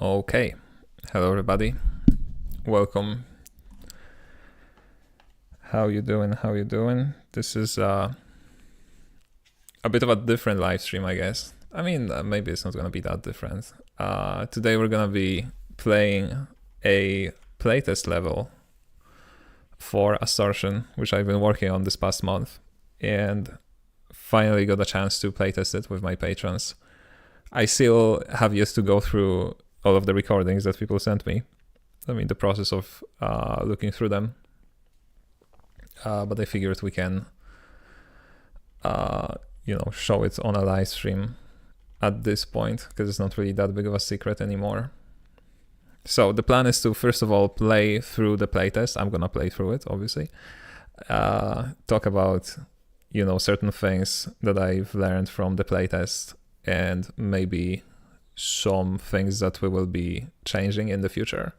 Okay, hello everybody, welcome. How you doing? This is a bit of a different live stream, I guess. I mean, maybe it's not gonna be that different. Today we're gonna be playing a playtest level for Astortion, which I've been working on this past month, and finally got a chance to playtest it with my patrons. I still have yet to go through all of the recordings that people sent me. I mean, the process of looking through them. But I figured we can, show it on a live stream at this point, because it's not really that big of a secret anymore. So the plan is to, first of all, play through the playtest. I'm gonna play through it, obviously. Talk about, certain things that I've learned from the playtest, and maybe some things that we will be changing in the future.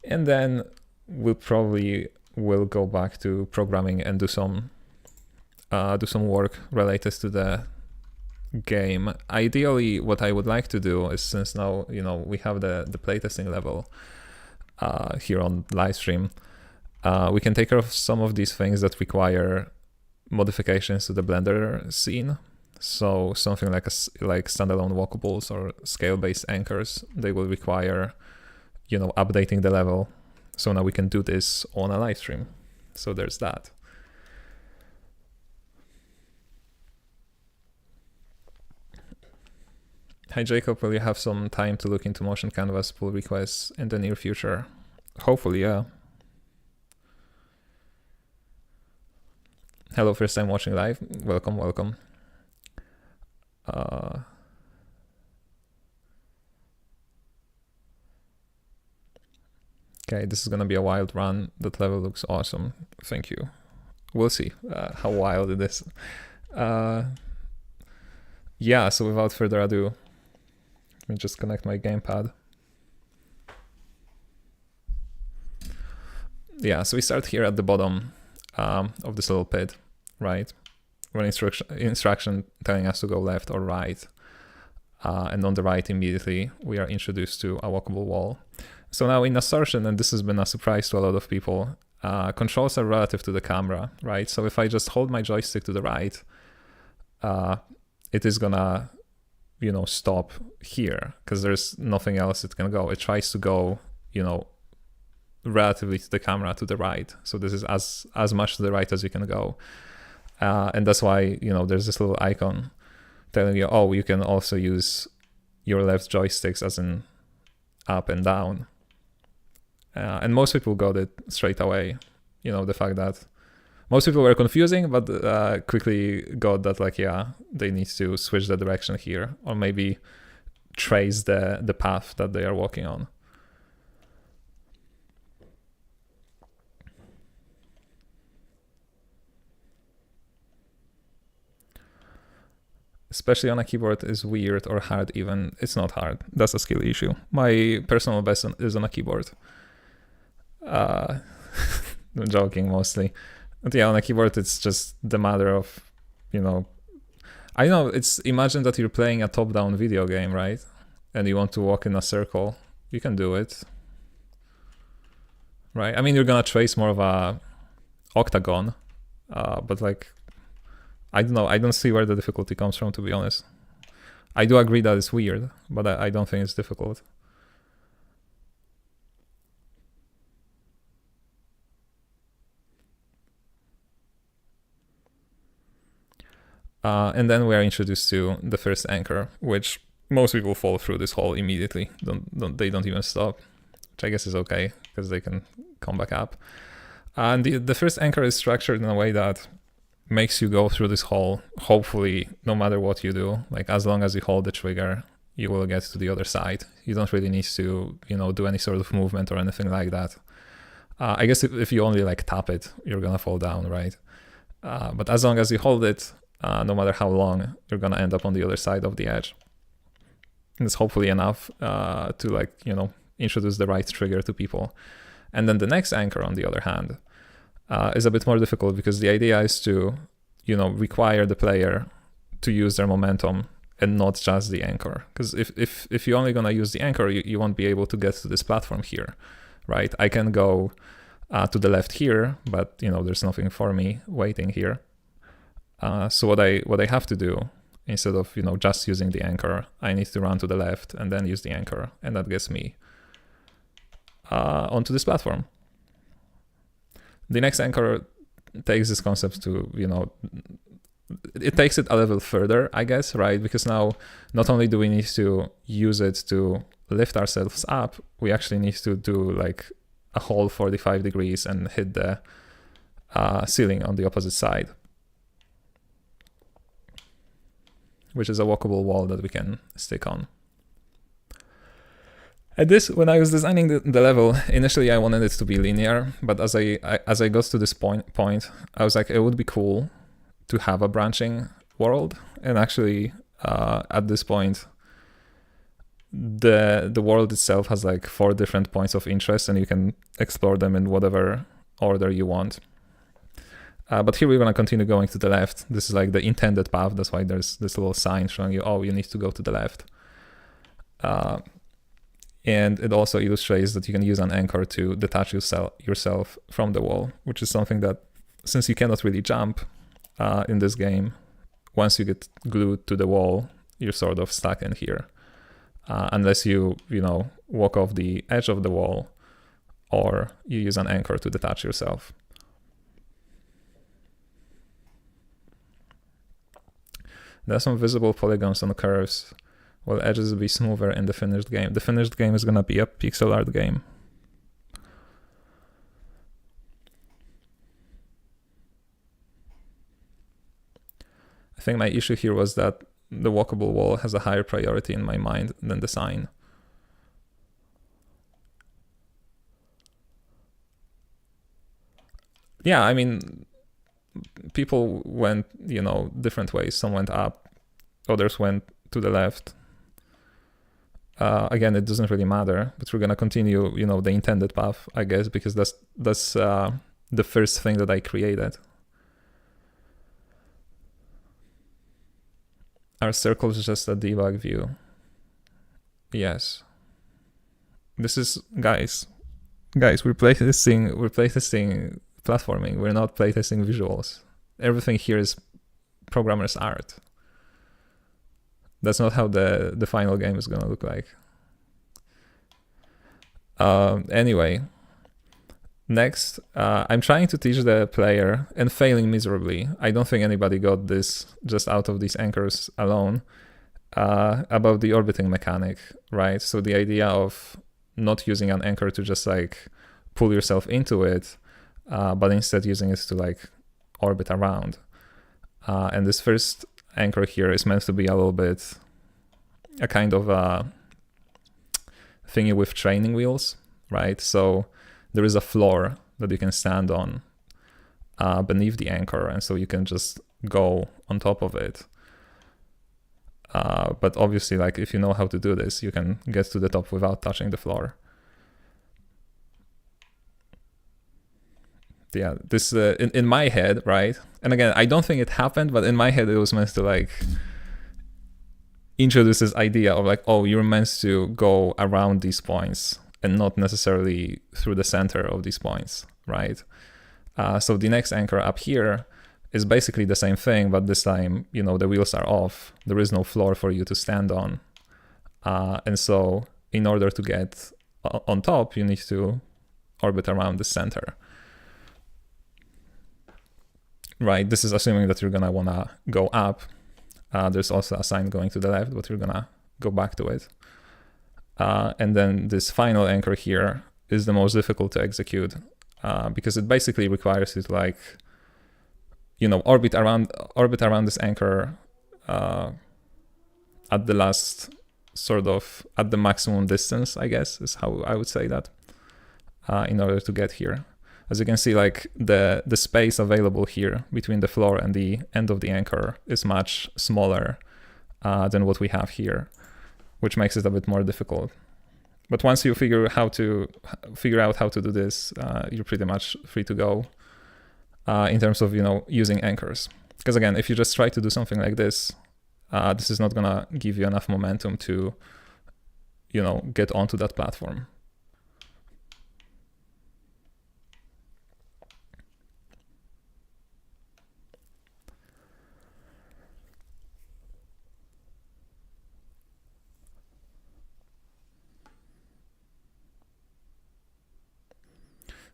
And then we'll probably go back to programming and do some work related to the game. Ideally, what I would like to do is, since now we have the playtesting level here on live stream, we can take care of some of these things that require modifications to the Blender scene. So something like standalone walkables or scale-based anchors, they will require updating the level. So now we can do this on a live stream. So there's that. Hi Jacob, will you have some time to look into motion canvas pull requests in the near future? Hopefully, yeah. Hello, first time watching live. Welcome. Okay, this is gonna be a wild run. That level looks awesome. Thank you. We'll see how wild it is. Yeah, so without further ado, let me just connect my gamepad. Yeah, so we start here at the bottom of this little pit, right? One instruction telling us to go left or right. And on the right immediately, we are introduced to a walkable wall. So now in Astortion, and this has been a surprise to a lot of people, controls are relative to the camera, right? So if I just hold my joystick to the right, it is gonna, stop here, because there's nothing else it can go. It tries to go, relatively to the camera to the right. So this is as much to the right as you can go. And that's why, there's this little icon telling you, oh, you can also use your left joysticks as in up and down. And most people got it straight away. The fact that most people were confusing, but quickly got that, like, yeah, they need to switch the direction here, or maybe trace the path that they are walking on. Especially on a keyboard is weird or hard even. It's not hard. That's a skill issue. My personal best is on a keyboard. I'm joking mostly. But yeah, on a keyboard, it's just the matter of, I know, imagine that you're playing a top-down video game, right? And you want to walk in a circle. You can do it. Right? I mean, you're gonna trace more of a octagon, but like, I don't know, I don't see where the difficulty comes from, to be honest. I do agree that it's weird, but I don't think it's difficult. And then we are introduced to the first anchor, which most people fall through this hole immediately. They don't even stop, which I guess is okay, because they can come back up. And the first anchor is structured in a way that makes you go through this hole, hopefully, no matter what you do. Like, as long as you hold the trigger, you will get to the other side. You don't really need to, do any sort of movement or anything like that. I guess if you only like tap it, you're gonna fall down, right? But as long as you hold it, no matter how long, you're gonna end up on the other side of the edge. And it's hopefully enough to introduce the right trigger to people. And then the next anchor, on the other hand, is a bit more difficult, because the idea is to, require the player to use their momentum and not just the anchor. Because if you're only gonna use the anchor, you won't be able to get to this platform here, right? I can go to the left here, but there's nothing for me waiting here. So what I have to do, instead of just using the anchor, I need to run to the left and then use the anchor, and that gets me onto this platform. The next anchor takes this concept to, it takes it a level further, I guess, right? Because now not only do we need to use it to lift ourselves up, we actually need to do like a whole 45 degrees and hit the ceiling on the opposite side, which is a walkable wall that we can stick on. At this, when I was designing the level, initially I wanted it to be linear, but as I got to this point, I was like, it would be cool to have a branching world. And actually, at this point, the world itself has like 4 different points of interest, and you can explore them in whatever order you want. But here we're going to continue going to the left. This is like the intended path. That's why there's this little sign showing you, oh, you need to go to the left. And it also illustrates that you can use an anchor to detach yourself from the wall, which is something that, since you cannot really jump in this game, once you get glued to the wall, you're sort of stuck in here. Unless you walk off the edge of the wall, or you use an anchor to detach yourself. There are some visible polygons on curves, while edges will be smoother in the finished game. The finished game is gonna be a pixel art game. I think my issue here was that the walkable wall has a higher priority in my mind than the sign. Yeah, I mean, people went, different ways. Some went up, others went to the left. Again, it doesn't really matter, but we're gonna continue, the intended path, I guess, because that's the first thing that I created. Our circle is just a debug view. Yes. This is, guys, we're playtesting platforming. We're not playtesting visuals. Everything here is programmer's art. That's not how the final game is gonna look like. Anyway, next, I'm trying to teach the player, and failing miserably. I don't think anybody got this just out of these anchors alone, about the orbiting mechanic, right? So the idea of not using an anchor to just like pull yourself into it, but instead using it to like orbit around. And this first anchor here is meant to be a little bit a kind of a thingy with training wheels, right? So there is a floor that you can stand on beneath the anchor, and so you can just go on top of it. But obviously, like, if you know how to do this, you can get to the top without touching the floor. Yeah, this in my head, right? And again, I don't think it happened, but in my head, it was meant to like introduce this idea of like, oh, you're meant to go around these points and not necessarily through the center of these points, right? So the next anchor up here is basically the same thing, but this time, the wheels are off. There is no floor for you to stand on. And so in order to get on top, you need to orbit around the center. Right, this is assuming that you're gonna wanna go up. There's also a sign going to the left, but you're gonna go back to it. And then this final anchor here is the most difficult to execute because it basically requires you to like, orbit around this anchor at the last at the maximum distance, I guess, is how I would say that, in order to get here. As you can see, like the space available here between the floor and the end of the anchor is much smaller than what we have here, which makes it a bit more difficult. But once you figure out how to do this, you're pretty much free to go in terms of using anchors. Because again, if you just try to do something like this, this is not gonna give you enough momentum to, you know, get onto that platform.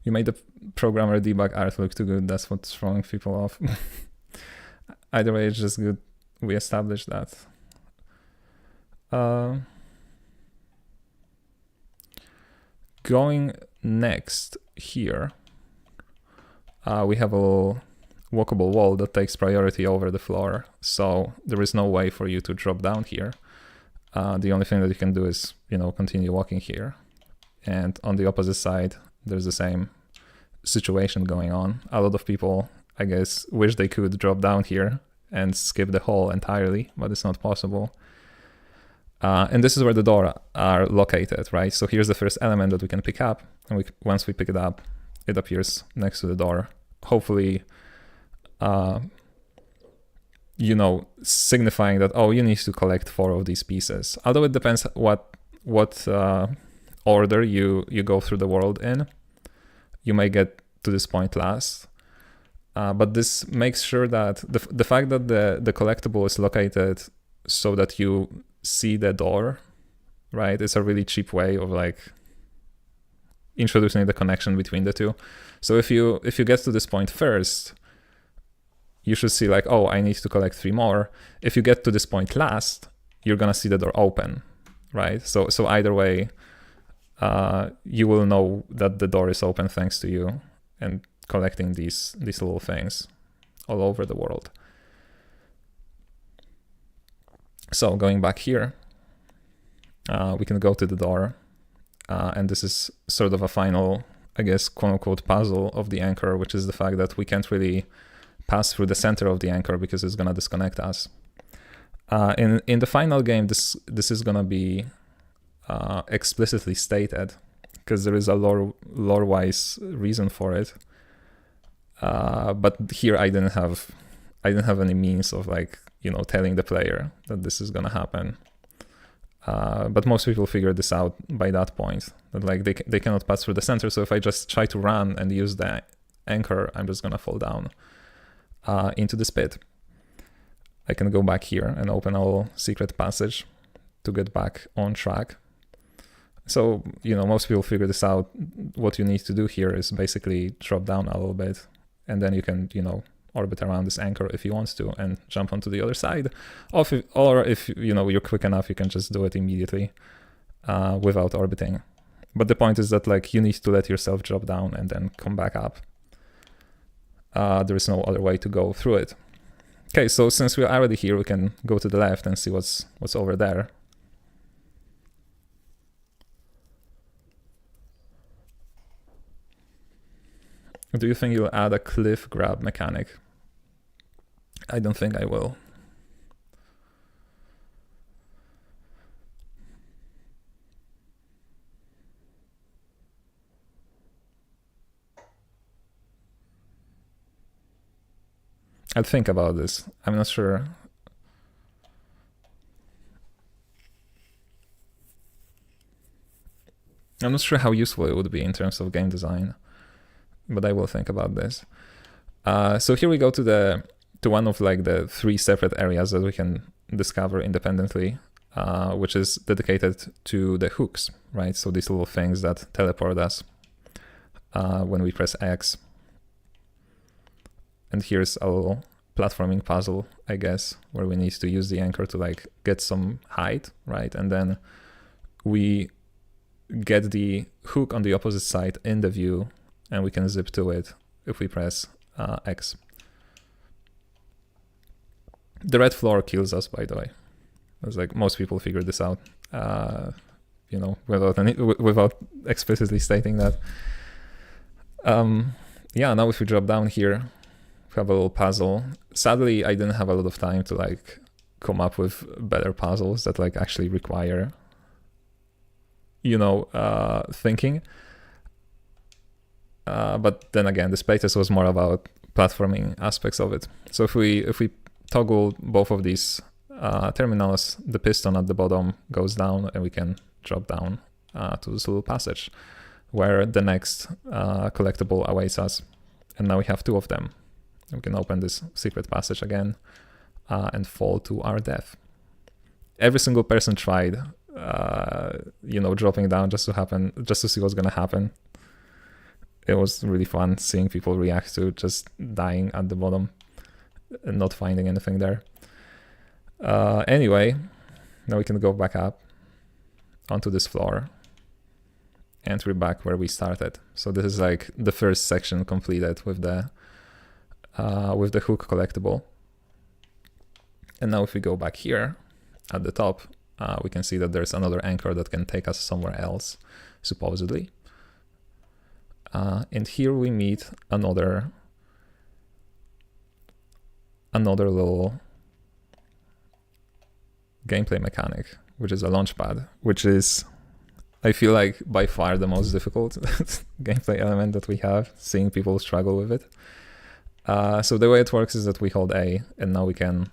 You made the programmer debug art look too good. That's what's throwing people off. Either way, it's just good. We established that. Going next here, we have a little walkable wall that takes priority over the floor. So there is no way for you to drop down here. The only thing that you can do is, you know, continue walking here. And on the opposite side, there's the same situation going on. A lot of people, I guess, wish they could drop down here and skip the hole entirely, but it's not possible. And this is where the doors are located, right? So here's the first element that we can pick up, and once we pick it up, it appears next to the door. Hopefully, you know, signifying that, oh, you need to collect 4 of these pieces. Although it depends what order you go through the world in. You may get to this point last. But this makes sure that the fact that the collectible is located so that you see the door, right? It's a really cheap way of like introducing the connection between the two. So if you get to this point first, you should see like, oh, I need to collect 3 more. If you get to this point last, you're gonna see the door open, right? So either way, you will know that the door is open thanks to you and collecting these little things all over the world. So going back here, we can go to the door, and this is sort of a final, I guess, quote-unquote puzzle of the anchor, which is the fact that we can't really pass through the center of the anchor because it's gonna disconnect us. In the final game, this is gonna be explicitly stated because there is a lore-wise reason for it. But here I didn't have any means of like, you know, telling the player that this is gonna happen. But most people figure this out by that point, that like they cannot pass through the center. So if I just try to run and use the anchor, I'm just gonna fall down into this pit. I can go back here and open a little secret passage to get back on track. So, you know, most people figure this out. What you need to do here is basically drop down a little bit, and then you can, you know, orbit around this anchor if you want to and jump onto the other side. Or if you know, you're quick enough, you can just do it immediately without orbiting. But the point is that like you need to let yourself drop down and then come back up. There is no other way to go through it. Okay, so since we're already here, we can go to the left and see what's over there. Do you think you'll add a cliff grab mechanic? I don't think I will. I'll think about this. I'm not sure. I'm not sure how useful it would be in terms of game design, but I will think about this. So here we go to one of like the 3 separate areas that we can discover independently, which is dedicated to the hooks, right? So these little things that teleport us when we press X. And here's a little platforming puzzle, I guess, where we need to use the anchor to like get some height, right? And then we get the hook on the opposite side in the view, and we can zip to it if we press X. The red floor kills us, by the way. It's like most people figure this out, you know, without explicitly stating that. Yeah, now if we drop down here, we have a little puzzle. Sadly, I didn't have a lot of time to like come up with better puzzles that like actually require, you know, thinking. But then again, this playtest was more about platforming aspects of it. So if we toggle both of these terminals, the piston at the bottom goes down and we can drop down to this little passage where the next collectible awaits us. And now we have 2 of them. We can open this secret passage again and fall to our death. Every single person tried, dropping down just to see what's gonna happen. It was really fun seeing people react to just dying at the bottom and not finding anything there. Anyway, now we can go back up onto this floor and we're back where we started. So this is like the first section completed with the hook collectible. And now if we go back here at the top, we can see that there's another anchor that can take us somewhere else, supposedly. And here we meet another little gameplay mechanic, which is a launchpad, which is, I feel like, by far the most difficult gameplay element that we have, seeing people struggle with it. So the way it works is that we hold A, and now we can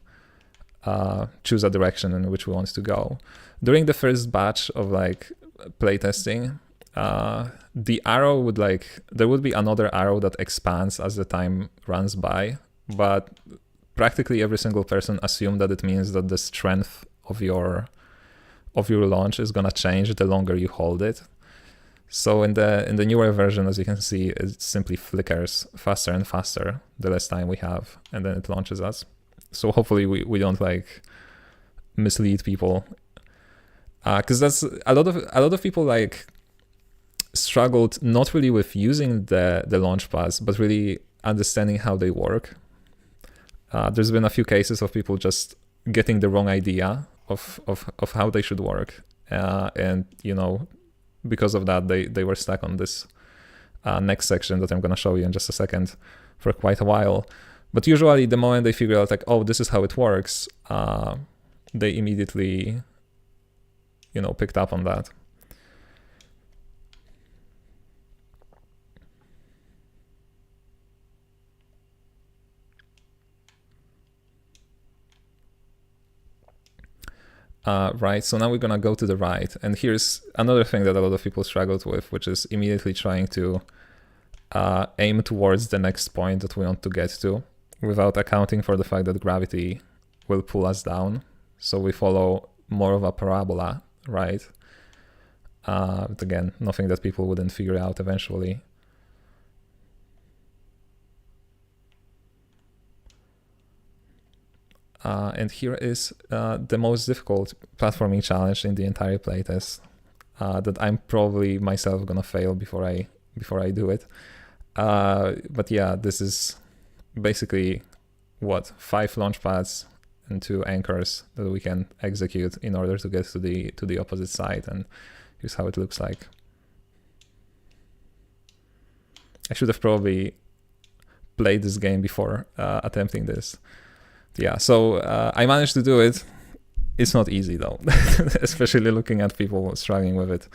choose a direction in which we want to go. During the first batch of like playtesting, the arrow would there would be another arrow that expands as the time runs by, but practically every single person assumed that it means that the strength of your launch is gonna change the longer you hold it. So in the newer version, as you can see, it simply flickers faster and faster the less time we have, and then it launches us. So hopefully we don't like mislead people, because that's a lot of people like struggled not really with using the launch pads, but really understanding how they work. There's been a few cases of people just getting the wrong idea of how they should work, and because of that they were stuck on this next section that I'm going to show you in just a second for quite a while. But usually the moment they figure out like, oh, this is how it works, they immediately picked up on that. Right, so now we're gonna go to the right, and here's another thing that a lot of people struggled with, which is immediately trying to aim towards the next point that we want to get to without accounting for the fact that gravity will pull us down. So we follow more of a parabola, right? But again, nothing that people wouldn't figure out eventually. And here is the most difficult platforming challenge in the entire playtest that I'm probably myself gonna fail before I do it. But yeah, this is basically 5 launch pads and 2 anchors that we can execute in order to get to the opposite side, and here's how it looks like. I should have probably played this game before attempting this. Yeah, so I managed to do it. It's not easy though, especially looking at people struggling with it.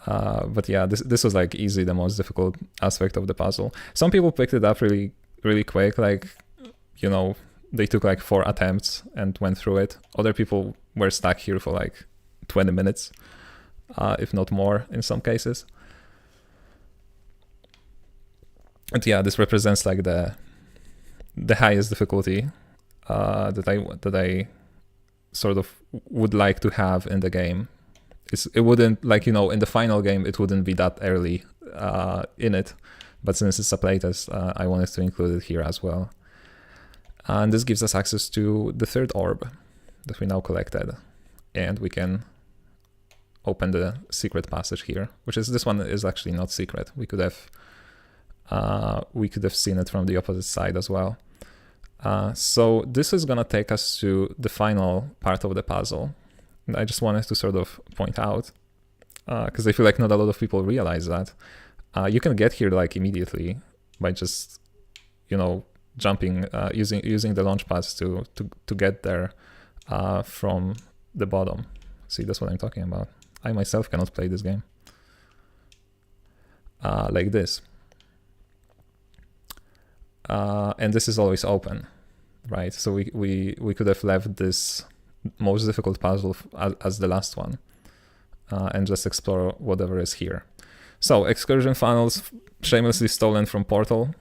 But yeah, this was like easily the most difficult aspect of the puzzle. Some people picked it up really, really quick, like, they took like 4 attempts and went through it. Other people were stuck here for like 20 minutes, if not more in some cases. But yeah, this represents like the highest difficulty that I sort of would like to have in the game. It wouldn't, like, in the final game, it wouldn't be that early in it. But since it's a playtest, I wanted to include it here as well. And this gives us access to the 3rd orb that we now collected. And we can open the secret passage here, this one is actually not secret. We could have seen it from the opposite side as well. So this is gonna take us to the final part of the puzzle. And I just wanted to sort of point out, because I feel like not a lot of people realize that. You can get here like immediately by just, jumping, using the launch pads to get there from the bottom. See, that's what I'm talking about. I myself cannot play this game like this. And this is always open. right? So we could have left this most difficult puzzle as the last one and just explore whatever is here. So excursion funnels, shamelessly stolen from Portal.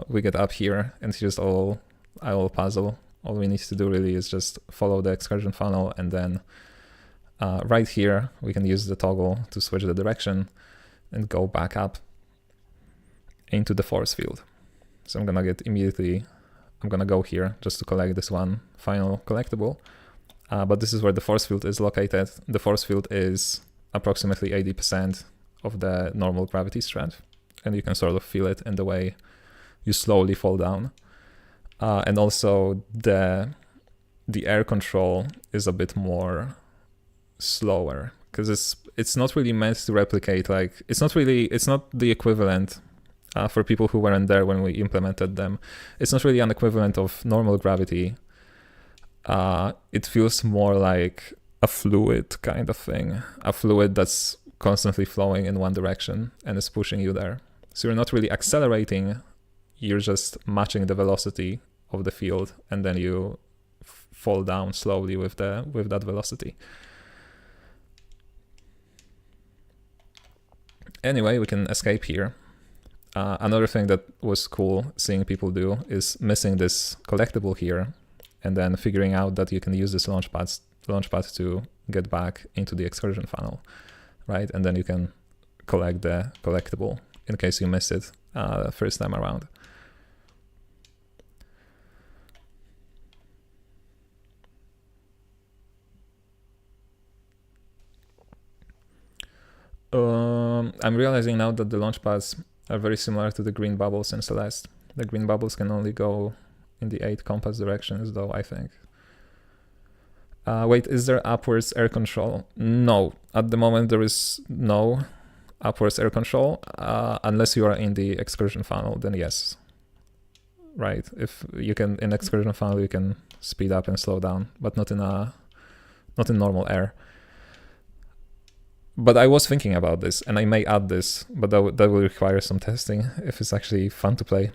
We get up here and here's our puzzle. All we need to do really is just follow the excursion funnel, and then right here we can use the toggle to switch the direction and go back up into the force field. So I'm gonna go here just to collect this one final collectible. But this is where the force field is located. The force field is approximately 80% of the normal gravity strength, and you can sort of feel it in the way you slowly fall down. And also the air control is a bit more slower, because it's not really meant to replicate, like it's not the equivalent for people who weren't there when we implemented them. It's not really an equivalent of normal gravity. It feels more like a fluid kind of thing, a fluid that's constantly flowing in one direction and is pushing you there. So you're not really accelerating, you're just matching the velocity of the field, and then you fall down slowly with that velocity. Anyway, we can escape here. Another thing that was cool seeing people do is missing this collectible here, and then figuring out that you can use this launchpad to get back into the excursion funnel, right? And then you can collect the collectible in case you missed it first time around. I'm realizing now that the launchpads are very similar to the green bubbles in Celeste. The green bubbles can only go in the 8 compass directions though, I think. Wait, is there upwards air control? No, at the moment there is no upwards air control, unless you are in the excursion funnel, then yes. Right, if you can, in excursion funnel you can speed up and slow down, but not in normal air. But I was thinking about this, and I may add this, but that will require some testing if it's actually fun to play.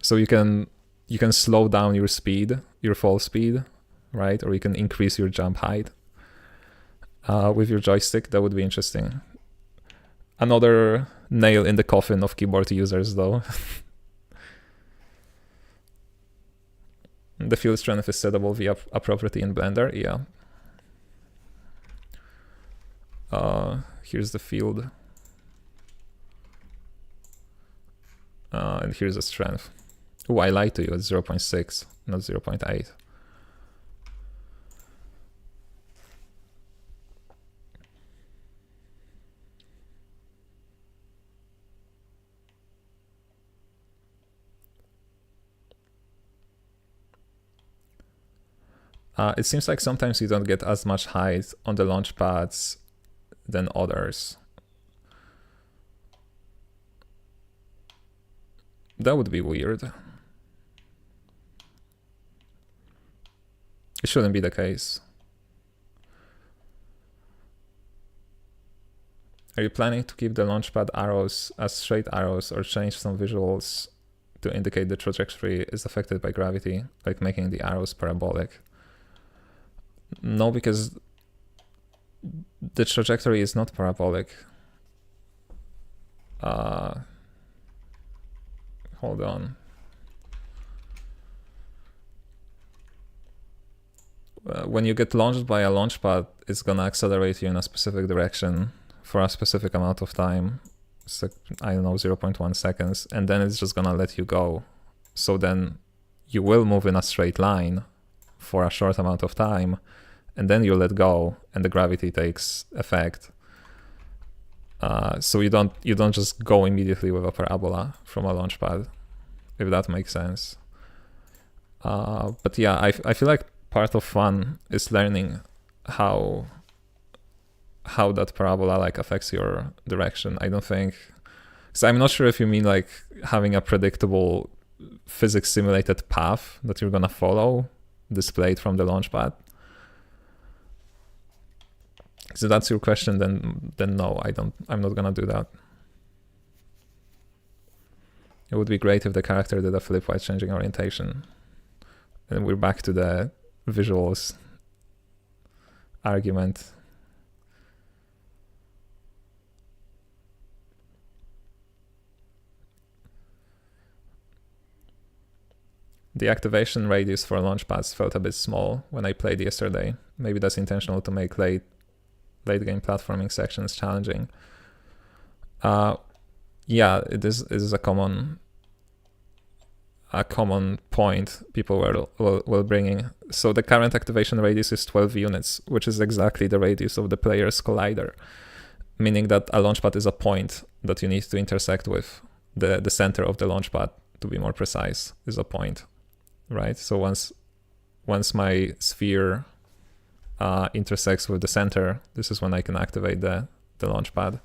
So you can slow down your speed, your fall speed, right? Or you can increase your jump height with your joystick. That would be interesting. Another nail in the coffin of keyboard users, though. The field strength is settable via a property in Blender, yeah. Here's the field. And here's the strength. Oh, I lied to you, it's 0.6, not 0.8. It seems like sometimes you don't get as much height on the launch pads than others. That would be weird. It shouldn't be the case. Are you planning to keep the launchpad arrows as straight arrows or change some visuals to indicate the trajectory is affected by gravity, like making the arrows parabolic? No, because the trajectory is not parabolic. Hold on. When you get launched by a launchpad, it's gonna accelerate you in a specific direction for a specific amount of time. It's like, I don't know, 0.1 seconds, and then it's just gonna let you go. So then you will move in a straight line for a short amount of time, and then you let go, and the gravity takes effect. So you don't just go immediately with a parabola from a launchpad, if that makes sense. But yeah, I feel like part of fun is learning how that parabola like affects your direction. I don't think, so I'm not sure if you mean like having a predictable physics simulated path that you're gonna follow displayed from the launchpad. So that's your question, then no, I'm not gonna do that. It would be great if the character did a flip while changing orientation. And we're back to the visuals argument. The activation radius for launchpads felt a bit small when I played yesterday. Maybe that's intentional to make late game platforming sections challenging. Yeah, it is a common point people were bringing. So the current activation radius is 12 units, which is exactly the radius of the player's collider, meaning that a launchpad is a point that you need to intersect with. The center of the launchpad, to be more precise, is a point, right? So once my sphere intersects with the center, this is when I can activate the launchpad.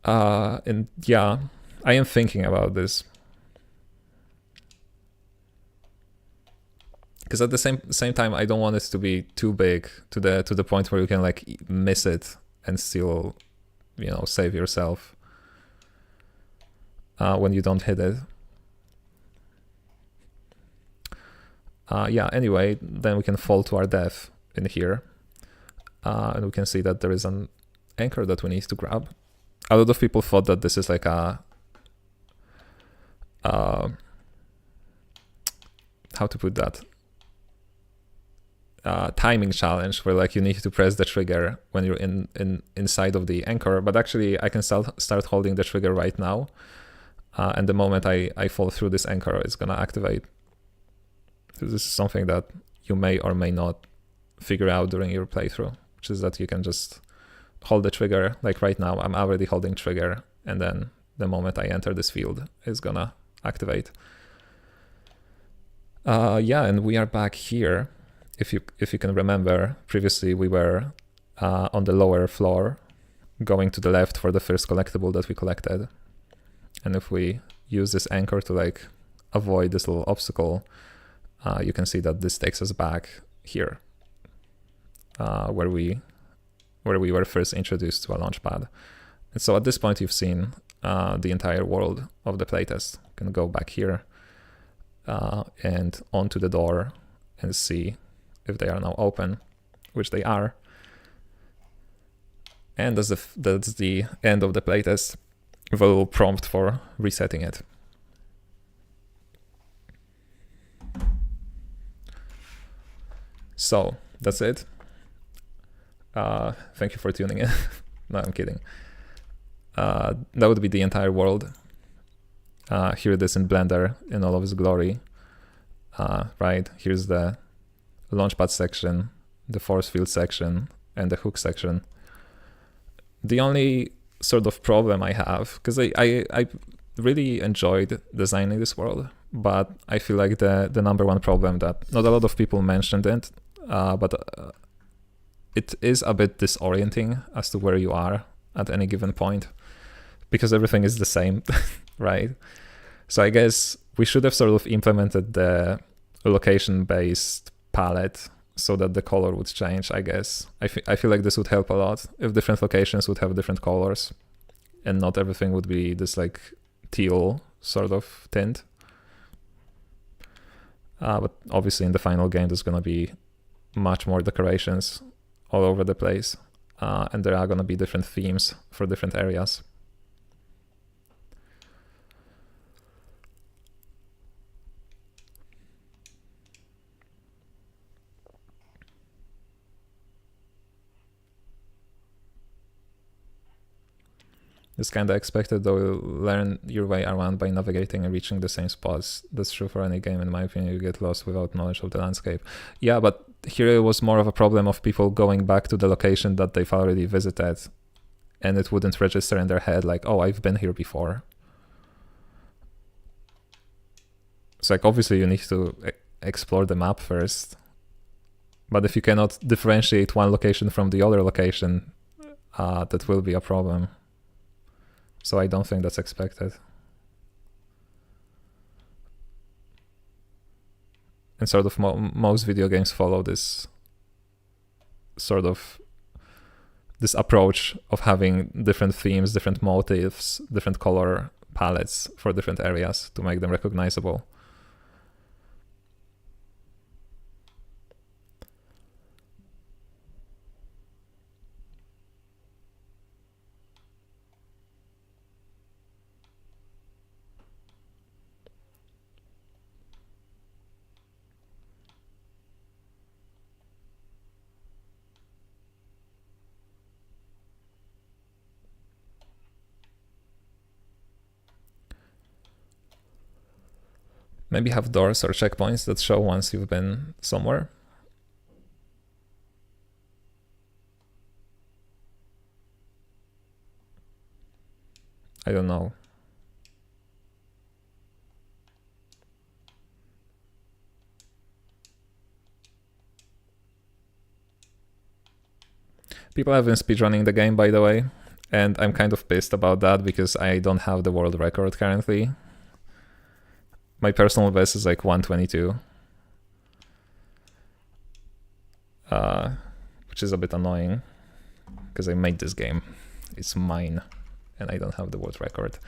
And yeah, I am thinking about this, because at the same time I don't want it to be too big to the point where you can like miss it and still, you know, save yourself when you don't hit it. Yeah, anyway, then we can fall to our death in here, and we can see that there is an anchor that we need to grab. A lot of people thought that this is like a how to put that, timing challenge, where like you need to press the trigger when you're inside of the anchor, but actually I can start holding the trigger right now, and the moment I fall through this anchor, it's gonna activate. So this is something that you may or may not figure out during your playthrough, which is that you can just hold the trigger. Like right now, I'm already holding trigger, and then the moment I enter this field, it's gonna activate. Yeah, and we are back here. If you can remember, previously we were on the lower floor, going to the left for the first collectible that we collected. And if we use this anchor to like avoid this little obstacle, you can see that this takes us back here, where we were first introduced to a launchpad. And so at this point, you've seen the entire world of the playtest. You can go back here and onto the door and see if they are now open, which they are. And that's the end of the playtest, with a little prompt for resetting it. So that's it. Thank you for tuning in. No, I'm kidding. That would be the entire world. Here it is in Blender in all of its glory. Right, here's the launchpad section, the force field section, and the hook section. The only sort of problem I have, because I really enjoyed designing this world, but I feel like the number one problem that not a lot of people mentioned it, but it is a bit disorienting as to where you are at any given point, because everything is the same, right? So I guess we should have sort of implemented the location-based palette so that the color would change, I guess. I feel like this would help a lot if different locations would have different colors and not everything would be this like teal sort of tint. But obviously in the final game there's going to be much more decorations all over the place, and there are going to be different themes for different areas. It's kind of expected, though. You'll learn your way around by navigating and reaching the same spots. That's true for any game, in my opinion. You get lost without knowledge of the landscape. Yeah, but here it was more of a problem of people going back to the location that they've already visited, and it wouldn't register in their head like, oh, I've been here before. It's like, obviously you need to explore the map first, but if you cannot differentiate one location from the other location, that will be a problem. So I don't think that's expected. And sort of most video games follow this sort of this approach of having different themes, different motifs, different color palettes for different areas to make them recognizable. Maybe have doors or checkpoints that show once you've been somewhere. I don't know. People have been speedrunning the game, by the way, and I'm kind of pissed about that because I don't have the world record currently. My personal best is like 122, which is a bit annoying because I made this game. It's mine, and I don't have the world record.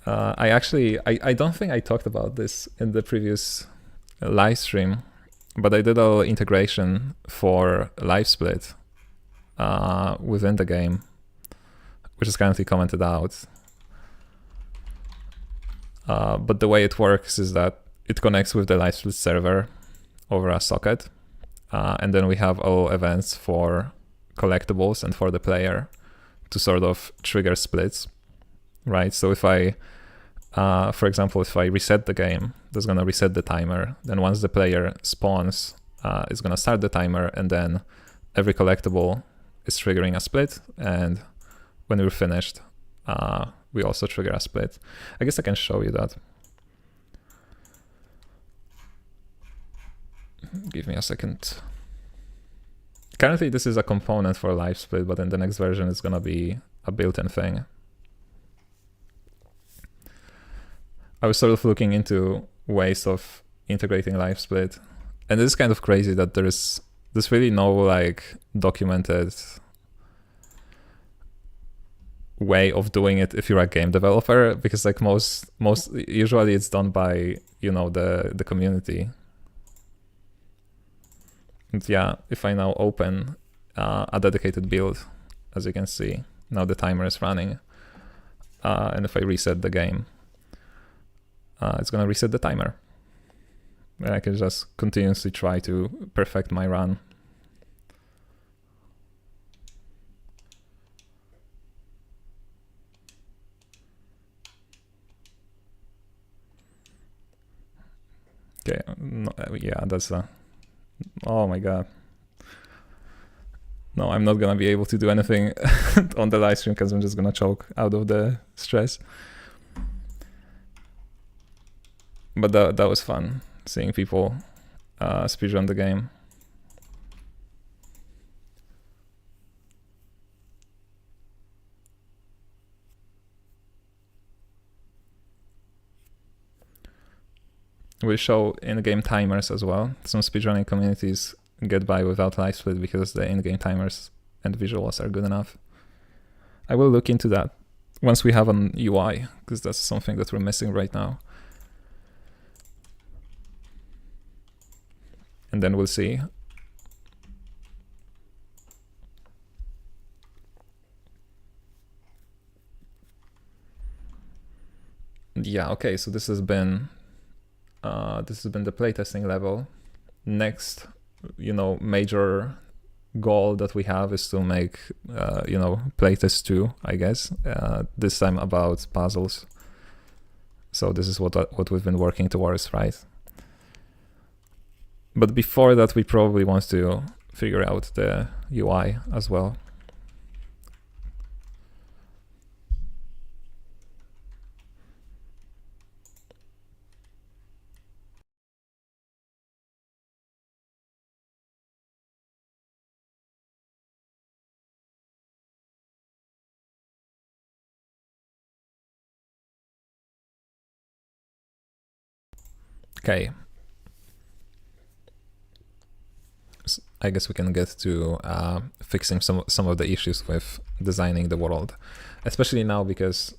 I don't think I talked about this in the previous live stream, but I did a little integration for live split within the game, which is currently commented out. But the way it works is that it connects with the live split server over a socket, and then we have all events for collectibles and for the player to sort of trigger splits, right? So if I, for example, if I reset the game, that's gonna reset the timer. Then once the player spawns, it's gonna start the timer, and then every collectible is triggering a split, and when we're finished, we also trigger a split. I guess I can show you that. Give me a second. Currently, this is a component for live split, but in the next version, it's gonna be a built-in thing. I was sort of looking into ways of integrating live split, and it's kind of crazy that there's really no like documented way of doing it if you're a game developer, because like most usually it's done by, you know, the community. And yeah, if I now open a dedicated build, as you can see, now the timer is running, and if I reset the game, it's gonna reset the timer, and I can just continuously try to perfect my run. Okay, no, yeah, that's a... Oh my god. No, I'm not gonna be able to do anything on the live stream because I'm just gonna choke out of the stress. But that was fun, seeing people speedrun the game. We show in-game timers as well. Some speedrunning communities get by without live split because the in-game timers and visuals are good enough. I will look into that once we have an UI, because that's something that we're missing right now. And then we'll see. Yeah, okay, so this has been the playtesting level. Next, you know, major goal that we have is to make, you know, playtest 2, I guess. This time about puzzles. So this is what we've been working towards, right? But before that, we probably want to figure out the UI as well. Okay. I guess we can get to fixing some of the issues with designing the world, especially now because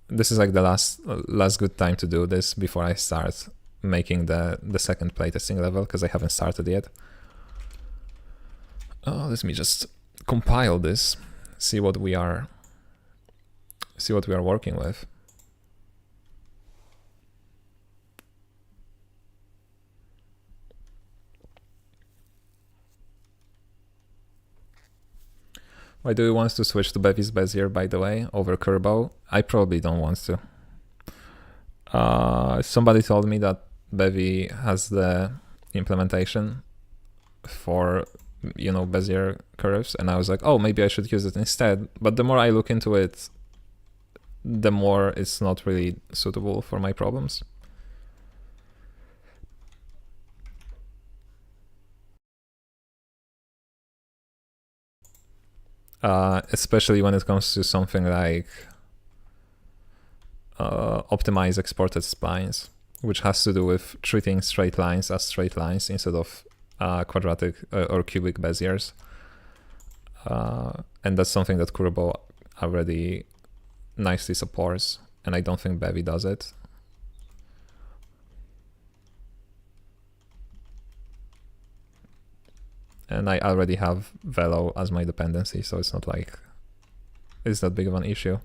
this is like the last good time to do this before I start making the second playtesting level, because I haven't started yet. Let me just compile this, see what we are working with. Why do you want to switch to Bevy's Bezier, by the way, over Kerbo? I probably don't want to. Somebody told me that Bevy has the implementation for, you know, Bezier curves, and I was like, oh, maybe I should use it instead. But the more I look into it, the more it's not really suitable for my problems. Especially when it comes to something like optimize exported splines, which has to do with treating straight lines as straight lines instead of quadratic or cubic Beziers. And that's something that Kurobo already nicely supports, and I don't think Bevy does it. And I already have Velo as my dependency, so it's not like it's that big of an issue.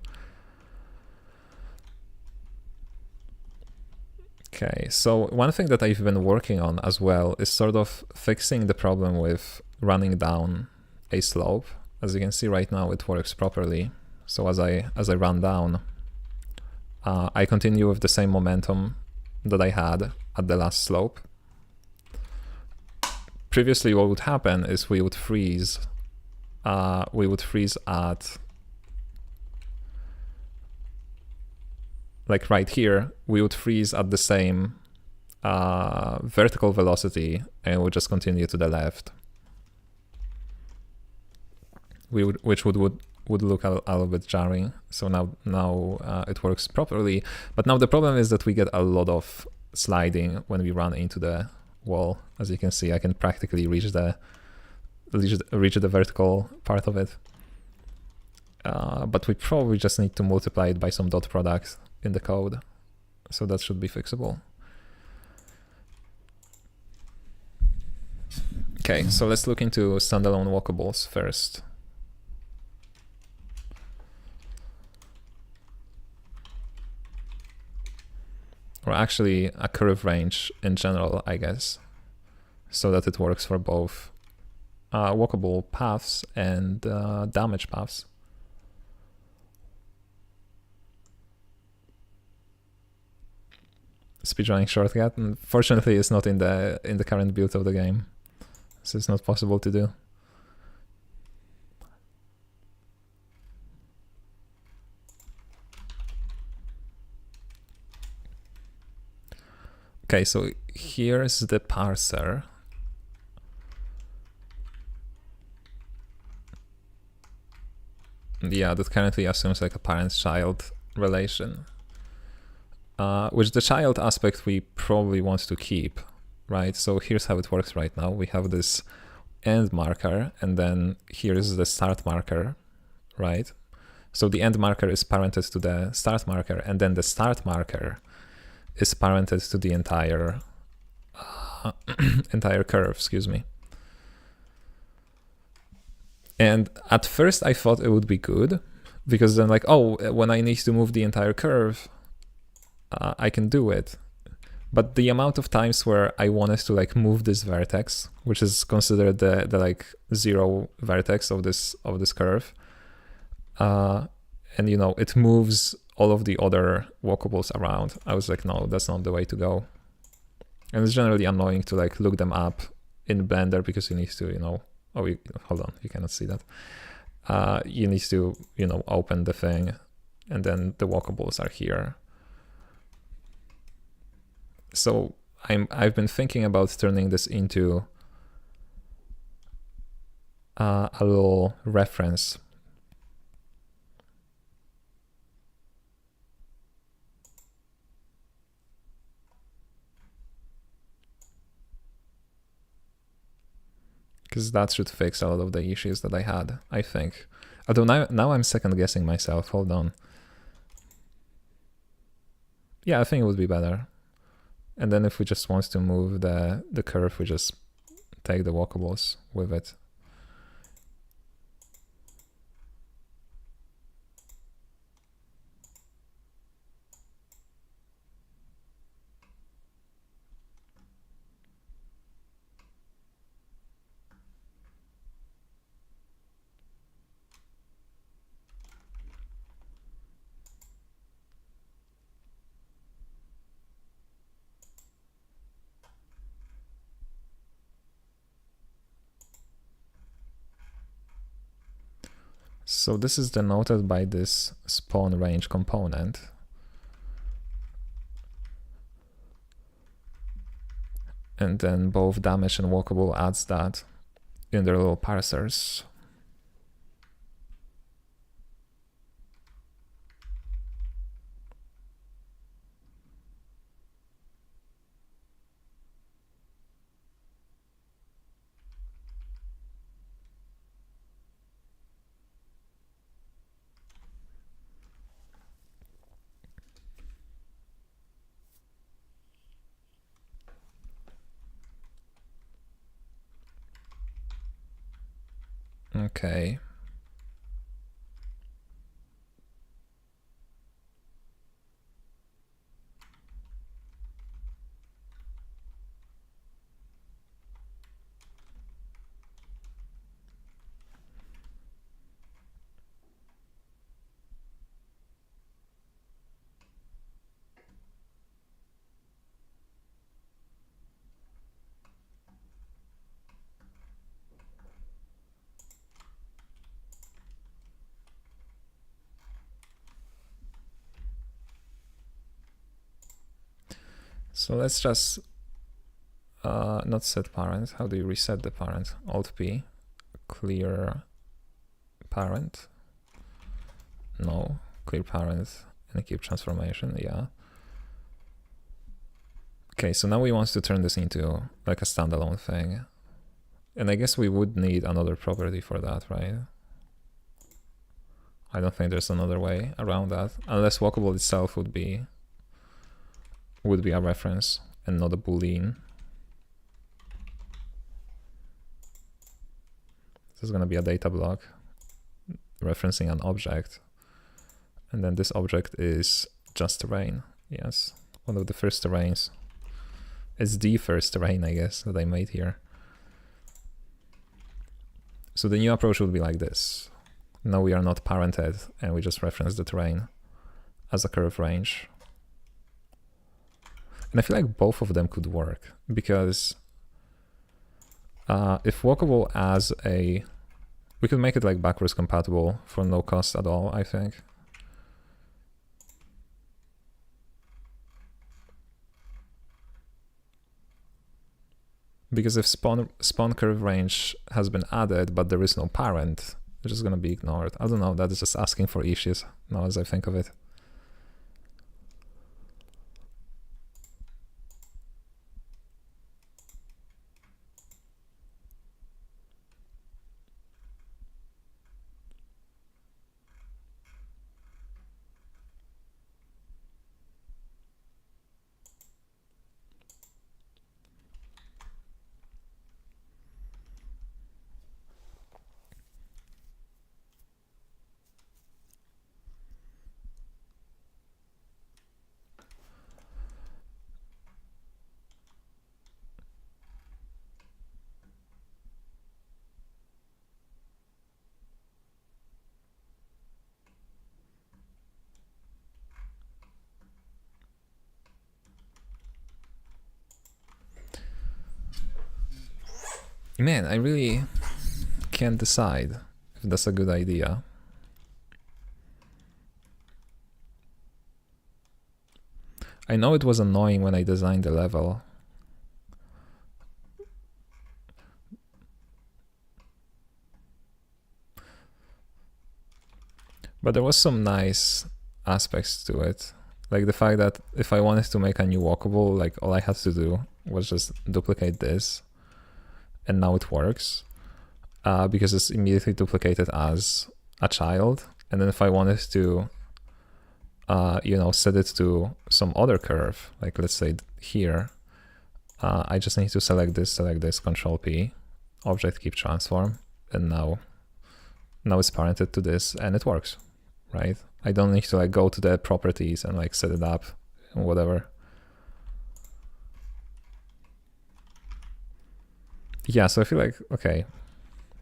Okay, so one thing that I've been working on as well is sort of fixing the problem with running down a slope. As you can see right now, it works properly. So as I run down, I continue with the same momentum that I had at the last slope. Previously, what would happen is we would freeze at, like right here, we would freeze at the same vertical velocity, and it would just continue to the left. Which would look a little bit jarring. So now it works properly. But now the problem is that we get a lot of sliding when we run into the wall. As you can see, I can practically reach the vertical part of it. But we probably just need to multiply it by some dot product in the code. So that should be fixable. Okay, so let's look into standalone walkables first. Or actually a curve range in general, I guess, so that it works for both walkable paths and damage paths. Speedrunning shortcut, unfortunately, it's not in the current build of the game, so it's not possible to do. Okay, so here's the parser. Yeah, that currently assumes like a parent-child relation, which the child aspect we probably want to keep, right? So here's how it works right now. We have this end marker, and then here's the start marker, right? So the end marker is parented to the start marker, and then the start marker is parented to the entire entire curve, excuse me. And at first I thought it would be good, because then like, oh, when I need to move the entire curve, I can do it. But the amount of times where I wanted to like move this vertex, which is considered the like zero vertex of this curve, and you know, it moves all of the other walkables around. I was like, no, that's not the way to go. And it's generally annoying to like look them up in Blender, because you need to, you know, oh, hold on, you cannot see that. You need to, you know, open the thing, and then the walkables are here. So I've been thinking about turning this into a little reference. Because that should fix a lot of the issues that I had, I think. Although now I'm second guessing myself, hold on. Yeah, I think it would be better. And then if we just want to move the curve, we just take the walkables with it. So this is denoted by this spawn range component. And then both damage and walkable adds that in their little parsers. Okay. So let's just not set parent. How do you reset the parent? Alt P, clear parent. No, clear parent and keep transformation. Yeah. Okay, so now we want to turn this into like a standalone thing. And I guess we would need another property for that, right? I don't think there's another way around that, unless walkable itself would be a reference and not a boolean. This is going to be a data block referencing an object. And then this object is just terrain. Yes, one of the first terrains. It's the first terrain, I guess, that I made here. So the new approach would be like this. Now we are not parented and we just reference the terrain as a curve range. And I feel like both of them could work because if walkable as a, we could make it like backwards compatible for no cost at all, I think. Because if spawn curve range has been added, but there is no parent, it's just gonna be ignored. I don't know, that is just asking for issues now as I think of it. Man, I really can't decide if that's a good idea. I know it was annoying when I designed the level. But there was some nice aspects to it. Like the fact that if I wanted to make a new walkable, like all I had to do was just duplicate this. And now it works because it's immediately duplicated as a child. And then if I wanted to you know, set it to some other curve, like let's say here, I just need to select this, Control P, object keep transform, and now it's parented to this, and it works, right? I don't need to like go to the properties and like set it up and whatever. Yeah, so I feel like, okay,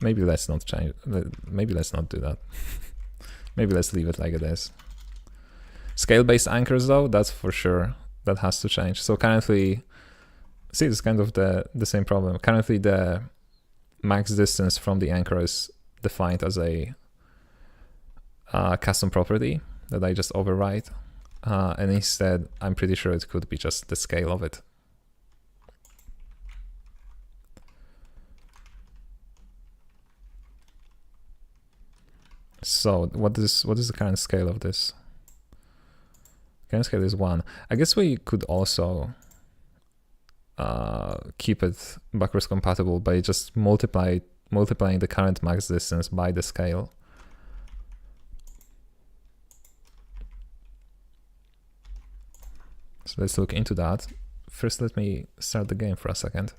maybe let's not change, maybe let's not do that. Maybe let's leave it like it is. Scale-based anchors though, that's for sure, that has to change. So currently, see, it's kind of the same problem. Currently the max distance from the anchor is defined as a custom property that I just override. And instead, I'm pretty sure it could be just the scale of it. So what is the current scale of this? Current scale is 1. I guess we could also keep it backwards compatible by just multiplying the current max distance by the scale. So let's look into that. First, let me start the game for a second.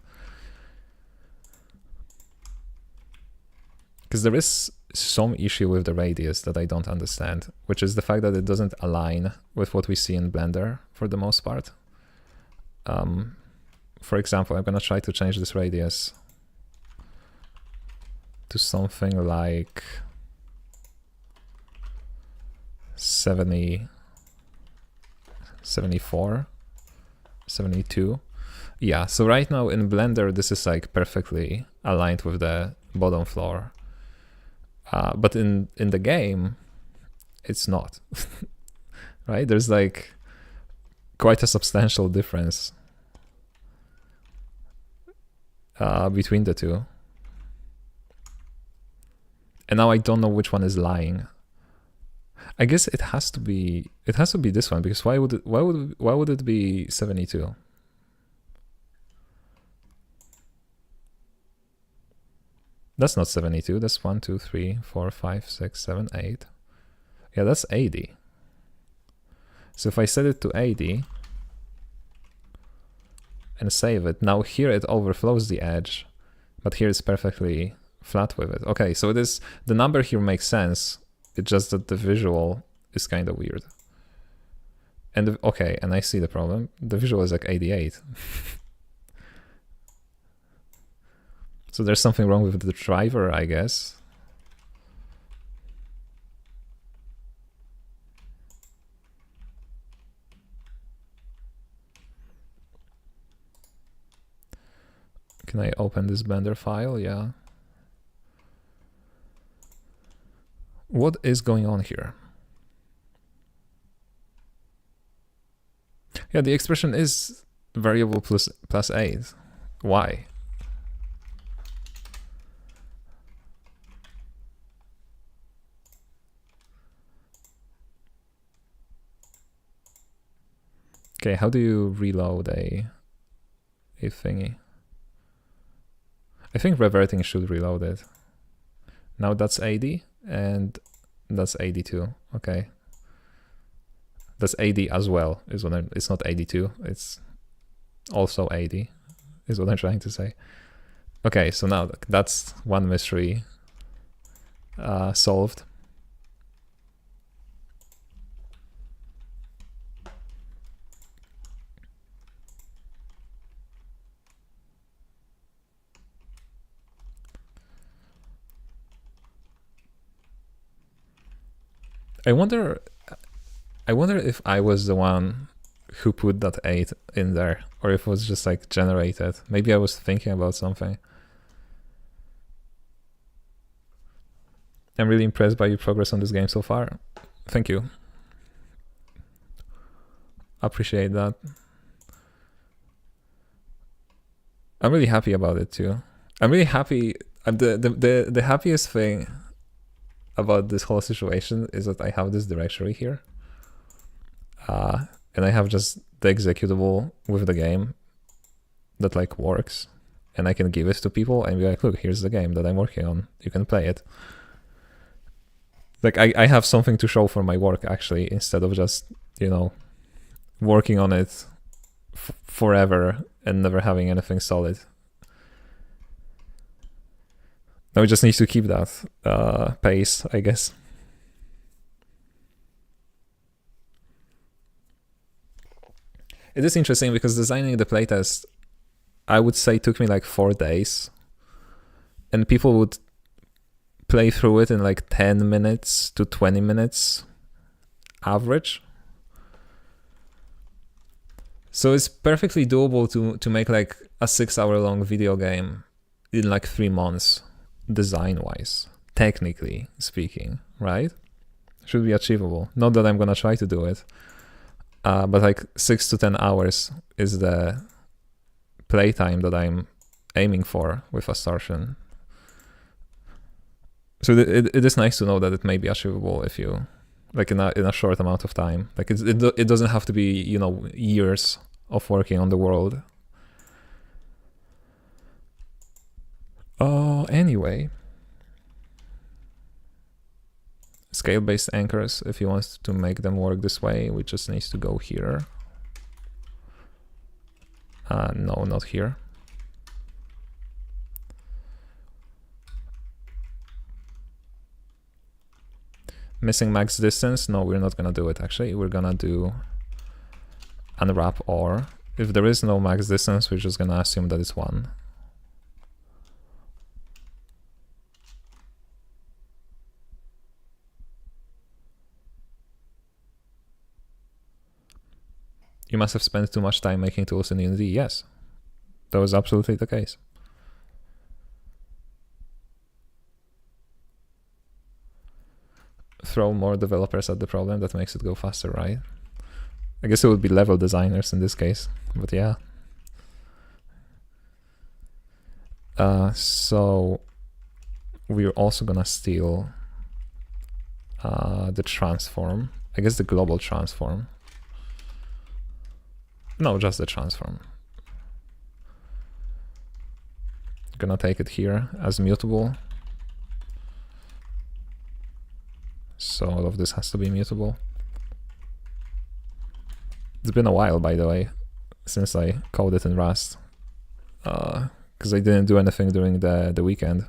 Because there is some issue with the radius that I don't understand, which is the fact that it doesn't align with what we see in Blender for the most part. For example, I'm gonna try to change this radius to something like 70, 74, 72. Yeah, so right now in Blender, this is like perfectly aligned with the bottom floor. But in the game, it's not, right? There's like quite a substantial difference between the two. And now I don't know which one is lying. I guess it has to be this one, because why would it be 72? That's not 72, that's 1, 2, 3, 4, 5, 6, 7, 8. Yeah, that's 80. So if I set it to 80 and save it, now here it overflows the edge, but here it's perfectly flat with it. Okay, so the number here makes sense. It's just that the visual is kind of weird. And okay, and I see the problem. The visual is like 88. So there's something wrong with the driver, I guess. Can I open this Blender file? Yeah. What is going on here? Yeah, the expression is variable plus 8. Why? Okay, how do you reload a thingy? I think reverting should reload it. Now that's 80 and that's 82. Okay. That's 80 as well, is what it's not 82, it's also 80, is what I'm trying to say. Okay, so now that's one mystery solved. I wonder if I was the one who put that 8 in there, or if it was just like generated. Maybe I was thinking about something. I'm really impressed by your progress on this game so far. Thank you. Appreciate that. I'm really happy about it too. I'm really happy. The happiest thing about this whole situation is that I have this directory here. And I have just the executable with the game that like works, and I can give it to people and be like, look, here's the game that I'm working on, you can play it. Like I have something to show for my work actually, instead of just, you know, working on it forever and never having anything solid. Now we just need to keep that pace, I guess. It is interesting because designing the playtest, I would say, took me like 4 days, and people would play through it in like 10 minutes to 20 minutes average. So it's perfectly doable to make like a 6-hour-long video game in like 3 months, design-wise, technically speaking, right? Should be achievable. Not that I'm gonna try to do it, but like 6 to 10 hours is the playtime that I'm aiming for with Astortion. So it is nice to know that it may be achievable if you, like, in a short amount of time. Like it doesn't have to be, you know, years of working on the world. Anyway, scale-based anchors, if you want to make them work this way, we just need to go here. No, not here. Missing max distance? No, we're not gonna do it actually. We're gonna do unwrap or. If there is no max distance, we're just gonna assume that it's 1. You must have spent too much time making tools in Unity. Yes, that was absolutely the case. Throw more developers at the problem, that makes it go faster, right? I guess it would be level designers in this case, but yeah. So we're also gonna steal the transform. I guess the global transform. No, just the transform. Gonna take it here as mutable. So all of this has to be mutable. It's been a while, by the way, since I coded in Rust, because I didn't do anything during the weekend.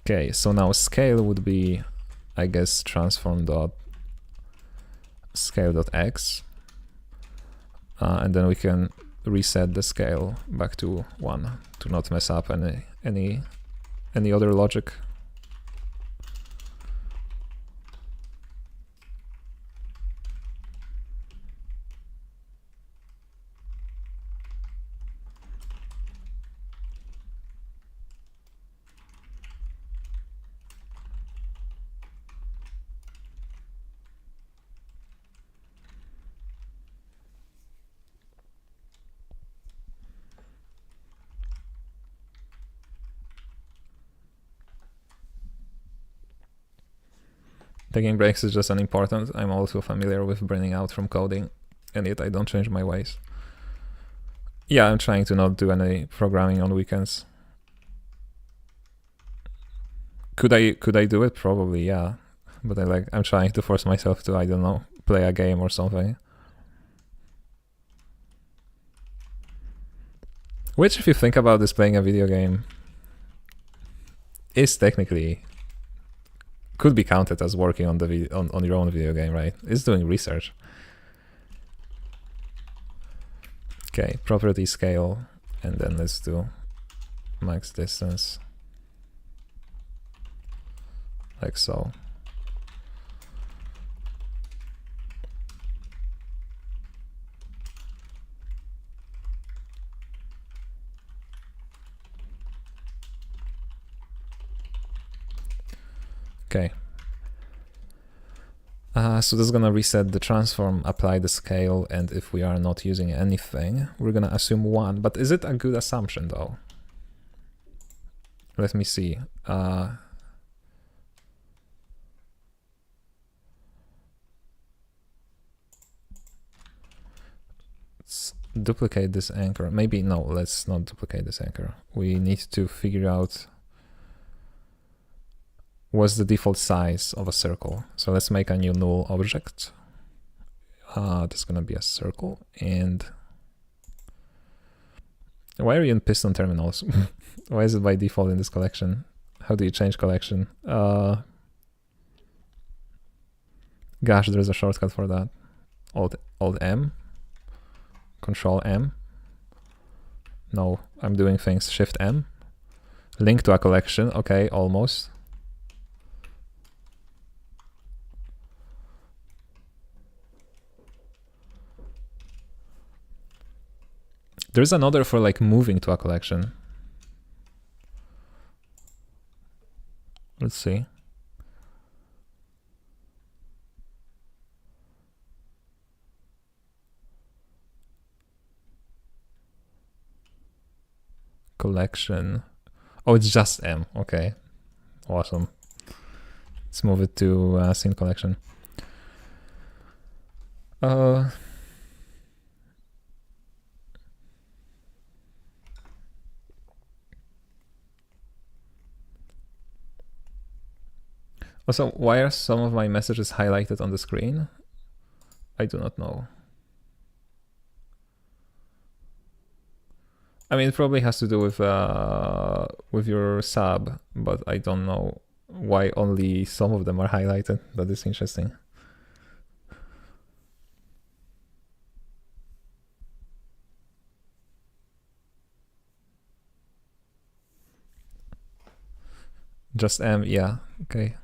Okay, so now scale would be, I guess, transform.scale.x, and then we can reset the scale back to 1 to not mess up any other logic. Taking breaks is just unimportant. I'm also familiar with burning out from coding, and yet I don't change my ways. Yeah, I'm trying to not do any programming on weekends. Could I do it? Probably, yeah. But I'm trying to force myself to, I don't know, play a game or something. Which, if you think about this, playing a video game is technically could be counted as working on the on your own video game, right? It's doing research. Okay, property scale, and then let's do max distance, like so. Okay. So this is gonna reset the transform, apply the scale, and if we are not using anything, we're gonna assume 1. But is it a good assumption though? Let me see. duplicate this anchor. Maybe no, let's not duplicate this anchor. We need to figure out what's the default size of a circle. So let's make a new null object. This is gonna be a circle. And why are you in piston terminals? Why is it by default in this collection? How do you change collection? Gosh, there's a shortcut for that. Alt M, Control M. No, I'm doing things. Shift M. Link to a collection. Okay, almost. There's another for like moving to a collection. Let's see. Collection. Oh, it's just M. Okay. Awesome. Let's move it to scene collection. Also, why are some of my messages highlighted on the screen? I do not know. I mean, it probably has to do with your sub, but I don't know why only some of them are highlighted. That is interesting. Just M, yeah, okay.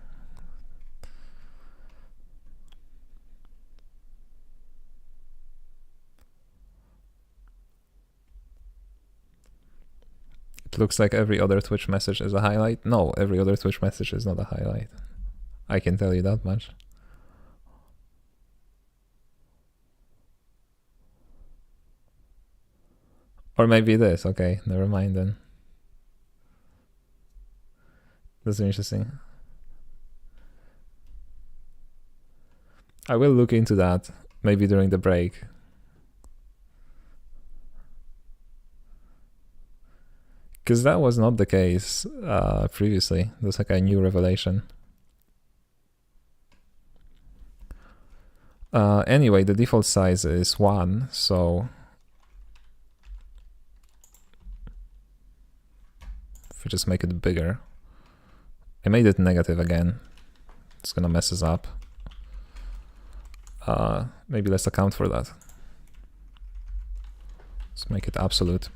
It looks like every other Twitch message is a highlight. No, every other Twitch message is not a highlight. I can tell you that much. Or maybe it is. Okay, never mind then. That's interesting. I will look into that maybe during the break. Because that was not the case previously. That's like a new revelation. Anyway, the default size is 1, so if we just make it bigger. I made it negative again. It's gonna mess us up. Maybe let's account for that. Let's make it absolute.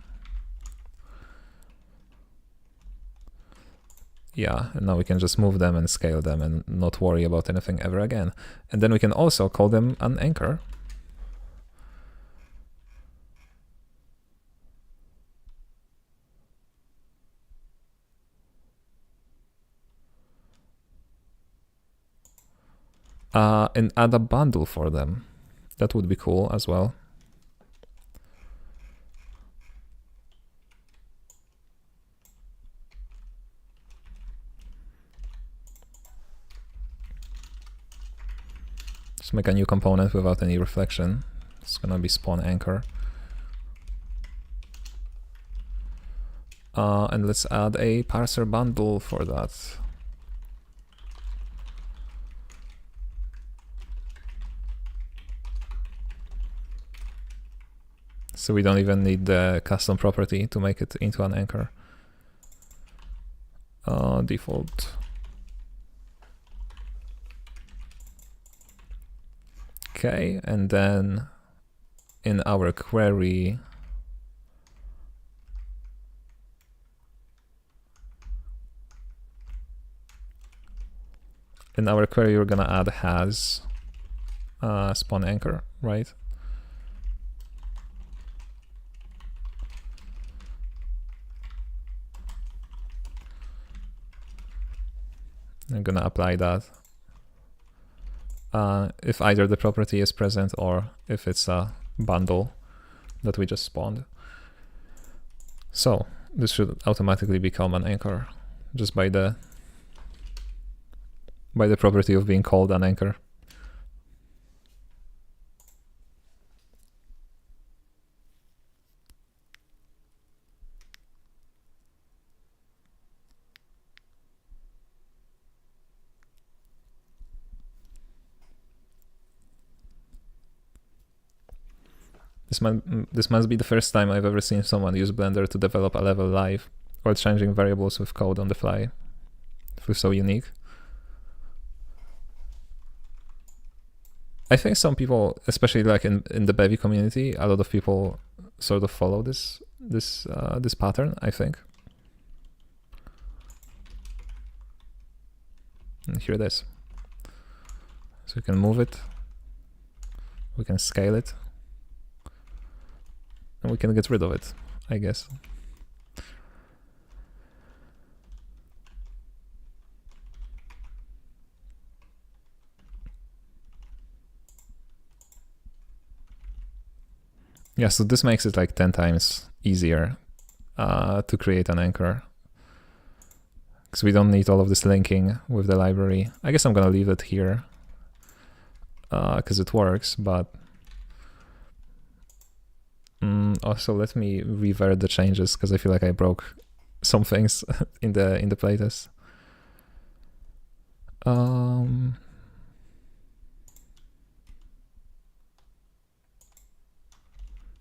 Yeah, and now we can just move them and scale them and not worry about anything ever again. And then we can also call them an anchor. And add a bundle for them. That would be cool as well. Just make a new component without any reflection. It's gonna be spawn anchor. And let's add a parser bundle for that. So we don't even need the custom property to make it into an anchor. Default. Okay, and then in our query, we're gonna add has spawn anchor, right? I'm gonna apply that. If either the property is present or if it's a bundle that we just spawned. So this should automatically become an anchor just by the property of being called an anchor. This must be the first time I've ever seen someone use Blender to develop a level live while changing variables with code on the fly. It feels so unique. I think some people, especially like in the Bevy community, a lot of people sort of follow this pattern, I think. And here it is. So we can move it, we can scale it, and we can get rid of it, I guess. Yeah, so this makes it like 10 times easier to create an anchor, because we don't need all of this linking with the library. I guess I'm gonna leave it here because it works, but also let me revert the changes because I feel like I broke some things in the playtest.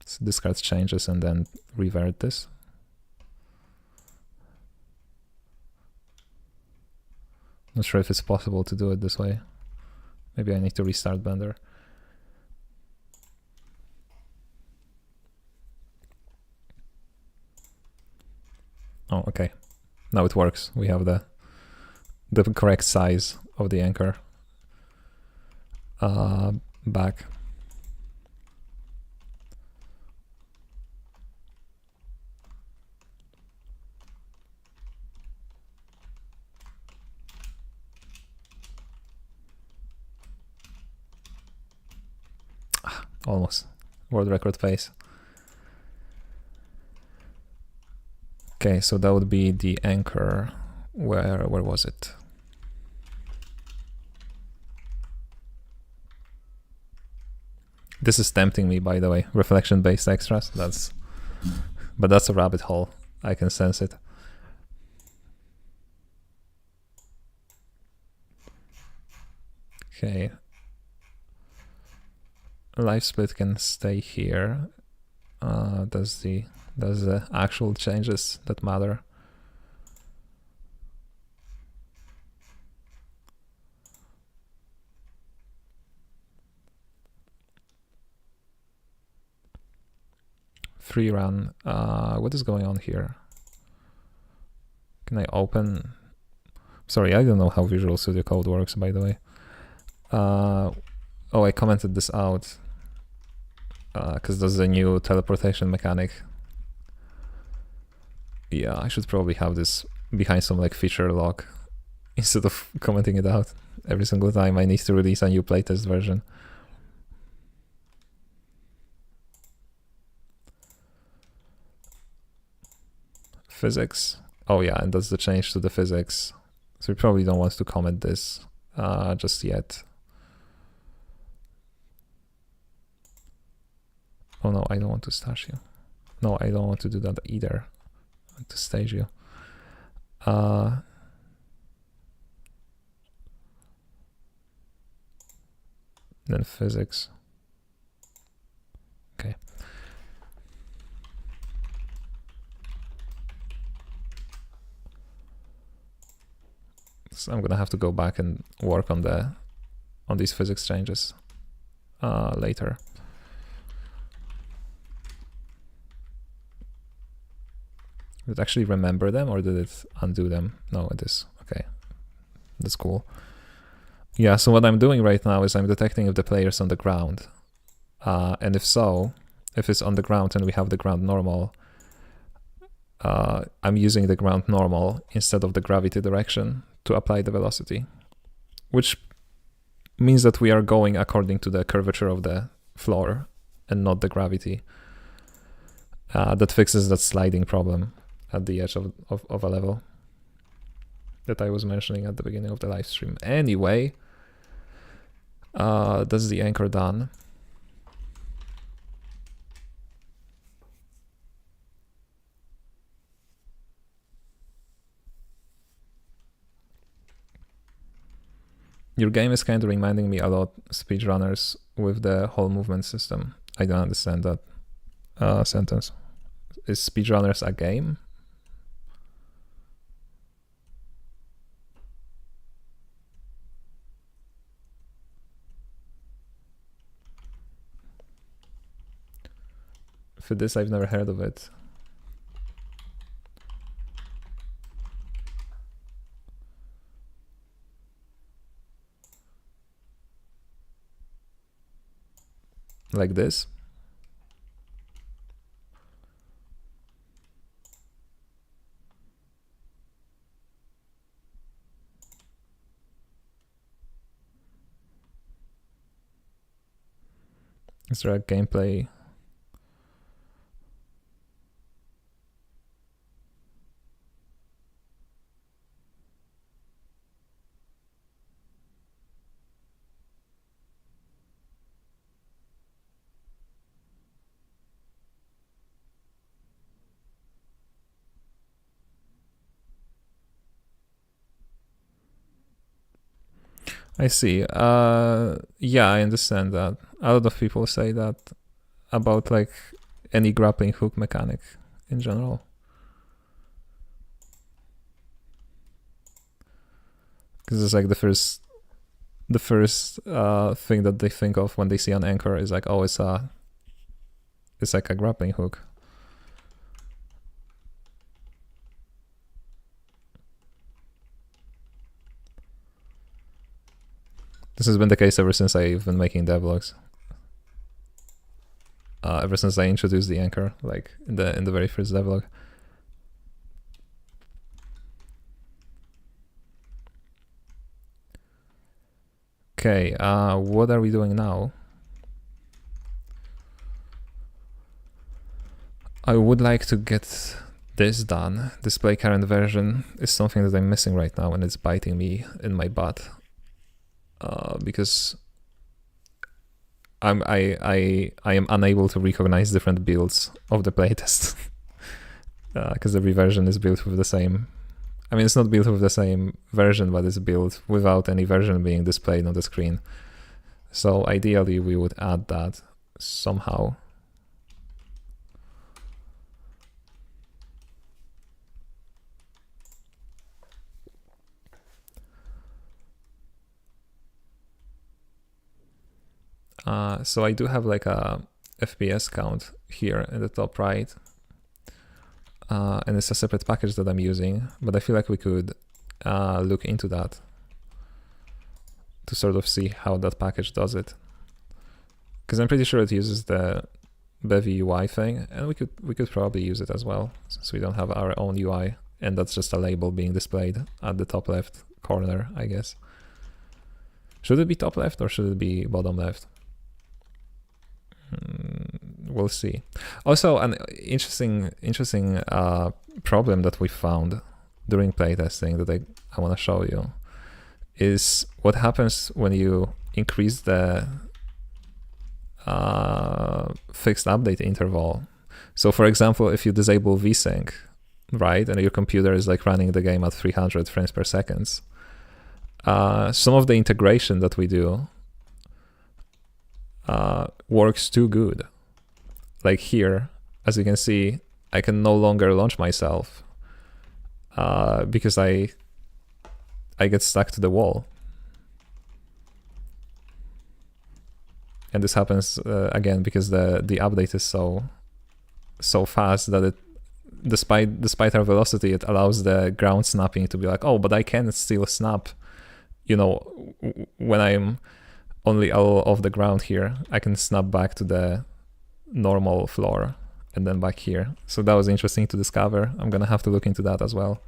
So discard changes and then revert this. Not sure if it's possible to do it this way. Maybe I need to restart Blender. Oh, okay. Now it works. We have the correct size of the anchor back. Almost. World record pace. Okay, so that would be the anchor. Where was it? This is tempting me, by the way. Reflection-based extras. But that's a rabbit hole. I can sense it. Okay. Live split can stay here. Does the actual changes that matter? Free run. What is going on here? Can I open? Sorry, I don't know how Visual Studio Code works, by the way. Oh, I commented this out because there's a new teleportation mechanic. Yeah, I should probably have this behind some like feature log instead of commenting it out every single time I need to release a new playtest version. Physics. Oh yeah, and that's the change to the physics. So we probably don't want to comment this just yet. Oh no, I don't want to stash you. No, I don't want to do that either. I want to stage you. Then physics. Okay. So I'm gonna have to go back and work on these physics changes later. Did it actually remember them or did it undo them? No, it is. Okay, that's cool. Yeah, so what I'm doing right now is I'm detecting if the player's on the ground. And if so, if it's on the ground and we have the ground normal, I'm using the ground normal instead of the gravity direction to apply the velocity, which means that we are going according to the curvature of the floor and not the gravity. That fixes that sliding problem at the edge of a level that I was mentioning at the beginning of the live stream. Anyway, that's the anchor done. Your game is kind of reminding me a lot speedrunners with the whole movement system. I don't understand that. sentence. Is Speedrunners a game? For this, I've never heard of it. Like this. Is there a gameplay? I see. Yeah, I understand that. A lot of people say that about like any grappling hook mechanic in general. Because it's like the first thing that they think of when they see an anchor is like, oh, it's like a grappling hook. This has been the case ever since I've been making devlogs. Ever since I introduced the anchor, like in the very first devlog. Okay, what are we doing now? I would like to get this done. Display current version is something that I'm missing right now, and it's biting me in my butt. Because I am unable to recognize different builds of the playtest. Because every version is built with the same. I mean, it's not built with the same version, but it's built without any version being displayed on the screen. So ideally, we would add that somehow. So I do have like a FPS count here in the top right. And it's a separate package that I'm using, but I feel like we could look into that to sort of see how that package does it. Because I'm pretty sure it uses the Bevy UI thing, and we could probably use it as well, since we don't have our own UI, and that's just a label being displayed at the top left corner, I guess. Should it be top left or should it be bottom left? We'll see. Also, an interesting problem that we found during playtesting that I want to show you is what happens when you increase the fixed update interval. So for example, if you disable vsync, right, and your computer is like running the game at 300 frames per second, some of the integration that we do works too good. Like here, as you can see, I can no longer launch myself because I get stuck to the wall. And this happens again because the update is so fast that it, despite our velocity, it allows the ground snapping to be like, oh, but I can still snap, you know, when I'm only off the ground here, I can snap back to the normal floor and then back here. So that was interesting to discover. I'm gonna have to look into that as well.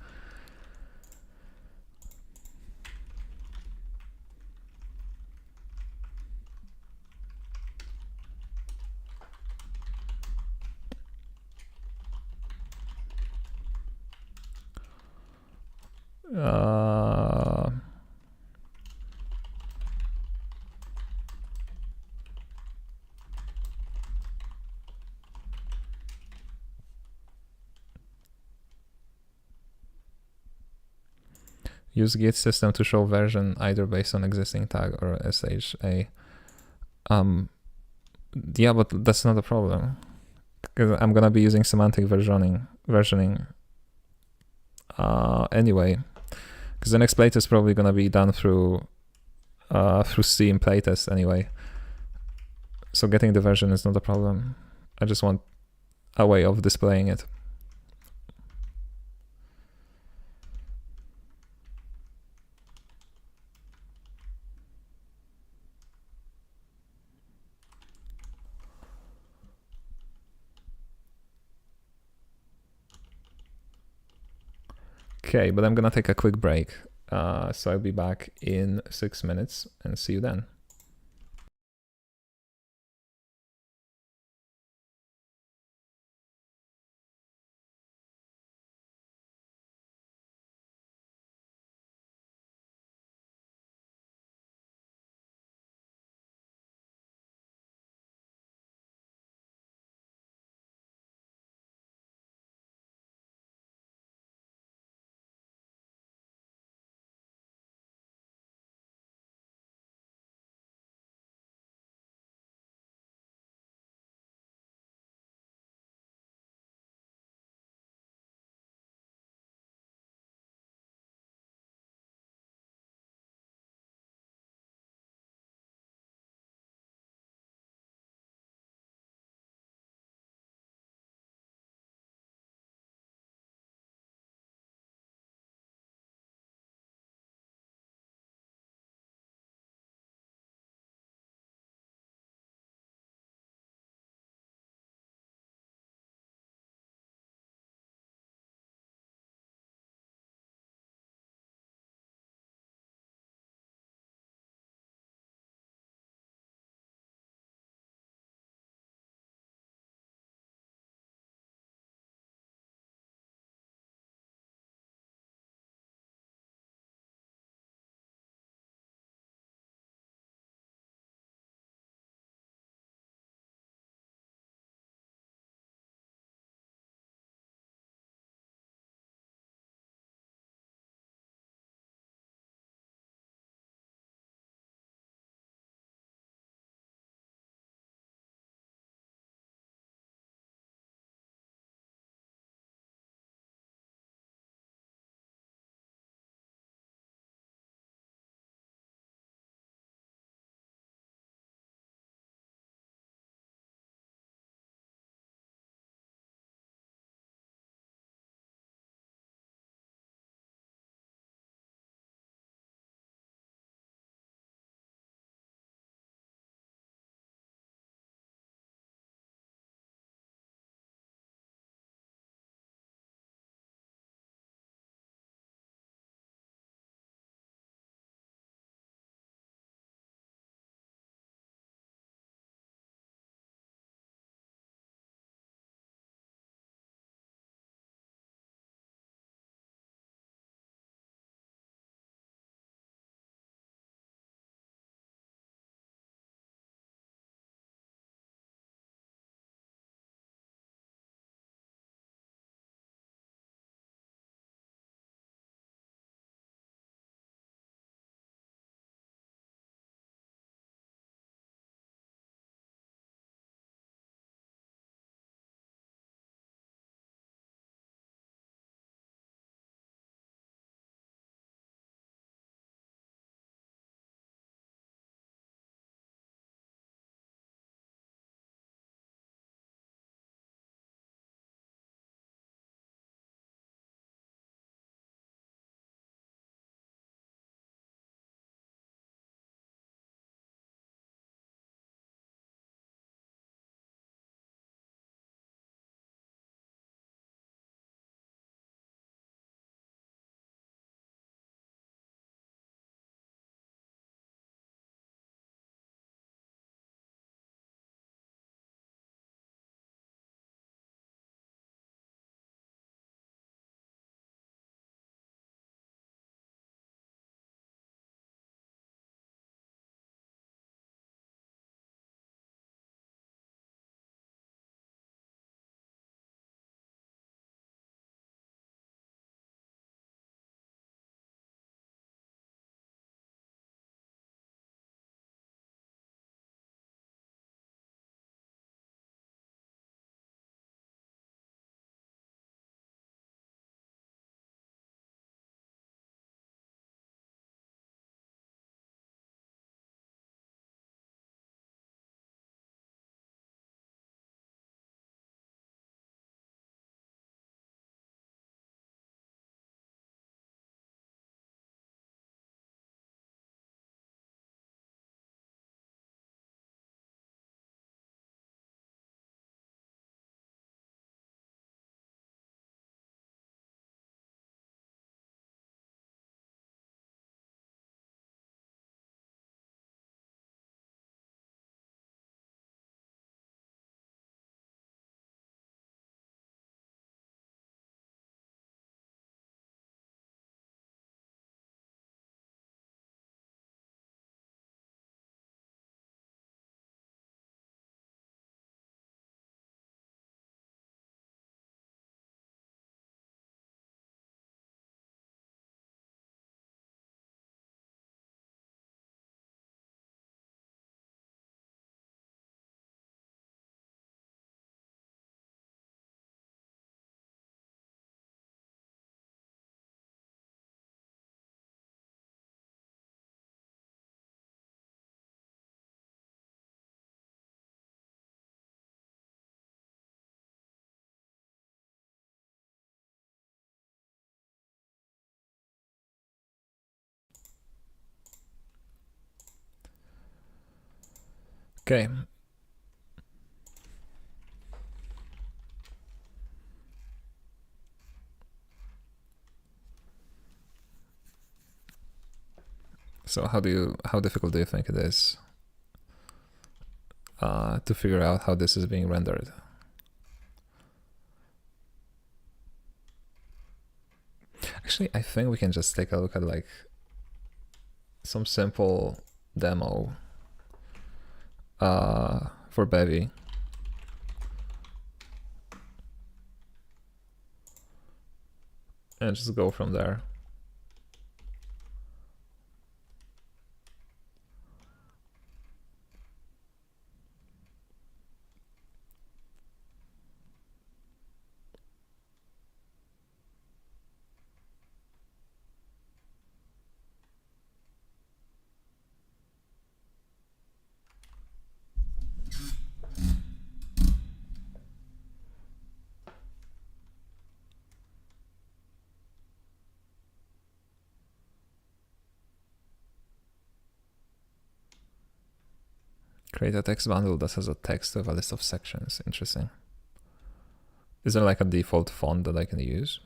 Use git system to show version either based on existing tag or SHA. Yeah, but that's not a problem because I'm gonna be using semantic versioning anyway. Because the next playtest is probably gonna be done through Steam playtest anyway. So getting the version is not a problem. I just want a way of displaying it. Okay, but I'm gonna take a quick break. So I'll be back in 6 minutes and see you then. Okay. So how difficult do you think it is to figure out how this is being rendered? Actually, I think we can just take a look at like some simple demo for Bevy. And just go from there. Create a text bundle that has a text with a list of sections. Interesting. Is there like a default font that I can use?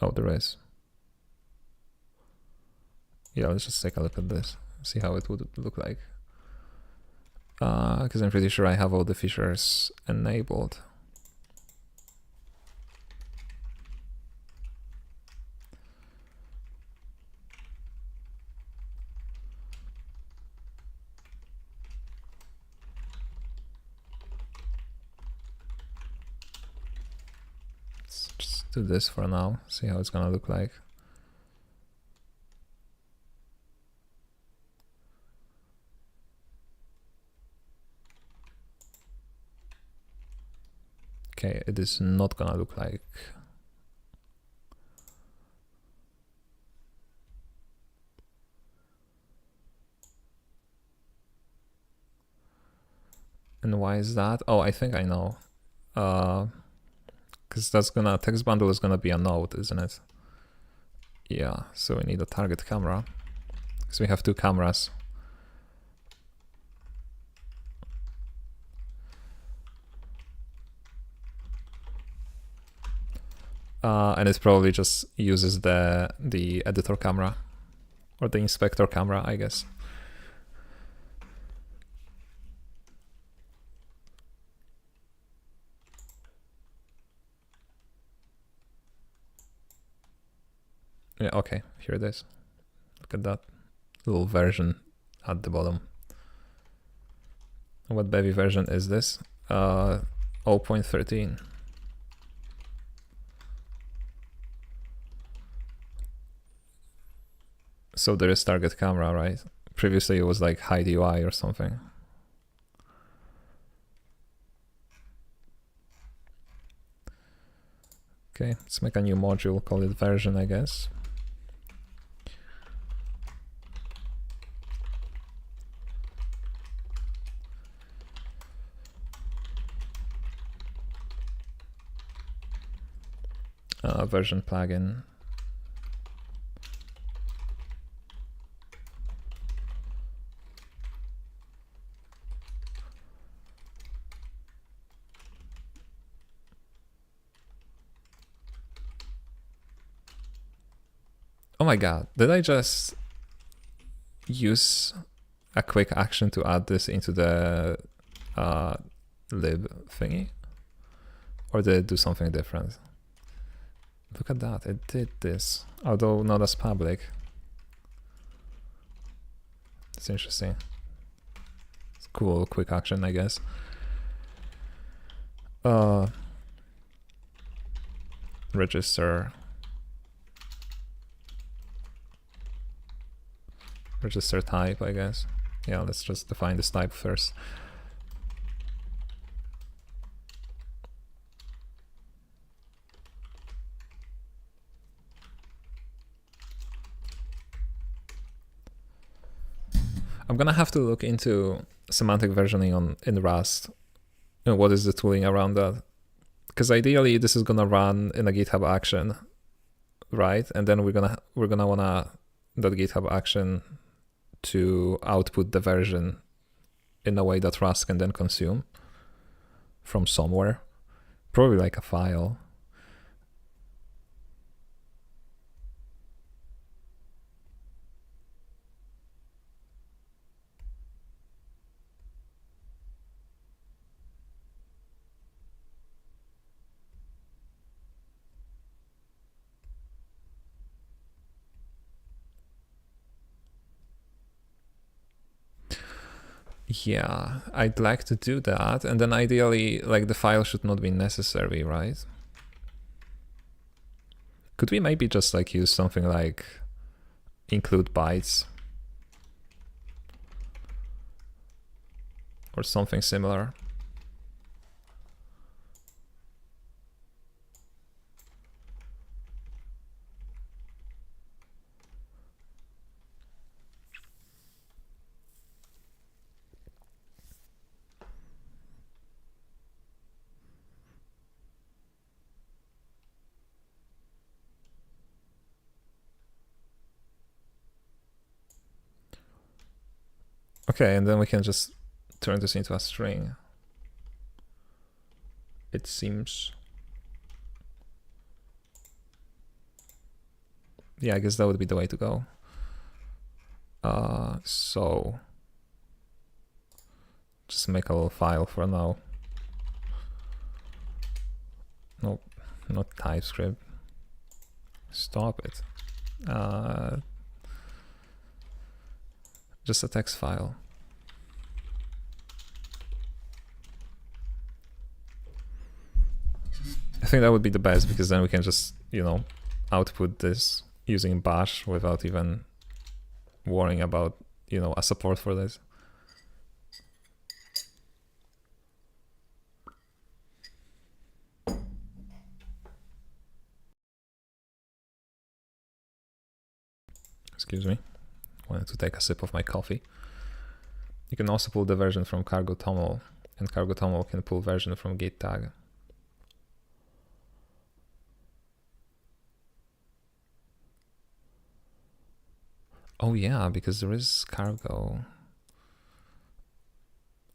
Oh, there is. Yeah, let's just take a look at this, see how it would look like. Because I'm pretty sure I have all the features enabled. Let's just do this for now, see how it's gonna look like. Okay, it is not gonna look like. And why is that? Oh, I think I know. Because that's gonna, text bundle is gonna be a node, isn't it? Yeah, so we need a target camera. Because we have two cameras. And it probably just uses the editor camera or the inspector camera, I guess. Yeah, okay, here it is. Look at that little version at the bottom. What Bevy version is this? 0.13. So there is target camera, right? Previously it was like hide UI or something. Okay, let's make a new module, call it version, I guess. Version plugin. Oh my god, did I just use a quick action to add this into the lib thingy? Or did it do something different? Look at that, it did this, although not as public. It's interesting. It's cool, quick action, I guess. Register type, I guess. Yeah, let's just define this type first. I'm gonna have to look into semantic versioning in Rust. And what is the tooling around that? Because ideally this is gonna run in a GitHub action, right? And then we're gonna wanna that GitHub action to output the version in a way that Rust can then consume from somewhere, probably like a file. Yeah, I'd like to do that, and then ideally, like, the file should not be necessary, right? Could we maybe just like use something like include bytes or something similar? Okay, and then we can just turn this into a string. It seems. Yeah, I guess that would be the way to go. So just make a little file for now. Nope, not TypeScript. Stop it. Just a text file. I think that would be the best, because then we can just, you know, output this using bash without even worrying about, you know, a support for this. Excuse me, wanted to take a sip of my coffee. You can also pull the version from cargo toml, and cargo toml can pull version from git tag. Oh yeah, because there is cargo.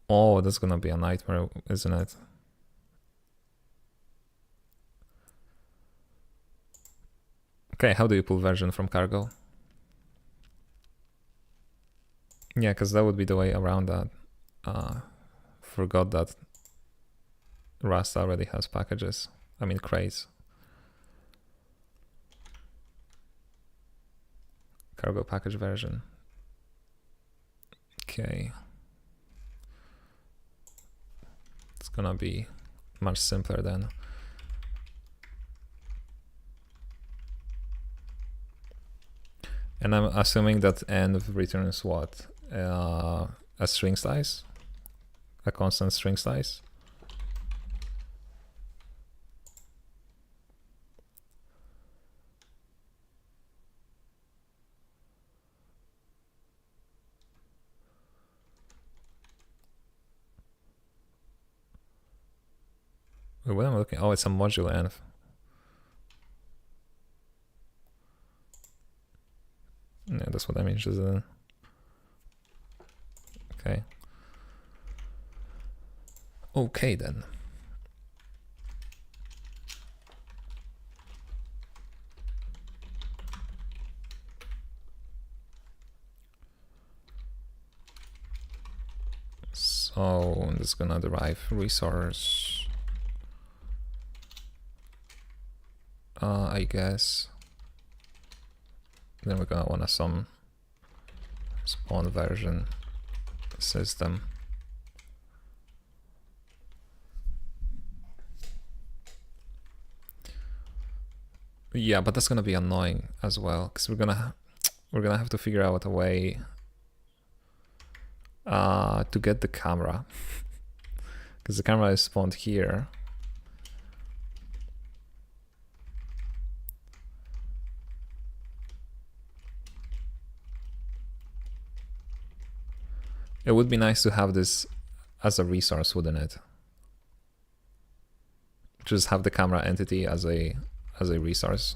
Oh, that's gonna be a nightmare, isn't it? Okay, how do you pull version from cargo? Yeah, because that would be the way around that. Forgot that Rust already has packages. I mean crates. Cargo package version. Okay. It's gonna be much simpler then. And I'm assuming that env returns what? A string size? A constant string size? Wait, what am I looking? Oh, it's a module env. Yeah, that's what I'm interested in. Okay. Okay then. So this is gonna derive resource. I guess. Then we're gonna want some spawn version system. Yeah, but that's gonna be annoying as well, because we're gonna have to figure out a way to get the camera, because the camera is spawned here. It would be nice to have this as a resource, wouldn't it? Just have the camera entity as a resource.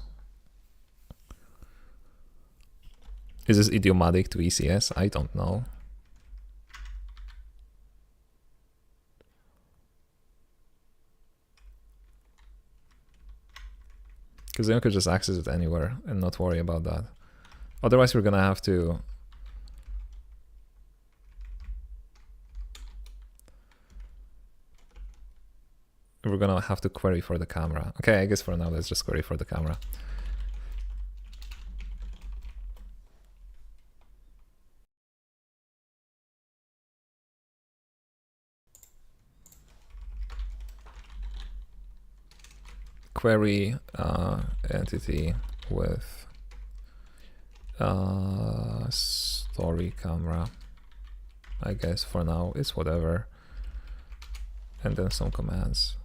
Is this idiomatic to ECS? I don't know. Because then we could just access it anywhere and not worry about that. Otherwise, we're gonna have to query for the camera. Okay, I guess for now let's just query for the camera. Query entity with story camera. I guess for now it's whatever. And then some commands.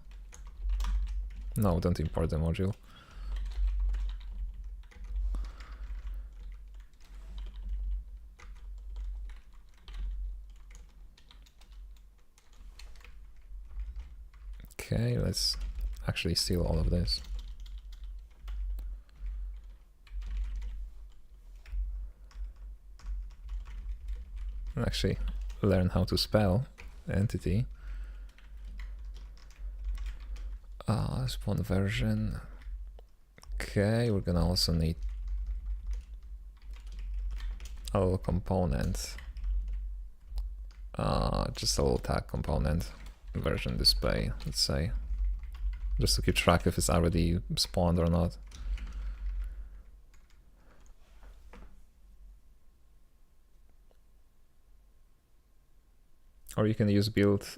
No, don't import the module. Okay, let's actually steal all of this. And actually learn how to spell entity. Spawn version. Okay, we're gonna also need a little component. Just a little tag component. Version display, let's say. Just to keep track if it's already spawned or not. Or you can use build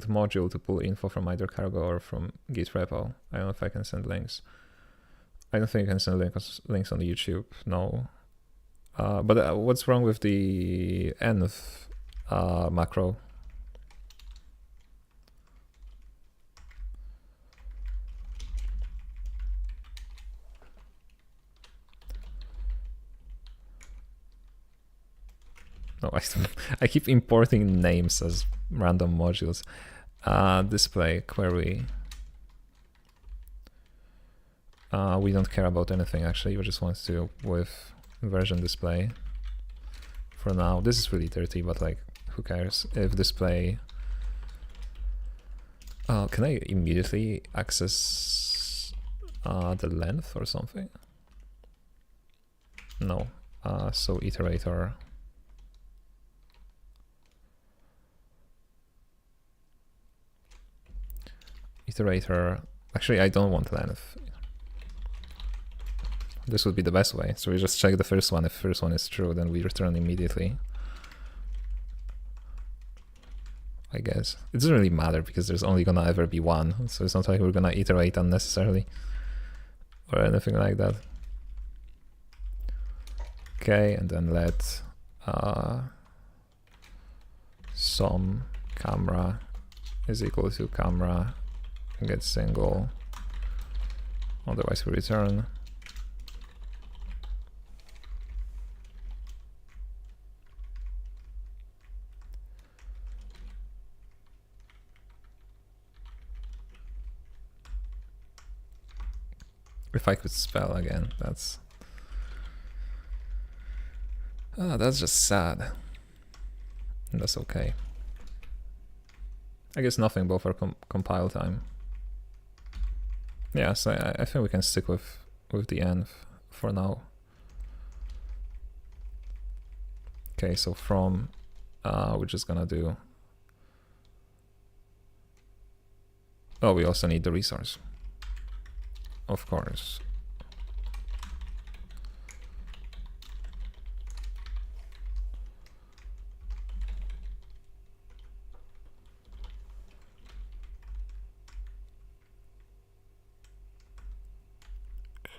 module to pull info from either cargo or from Git repo. I don't know if I can send links. I don't think I can send links on YouTube, no. But what's wrong with the env macro? No, I keep importing names as random modules. Display query. We don't care about anything actually. We just want to with version display. For now, this is really dirty, but like, who cares? If display. Can I immediately access the length or something? No. So iterator. Iterator. Actually, I don't want length. This would be the best way. So we just check the first one. If first one is true, then we return immediately. I guess. It doesn't really matter because there's only gonna ever be one. So it's not like we're gonna iterate unnecessarily or anything like that. Okay, and then let some camera is equal to camera get single, otherwise we return. If I could spell again, that's just sad. That's okay. I guess nothing but for compile time. Yeah, so I think we can stick with the env for now. Okay, so from we're just gonna do. Oh, we also need the resource. Of course.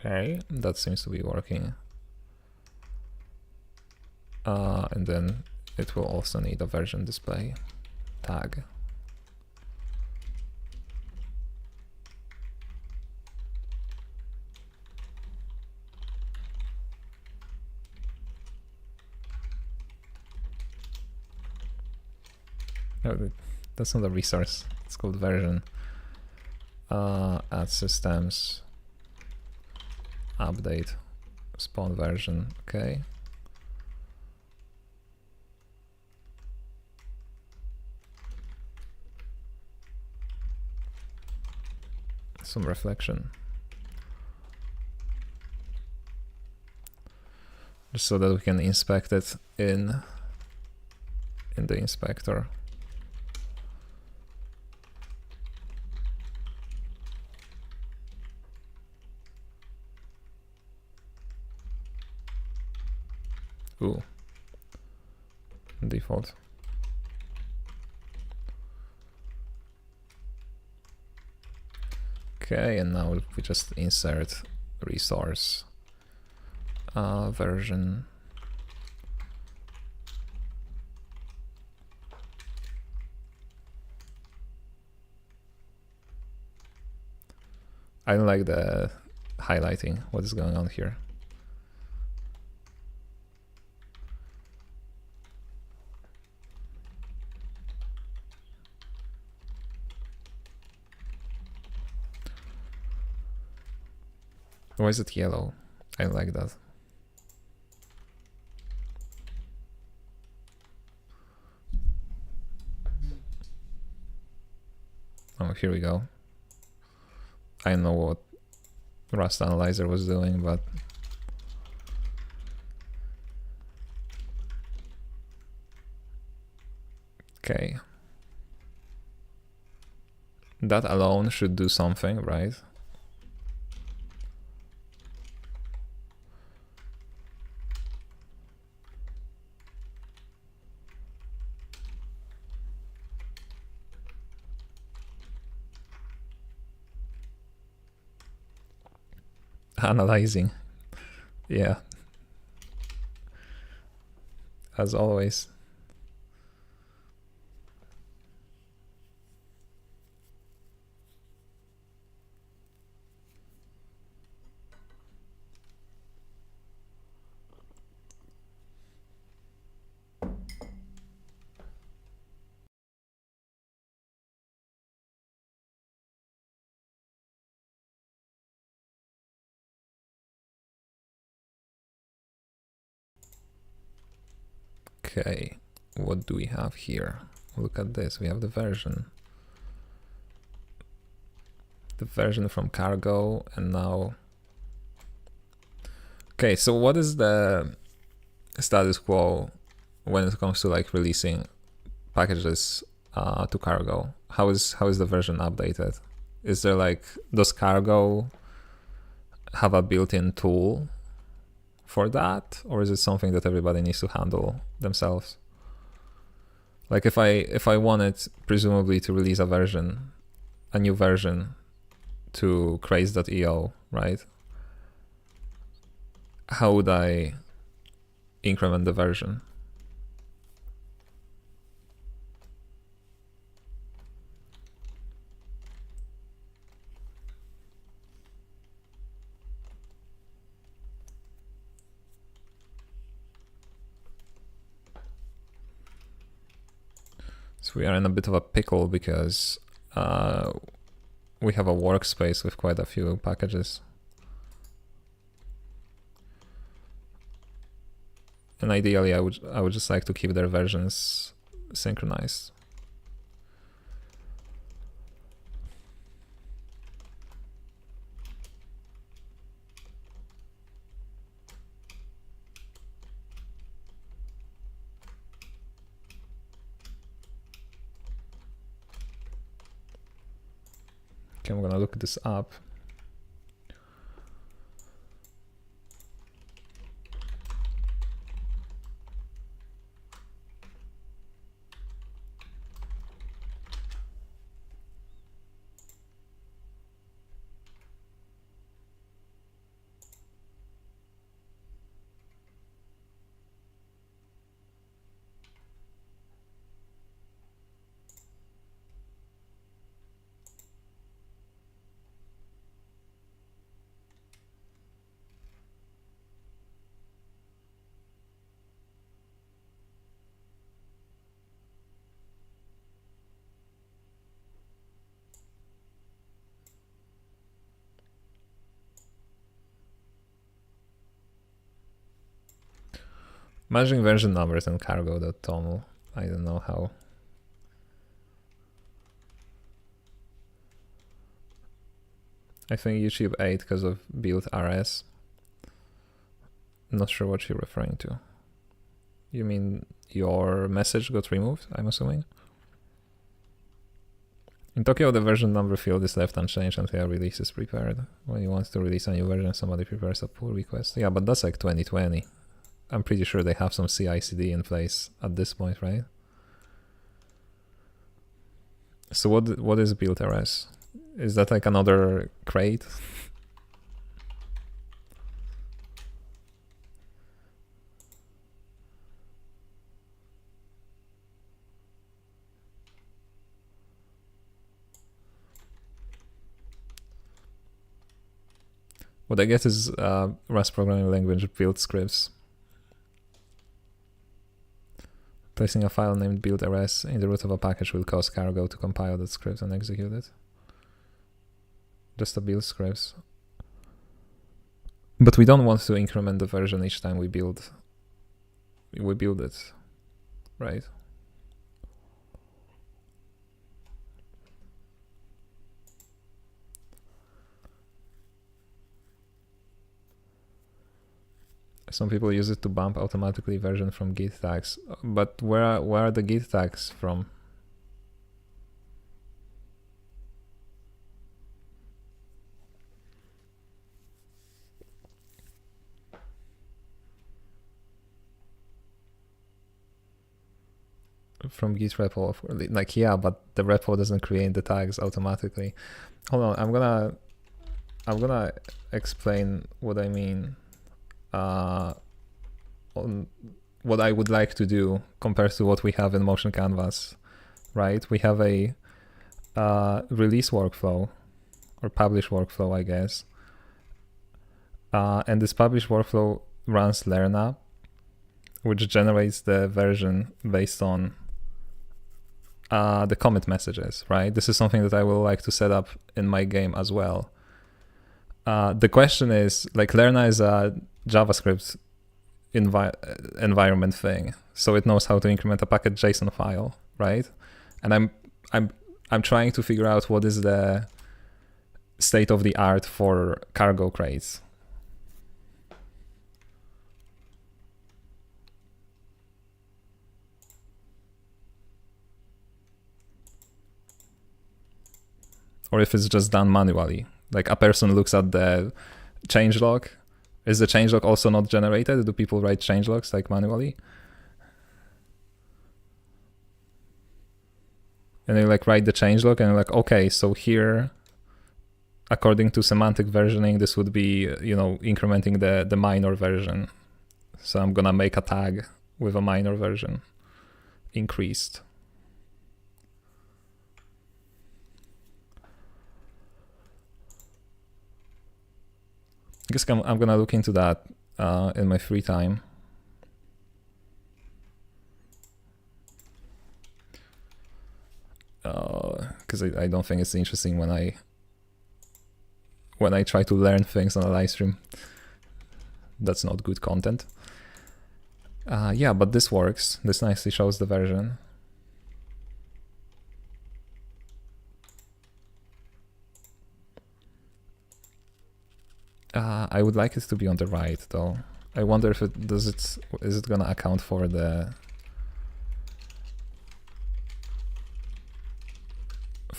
Okay, that seems to be working. And then it will also need a version display tag. No, that's not a resource. It's called version. Add systems. Update Spawn version, okay. Some reflection. Just so that we can inspect it in the inspector. Ooh. Default. Okay, and now we just insert resource version. I don't like the highlighting what is going on here. Why is it yellow? I don't like that. Oh, here we go. I don't know what Rust Analyzer was doing, but okay. That alone should do something, right? Analyzing. Yeah. As always. Okay, what do we have here? Look at this, we have the version. The version from cargo, and now... Okay, so what is the status quo when it comes to like releasing packages to cargo? How is the version updated? Is there like, does cargo have a built-in tool for that, or is it something that everybody needs to handle themselves? Like if I wanted presumably to release a new version to craze.io, right? How would I increment the version? So we are in a bit of a pickle because we have a workspace with quite a few packages. And ideally I would just like to keep their versions synchronized. Okay, I'm gonna look this up. Managing version numbers and cargo.toml. I don't know how. I think YouTube 8 because of build RS. Not sure what you're referring to. You mean your message got removed, I'm assuming? In Tokyo, the version number field is left unchanged until a release is prepared. When you want to release a new version, somebody prepares a pull request. Yeah, but that's like 2020. I'm pretty sure they have some CI/CD in place at this point, right? So what is build RS? Is that like another crate? What I get is Rust programming language build scripts. Placing a file named build.rs in the root of a package will cause cargo to compile that script and execute it. Just a build scripts. But we don't want to increment the version each time we build it, right? Some people use it to bump automatically version from git tags, but where are the git tags from? From git repo, like, yeah, but the repo doesn't create the tags automatically. Hold on, I'm gonna explain what I mean. On what I would like to do compared to what we have in Motion Canvas, right? We have a release workflow or publish workflow, I guess. And this publish workflow runs learn which generates the version based on the commit messages, right? This is something that I will like to set up in my game as well. The question is, like, Lerna is a JavaScript environment thing, so it knows how to increment a packet JSON file, right? And I'm trying to figure out what is the state of the art for cargo crates. Or if it's just done manually, like a person looks at the changelog. Is the changelog also not generated? Do people write changelogs like manually? And they like write the changelog and you're like, okay, so here, according to semantic versioning, this would be, you know, incrementing the minor version. So I'm gonna make a tag with a minor version increased. I guess I'm gonna look into that in my free time. Because I don't think it's interesting when I try to learn things on a live stream. That's not good content. Yeah, but this works. This nicely shows the version. I would like it to be on the right, though. I wonder if is it gonna account for the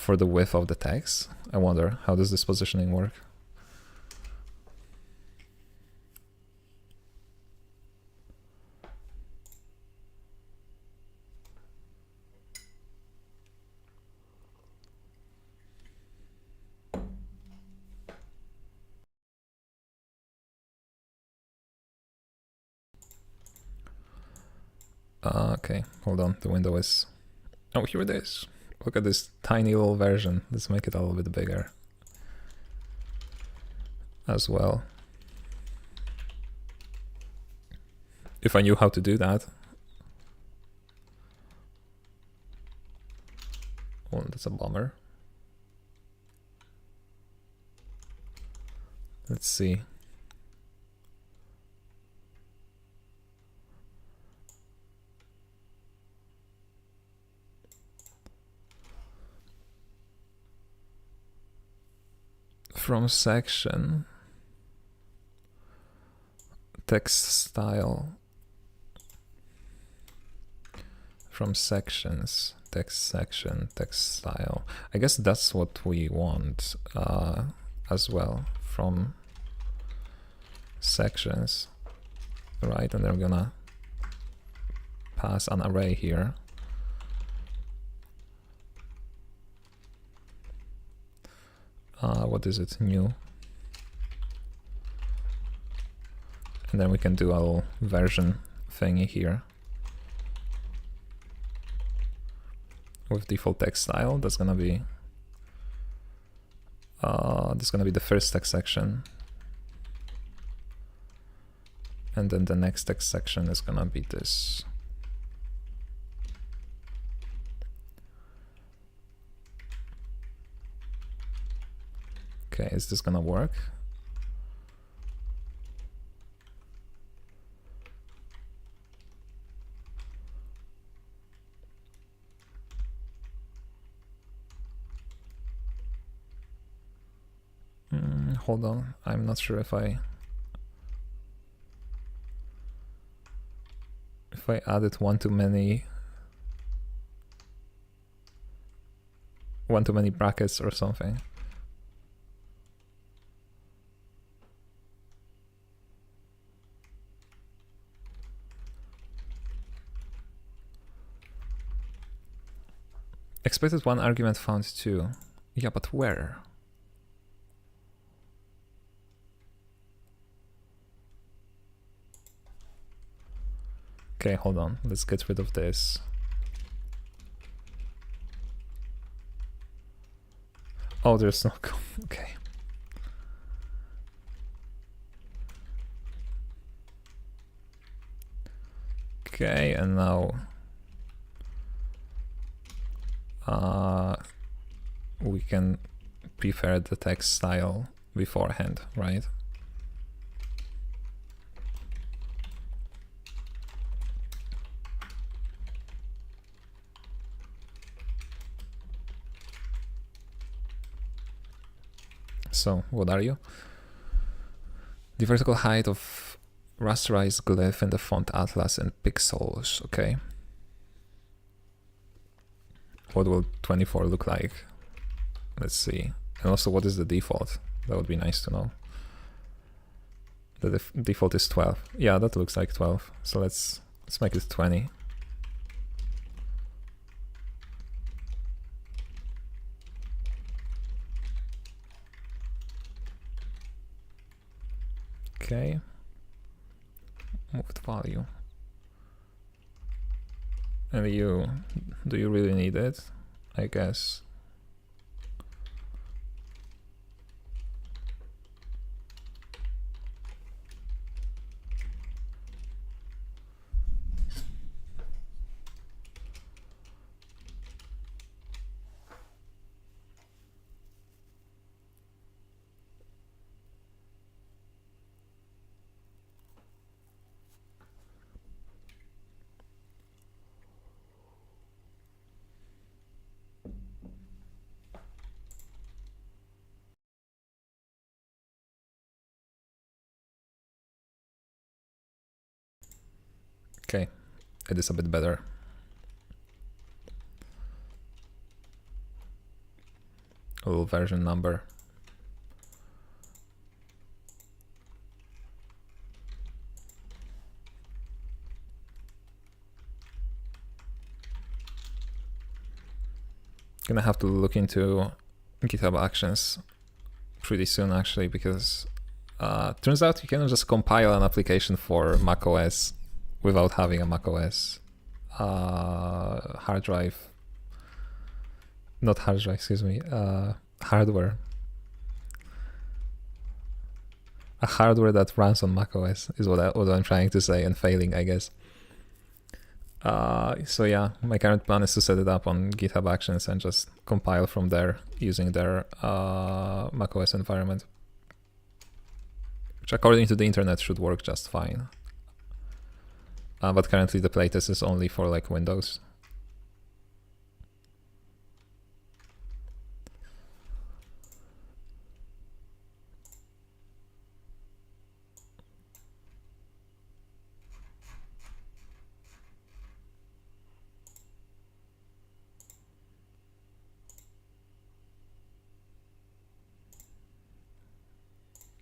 width of the text? I wonder, how does this positioning work? Okay, hold on, the window is... Oh, here it is. Look at this tiny little version. Let's make it a little bit bigger as well. If I knew how to do that. Oh, that's a bummer. Let's see. from section, text style, from sections, text section, text style. I guess that's what we want as well, from sections, right? And then we're gonna pass an array here. What is it? New. And then we can do our version thingy here with default text style. That's gonna be the first text section, and then the next text section is gonna be this. Okay, is this gonna work? Hold on, I'm not sure if I added one too many brackets or something. Expected one argument found two. Yeah, but where? Okay, hold on. Let's get rid of this. Oh, there's no okay. Okay, and now we can prepare the text style beforehand, right? So what are you? The vertical height of rasterized glyph in the font atlas in pixels. Okay. What will 24 look like? Let's see. And also, what is the default? That would be nice to know. The default is 12. Yeah, that looks like 12. So let's make it 20. Okay. Moved value. And do you really need it? I guess. Okay, it is a bit better. A little version number. Gonna have to look into GitHub Actions pretty soon, actually, because turns out you can just compile an application for macOS without having a macOS hard drive. Not hard drive, excuse me, hardware. A hardware that runs on macOS is what I'm trying to say, and failing, I guess. So yeah, my current plan is to set it up on GitHub Actions and just compile from there using their macOS environment, which according to the internet should work just fine. But currently the playtest is only for like Windows.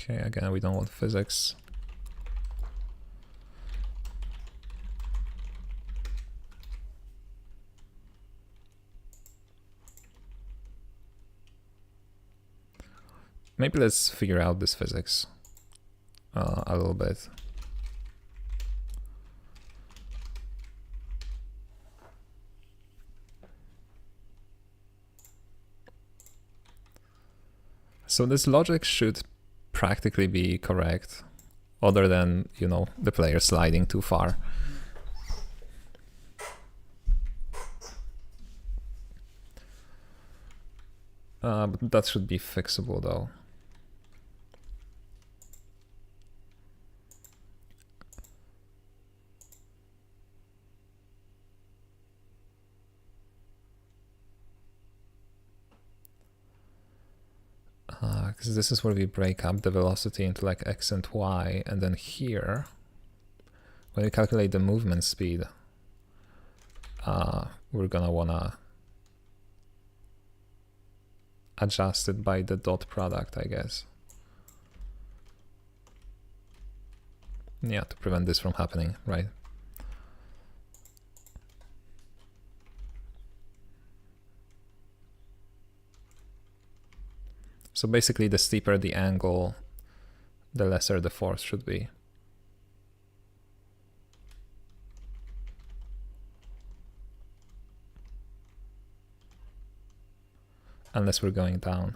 Okay, again, we don't want physics. Maybe let's figure out this physics a little bit. So this logic should practically be correct, other than, you know, the player sliding too far. But that should be fixable though. Because this is where we break up the velocity into like x and y, and then here, when we calculate the movement speed, we're gonna wanna adjust it by the dot product, I guess. Yeah, to prevent this from happening, right? So basically, the steeper the angle, the lesser the force should be. Unless we're going down.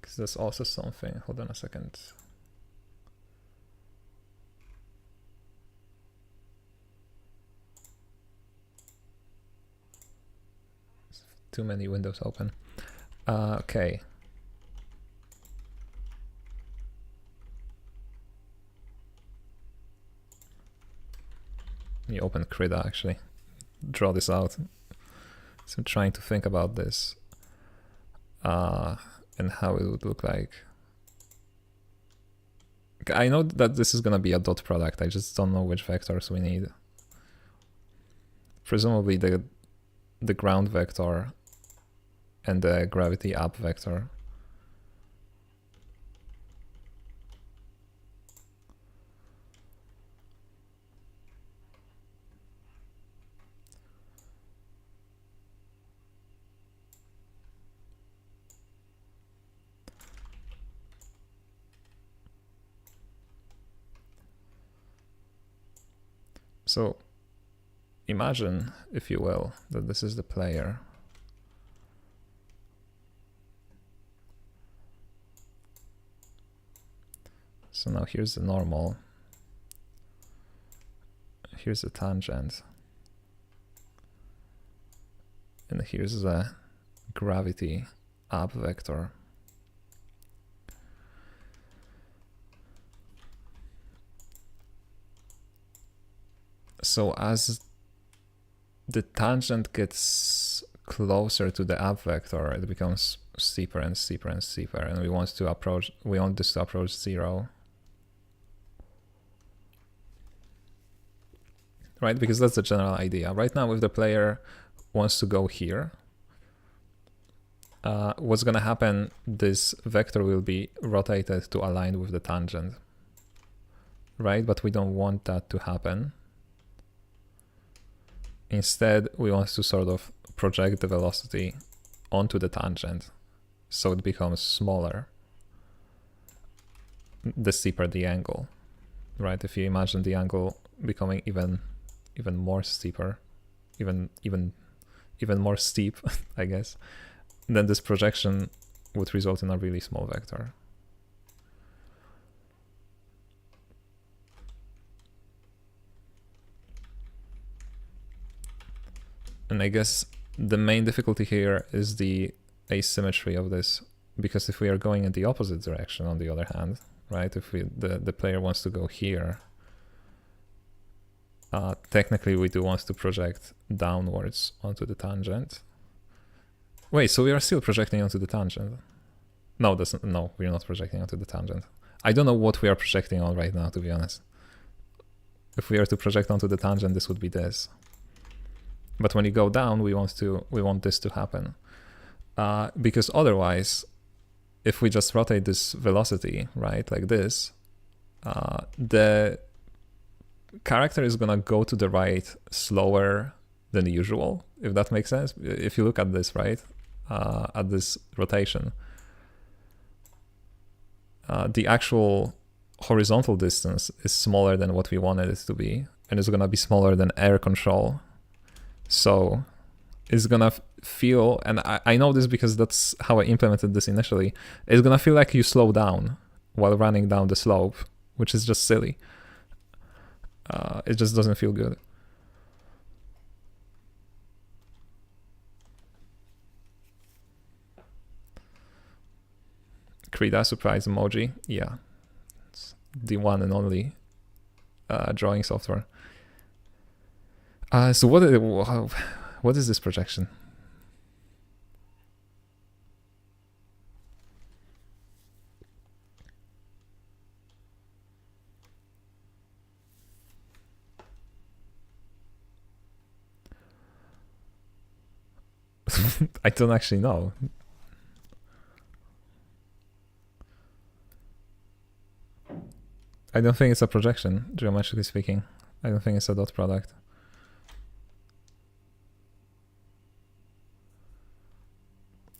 Because there's also something, hold on a second. Too many windows open. Okay. You open Krita actually. Draw this out. So I'm trying to think about this and how it would look like. I know that this is gonna be a dot product. I just don't know which vectors we need. Presumably the ground vector and the gravity up vector. So imagine, if you will, that this is the player. So now here's the normal. Here's the tangent. And here's the gravity up vector. So as the tangent gets closer to the up vector, it becomes steeper and steeper and steeper, and we want this to approach 0. Right, because that's the general idea. Right now, if the player wants to go here, what's gonna happen, this vector will be rotated to align with the tangent. Right, but we don't want that to happen. Instead, we want to sort of project the velocity onto the tangent, so it becomes smaller the steeper the angle, right? If you imagine the angle becoming even more steeper, even more steep, I guess, then this projection would result in a really small vector. And I guess the main difficulty here is the asymmetry of this, because if we are going in the opposite direction, on the other hand, right, if the player wants to go here, technically we do want to project downwards onto the tangent. Wait, so we are still projecting onto the tangent? No, no, we're not projecting onto the tangent. I don't know what we are projecting on right now, to be honest. If we are to project onto the tangent, this would be this. But when you go down, we want this to happen. Because otherwise, if we just rotate this velocity, right, like this, the character is gonna go to the right slower than usual, if that makes sense. If you look at this, right, at this rotation, the actual horizontal distance is smaller than what we wanted it to be, and it's gonna be smaller than air control. So it's gonna feel, and I know this because that's how I implemented this initially, it's gonna feel like you slow down while running down the slope, which is just silly. It just doesn't feel good. Krita surprise emoji, yeah. It's the one and only drawing software. So what is this projection? I don't actually know. I don't think it's a projection, geometrically speaking. I don't think it's a dot product.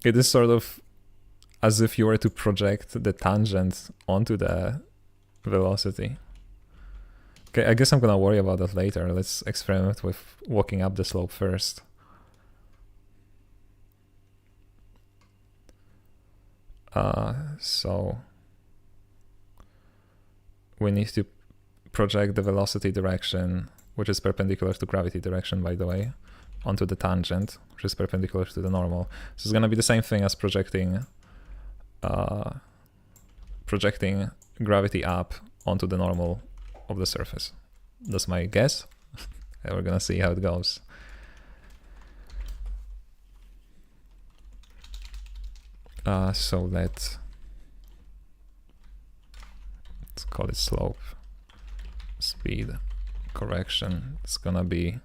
It is sort of as if you were to project the tangent onto the velocity. Okay, I guess I'm gonna worry about that later. Let's experiment with walking up the slope first. So we need to project the velocity direction, which is perpendicular to gravity direction, by the way, onto the tangent, which is perpendicular to the normal. So it's gonna be the same thing as projecting gravity up onto the normal of the surface. That's my guess. And we're gonna see how it goes. So let's call it slope, speed, correction. It's gonna be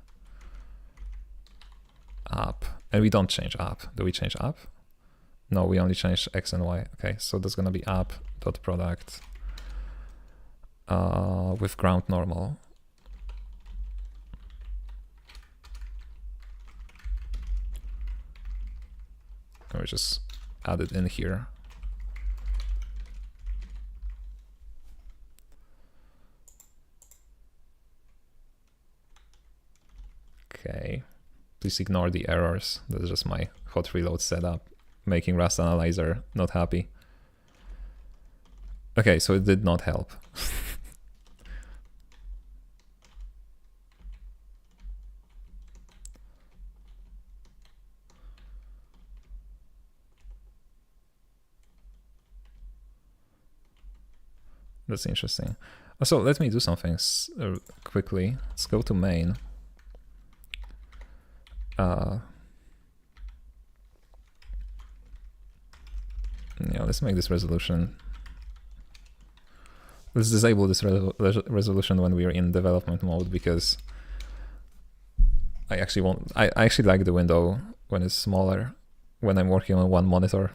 up, and we don't change up. Do we change up? No, we only change x and y. Okay, so that's gonna be up dot product with ground normal. And we just add it in here. Okay, please ignore the errors. That's just my hot reload setup, making Rust Analyzer not happy. Okay, so it did not help. That's interesting. So let me do something quickly. Let's go to main. Yeah, let's make this resolution. Let's disable this resolution when we are in development mode, because I actually like the window when it's smaller, when I'm working on one monitor.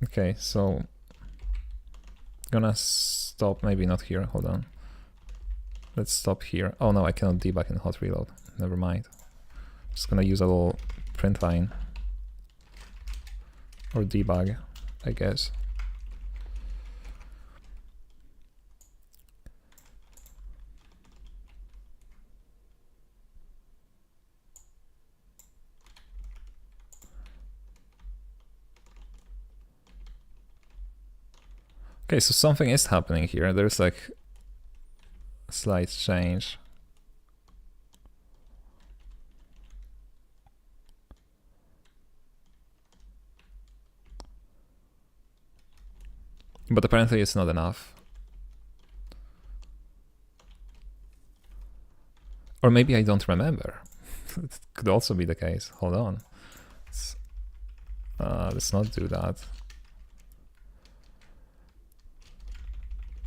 Okay, so gonna stop, maybe not here, hold on. Let's stop here. Oh no, I cannot debug in hot reload. Never mind. Just gonna use a little print line. Or debug, I guess. Okay, so something is happening here. There's like a slight change. But apparently it's not enough. Or maybe I don't remember. it could also be the case. Hold on. Let's not do that.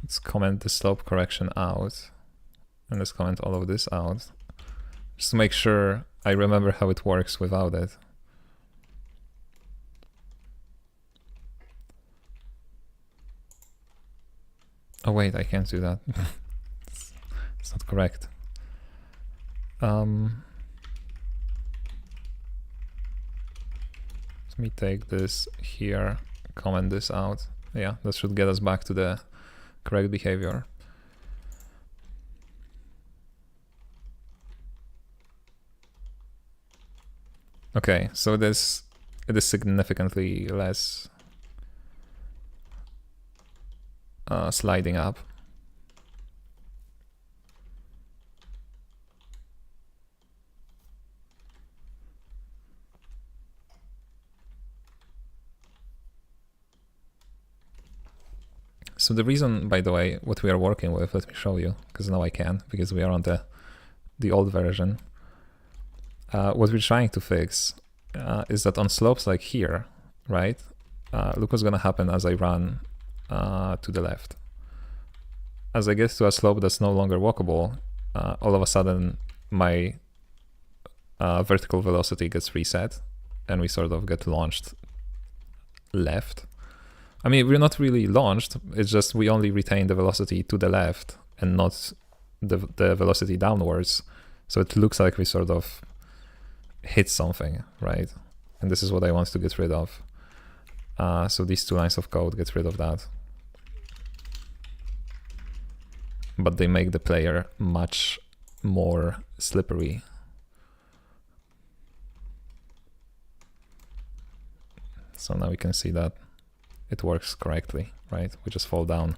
Let's comment the slope correction out. And let's comment all of this out. Just to make sure I remember how it works without it. Oh wait, I can't do that. It's not correct. Let me take this here, comment this out. Yeah, that should get us back to the correct behavior. Okay, so it is significantly less sliding up. So the reason, by the way, what we are working with, let me show you, because now I can, because we are on the old version. What we're trying to fix is that on slopes like here, right? Look what's gonna happen as I run to the left. As I get to a slope that's no longer walkable, all of a sudden my vertical velocity gets reset and we sort of get launched left. I mean, we're not really launched, it's just we only retain the velocity to the left and not the velocity downwards. So it looks like we sort of hit something, right? And this is what I want to get rid of. So these two lines of code get rid of that. But they make the player much more slippery. So now we can see that it works correctly, right? We just fall down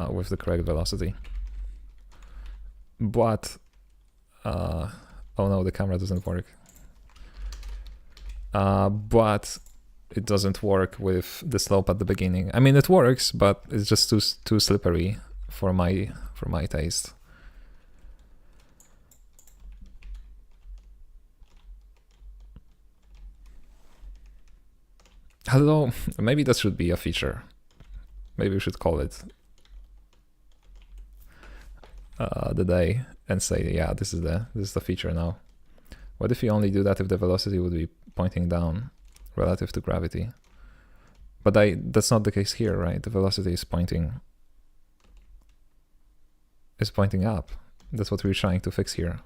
with the correct velocity. But, oh no, the camera doesn't work. But it doesn't work with the slope at the beginning. I mean, it works, but it's just too slippery for my taste. I don't know, maybe that should be a feature. Maybe we should call it the day and say, yeah, this is the feature now. What if you only do that if the velocity would be pointing down relative to gravity? But that's not the case here, right? The velocity is pointing up. That's what we're trying to fix here.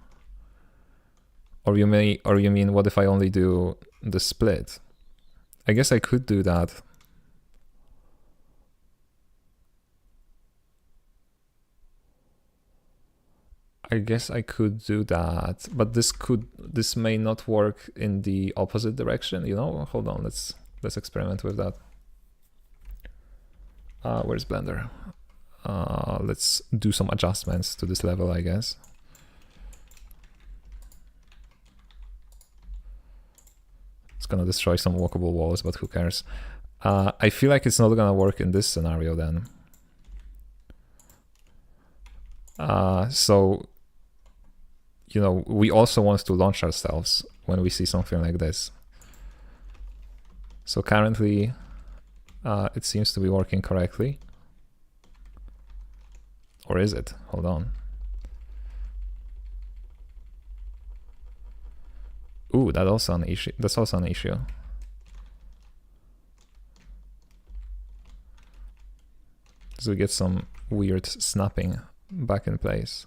Or you mean, what if I only do the split? I guess I could do that. I guess I could do that, but this may not work in the opposite direction, you know? Hold on, let's experiment with that. Where's Blender? Let's do some adjustments to this level, I guess. It's gonna destroy some walkable walls, but who cares? I feel like it's not gonna work in this scenario then. So, you know, we also want to launch ourselves when we see something like this. So currently, it seems to be working correctly. Or is it? Hold on. Ooh, that's also an issue. That's also an issue. So we get some weird snapping back in place.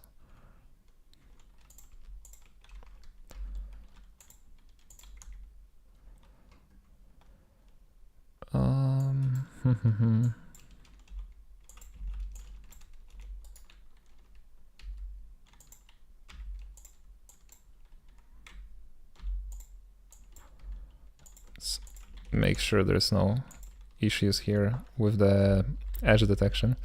Let's make sure there's no issues here with the edge detection.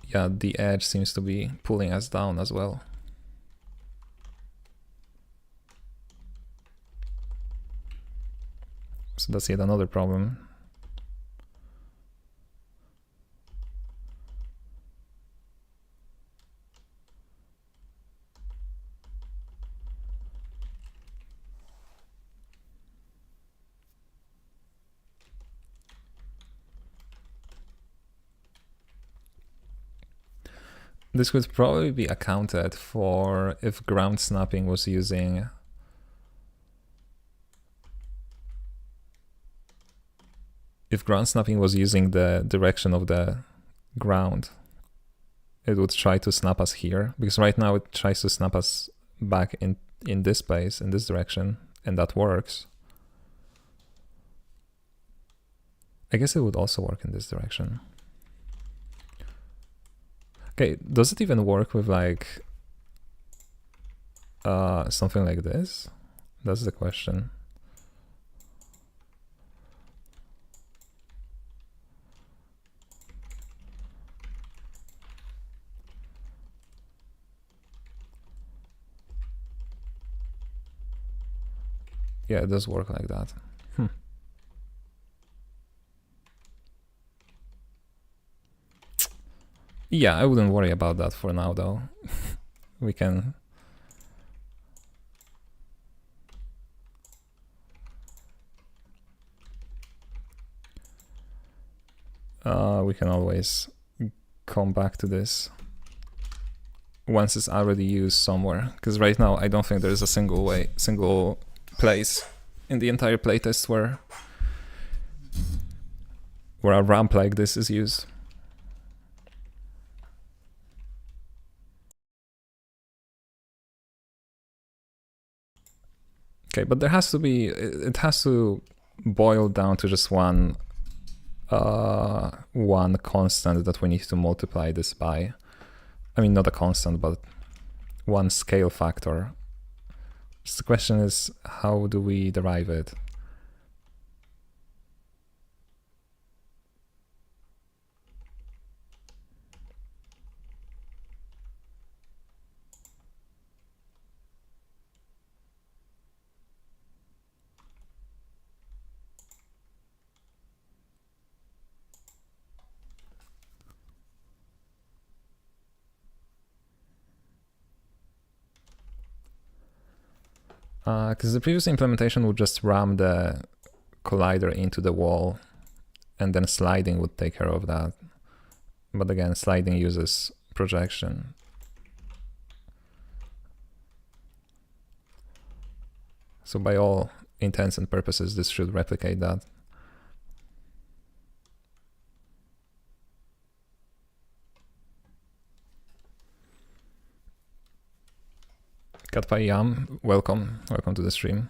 Yeah, the edge seems to be pulling us down as well. So that's yet another problem. This could probably be accounted for if ground snapping was using the direction of the ground. It would try to snap us here, because right now it tries to snap us back in this place, in this direction, and that works. I guess it would also work in this direction. Okay, does it even work with like something like this? That's the question. Yeah, it does work like that. Yeah, I wouldn't worry about that for now, though. We can... we can always come back to this once it's already used somewhere. Because right now, I don't think there's a single place in the entire playtest where a ramp like this is used. Okay, but there has to be, it has to boil down to just one constant that we need to multiply this by. I mean, not a constant, but one scale factor. So the question is, how do we derive it? Because the previous implementation would just ram the collider into the wall, and then sliding would take care of that. But again, sliding uses projection. So by all intents and purposes, this should replicate that. Katpai Yam, welcome to the stream.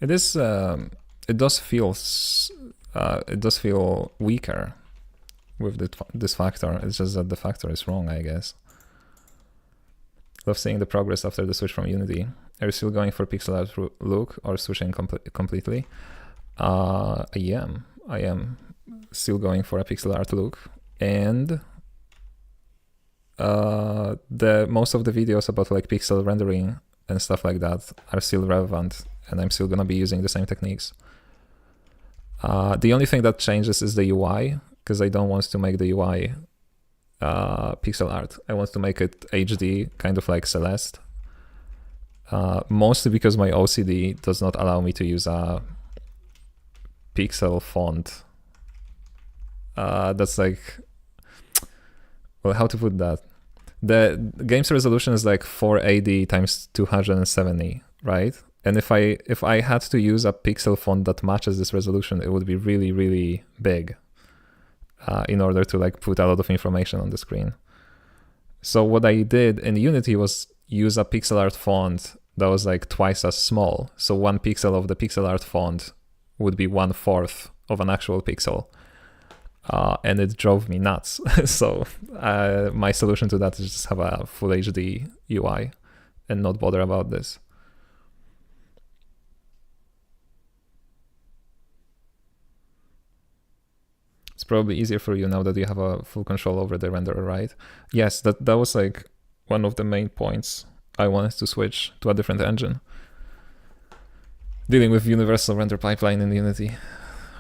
It is. It does feel weaker with this factor. It's just that the factor is wrong, I guess. Love seeing the progress after the switch from Unity. Are you still going for pixel art look or switching completely? I am still going for a pixel art look, and most of the videos about like pixel rendering and stuff like that are still relevant, and I'm still gonna be using the same techniques. The only thing that changes is the UI, because I don't want to make the UI pixel art. I want to make it HD, kind of like Celeste. Mostly because my OCD does not allow me to use a pixel font. That's like, well, how to put that? The game's resolution is like 480 times 270, right? And if I had to use a pixel font that matches this resolution, it would be really, really big. in order to like put a lot of information on the screen. So what I did in Unity was use a pixel art font that was like twice as small. So 1 pixel of the pixel art font would be 1/4 of an actual pixel. And it drove me nuts. So my solution to that is just have a full HD UI and not bother about this. It's probably easier for you now that you have a full control over the renderer, right? Yes, that was like one of the main points. I wanted to switch to a different engine. Dealing with universal render pipeline in Unity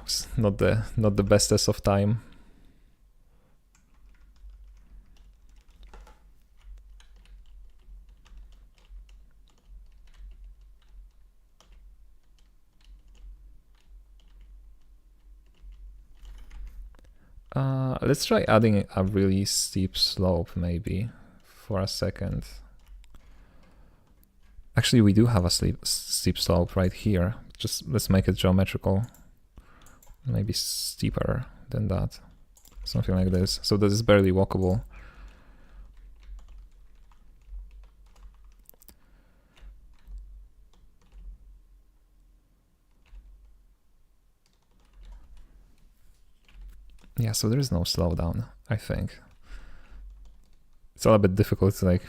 was not the bestest of time. Let's try adding a really steep slope maybe for a second. Actually, we do have a steep slope right here. Just let's make it geometrical. Maybe steeper than that. Something like this. So this is barely walkable. Yeah, so there is no slowdown, I think. It's all a bit difficult to like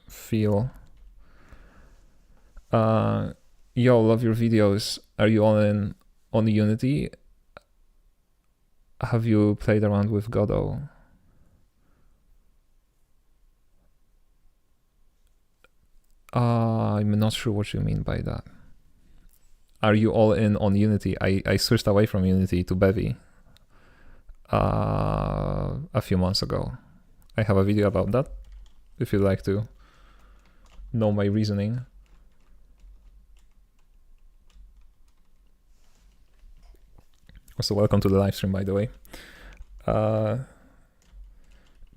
feel. Yo, love your videos. Are you all in on Unity? Have you played around with Godot? I'm not sure what you mean by that. Are you all in on Unity? I switched away from Unity to Bevy a few months ago. I have a video about that, if you'd like to know my reasoning. Also, welcome to the live stream, by the way.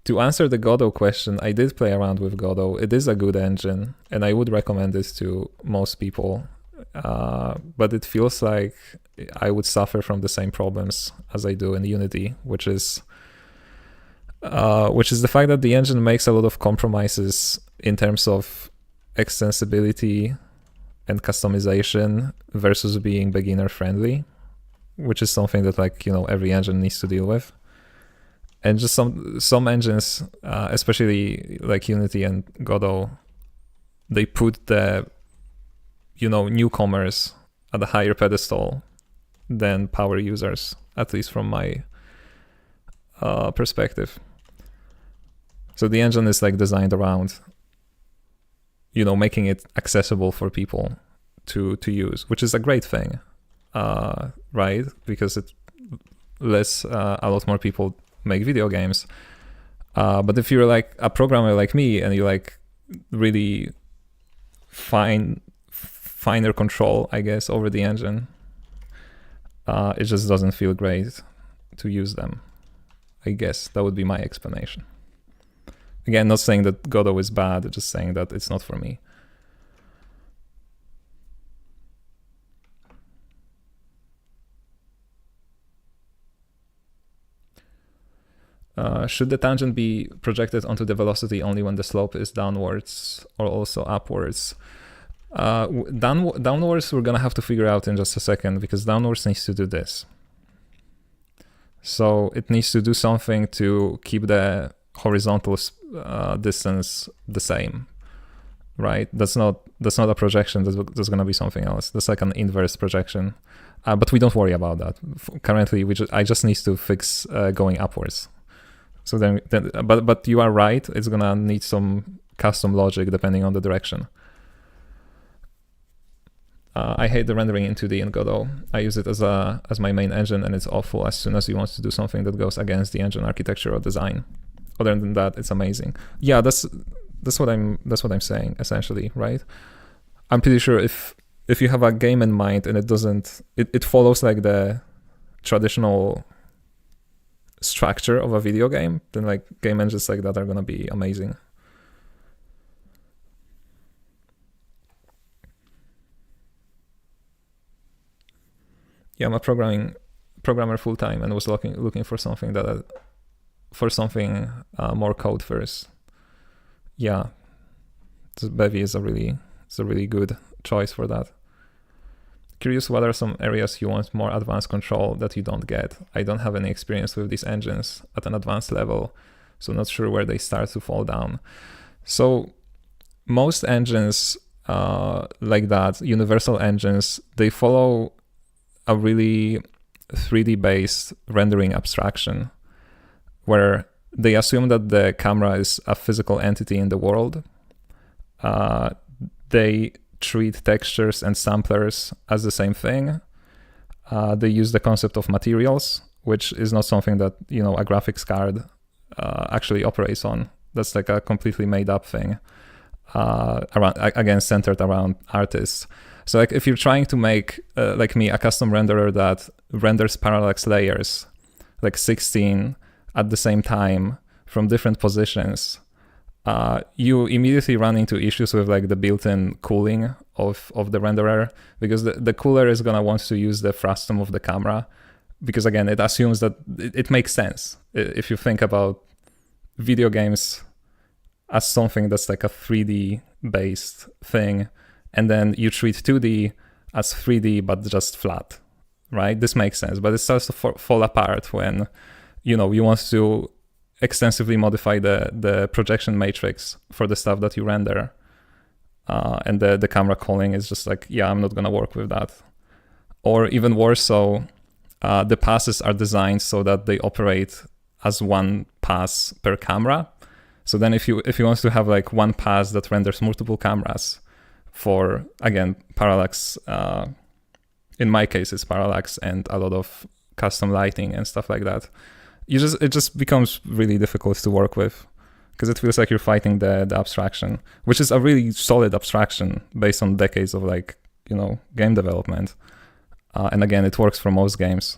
To answer the Godot question, I did play around with Godot. It is a good engine, and I would recommend this to most people. But it feels like I would suffer from the same problems as I do in Unity, which is the fact that the engine makes a lot of compromises in terms of extensibility and customization versus being beginner friendly, which is something that like, every engine needs to deal with. And just some engines, especially like Unity and Godot, they put the newcomers at a higher pedestal than power users, at least from my perspective. So the engine is like designed around making it accessible for people to use, which is a great thing, right? Because it lets a lot more people make video games. But if you're like a programmer like me and you like really finer control, I guess, over the engine, it just doesn't feel great to use them. I guess that would be my explanation. Again, not saying that Godot is bad, just saying that it's not for me. Should the tangent be projected onto the velocity only when the slope is downwards or also upwards? Downwards we're gonna have to figure out in just a second, because downwards needs to do this. So it needs to do something to keep the horizontal distance the same, right? That's not a projection. That's gonna be something else. That's like an inverse projection. But we don't worry about that. Currently, I just need to fix going upwards. So then, but you are right. It's gonna need some custom logic depending on the direction. I hate the rendering in 2D in Godot. I use it as my main engine, and it's awful as soon as you want to do something that goes against the engine architecture or design. Other than that, it's amazing. Yeah, that's what I'm saying essentially, right? I'm pretty sure if you have a game in mind and it follows like the traditional structure of a video game, then like game engines like that are gonna be amazing. Yeah, I'm a programming programmer full time and was looking for something more code first. Yeah, Bevy is a really good choice for that. Curious what are some areas you want more advanced control that you don't get. I don't have any experience with these engines at an advanced level, so not sure where they start to fall down. So most engines like that, universal engines, they follow a really 3D based rendering abstraction where they assume that the camera is a physical entity in the world. They treat textures and samplers as the same thing. They use the concept of materials, which is not something that, you know, a graphics card actually operates on. That's like a completely made up thing, centered around artists. So like if you're trying to make, like me, a custom renderer that renders parallax layers, like 16 at the same time from different positions, you immediately run into issues with like the built-in cooling of the renderer, because the cooler is gonna want to use the frustum of the camera, because again, it assumes that it makes sense. If you think about video games as something that's like a 3D based thing, and then you treat 2D as 3D but just flat, right? This makes sense, but it starts to fall apart when, you know, you want to extensively modify the projection matrix for the stuff that you render, and the camera calling is just like, yeah, I'm not gonna work with that. Or even worse so, the passes are designed so that they operate as one pass per camera. So then if you want to have like one pass that renders multiple cameras for, again, parallax, in my case it's parallax and a lot of custom lighting and stuff like that, it just becomes really difficult to work with, because it feels like you're fighting the abstraction, which is a really solid abstraction based on decades of, like, you know, game development. And again, it works for most games.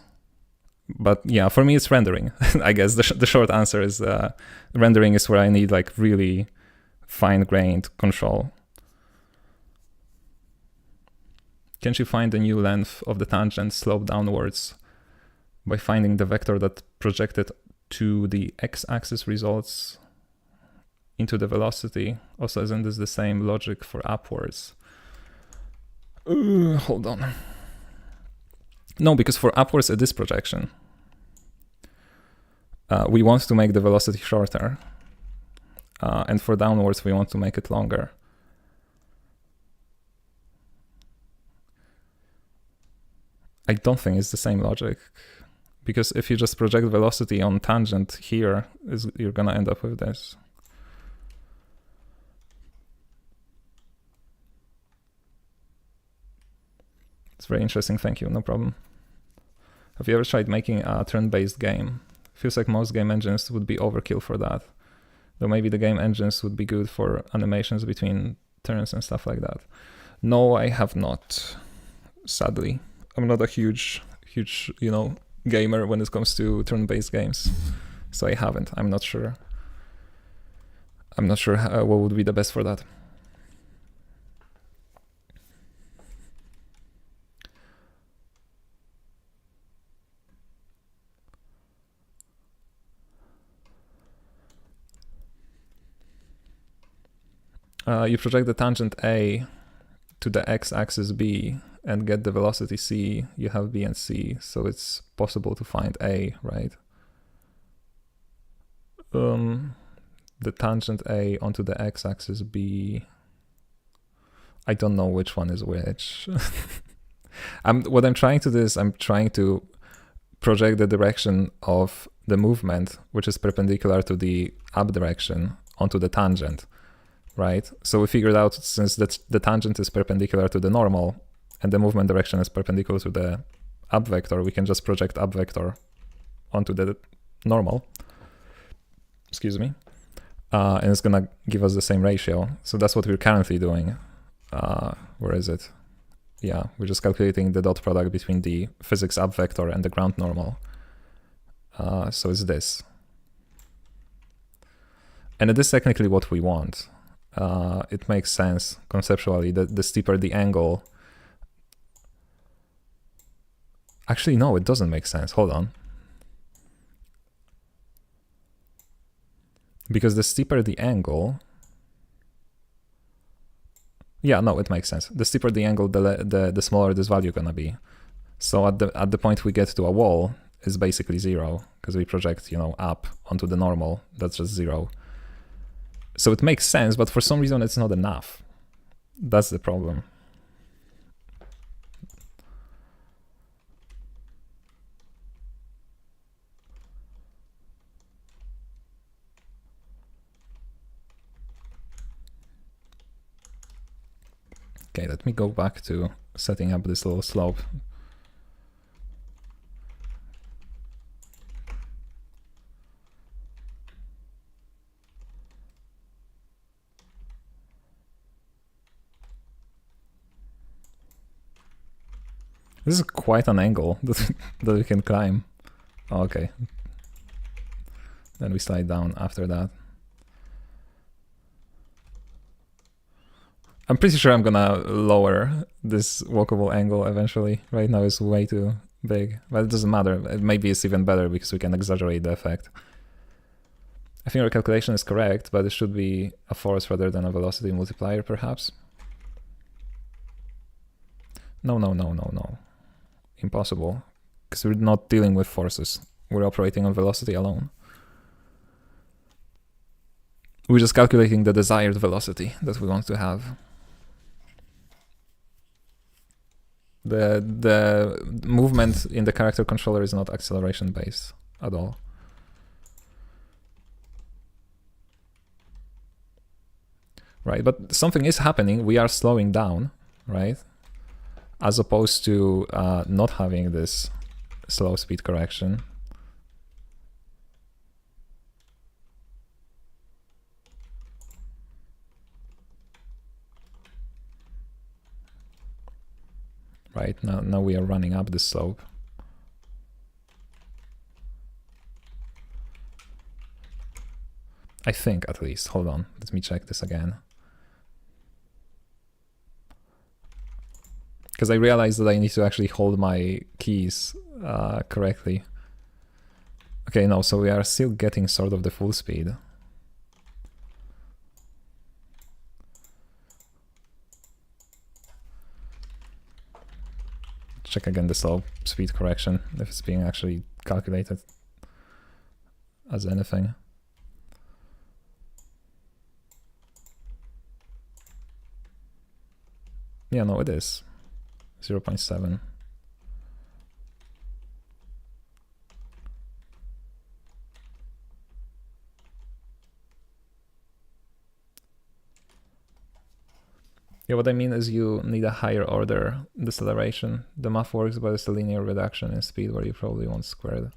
But yeah, for me it's rendering. I guess the short answer is rendering is where I need like really fine-grained control. Can't you find the new length of the tangent slope downwards by finding the vector that projected to the x-axis results into the velocity? Also, isn't this the same logic for upwards? Hold on. No, because for upwards it is projection. We want to make the velocity shorter. And for downwards we want to make it longer. I don't think it's the same logic, because if you just project velocity on tangent here, you're gonna end up with this. It's very interesting, thank you, no problem. Have you ever tried making a turn-based game? Feels like most game engines would be overkill for that. Though maybe the game engines would be good for animations between turns and stuff like that. No, I have not, sadly. I'm not a huge, you know, gamer when it comes to turn-based games. So I haven't, I'm not sure. I'm not sure what would be the best for that. You project the tangent A to the x-axis B and get the velocity C. You have B and C, so it's possible to find A, right? The tangent A onto the x-axis B. I don't know which one is which. What I'm trying to do is I'm trying to project the direction of the movement, which is perpendicular to the up direction, onto the tangent. Right, so we figured out, since the tangent is perpendicular to the normal and the movement direction is perpendicular to the up vector, we can just project up vector onto the normal. Excuse me. And it's gonna give us the same ratio. So that's what we're currently doing. Where is it? Yeah, we're just calculating the dot product between the physics up vector and the ground normal. So it's this. And it is technically what we want. It makes sense conceptually that the steeper the angle, Actually, no, it doesn't make sense. Hold on. Because the steeper the angle... Yeah, no, it makes sense. The steeper the angle, the smaller this value gonna be. So at the point we get to a wall, it's basically 0, because we project, you know, up onto the normal. That's just 0. So it makes sense, but for some reason it's not enough. That's the problem. Okay, let me go back to setting up this little slope. This is quite an angle that we can climb. Oh, okay. Then we slide down after that. I'm pretty sure I'm gonna lower this walkable angle eventually. Right now it's way too big, but it doesn't matter. Maybe it's even better because we can exaggerate the effect. I think our calculation is correct, but it should be a force rather than a velocity multiplier, perhaps. No. Impossible, because we're not dealing with forces. We're operating on velocity alone. We're just calculating the desired velocity that we want to have. The movement in the character controller is not acceleration based at all. Right, but something is happening. We are slowing down, right? As opposed to not having this slow speed correction. Right, now we are running up the slope. I think, at least. Hold on, let me check this again. Because I realized that I need to actually hold my keys correctly. Okay, no, so we are still getting sort of the full speed. Check again the slope speed correction, if it's being actually calculated as anything. Yeah, no, it is. 0.7. Yeah, what I mean is you need a higher order deceleration. The math works, but it's a linear reduction in speed where you probably want squared.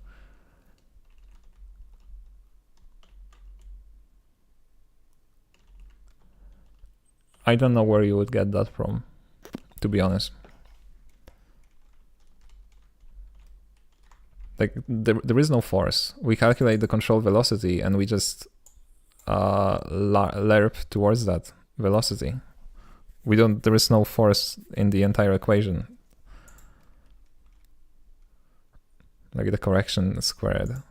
I don't know where you would get that from, to be honest. Like, there is no force. We calculate the control velocity and we just lerp towards that velocity. There is no force in the entire equation. Like the correction squared.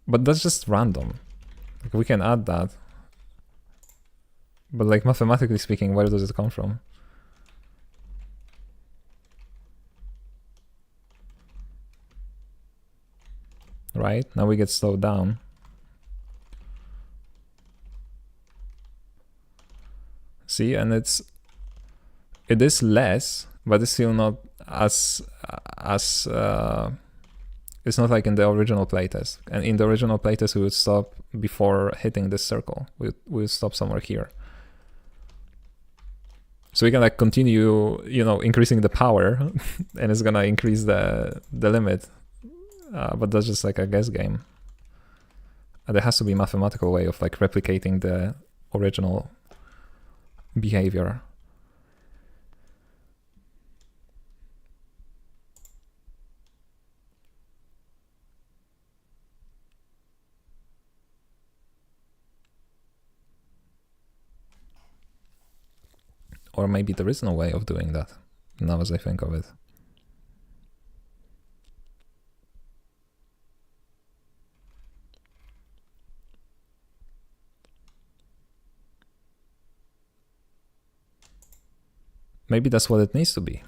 But that's just random. Like, we can add that. But like, mathematically speaking, where does it come from? Right, now we get slowed down. See, and it is less, but it's still not as it's not like in the original playtest. And in the original playtest, we would stop before hitting this circle. We would stop somewhere here. So we can like continue, you know, increasing the power, and it's gonna increase the limit. But that's just like a guess game. And there has to be a mathematical way of like replicating the original behavior. Or maybe there is no way of doing that, now as I think of it. Maybe that's what it needs to be.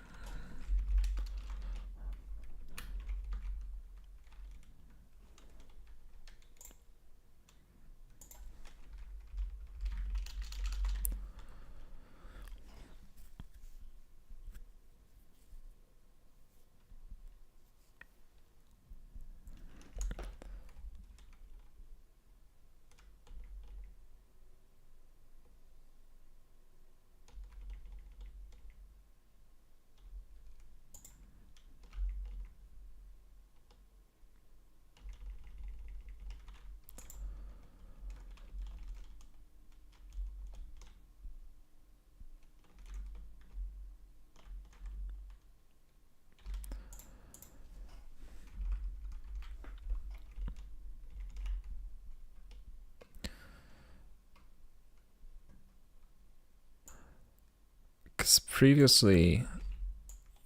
Because previously,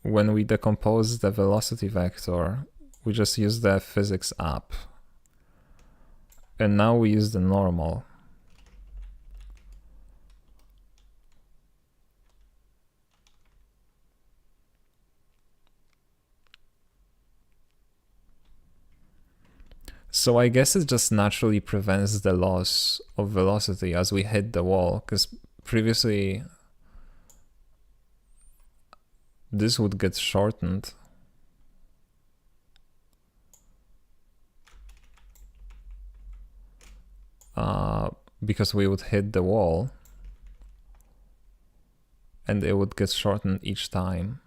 when we decompose the velocity vector, we just use the physics app. And now we use the normal. So I guess it just naturally prevents the loss of velocity as we hit the wall, because previously this would get shortened. Because we would hit the wall and it would get shortened each time.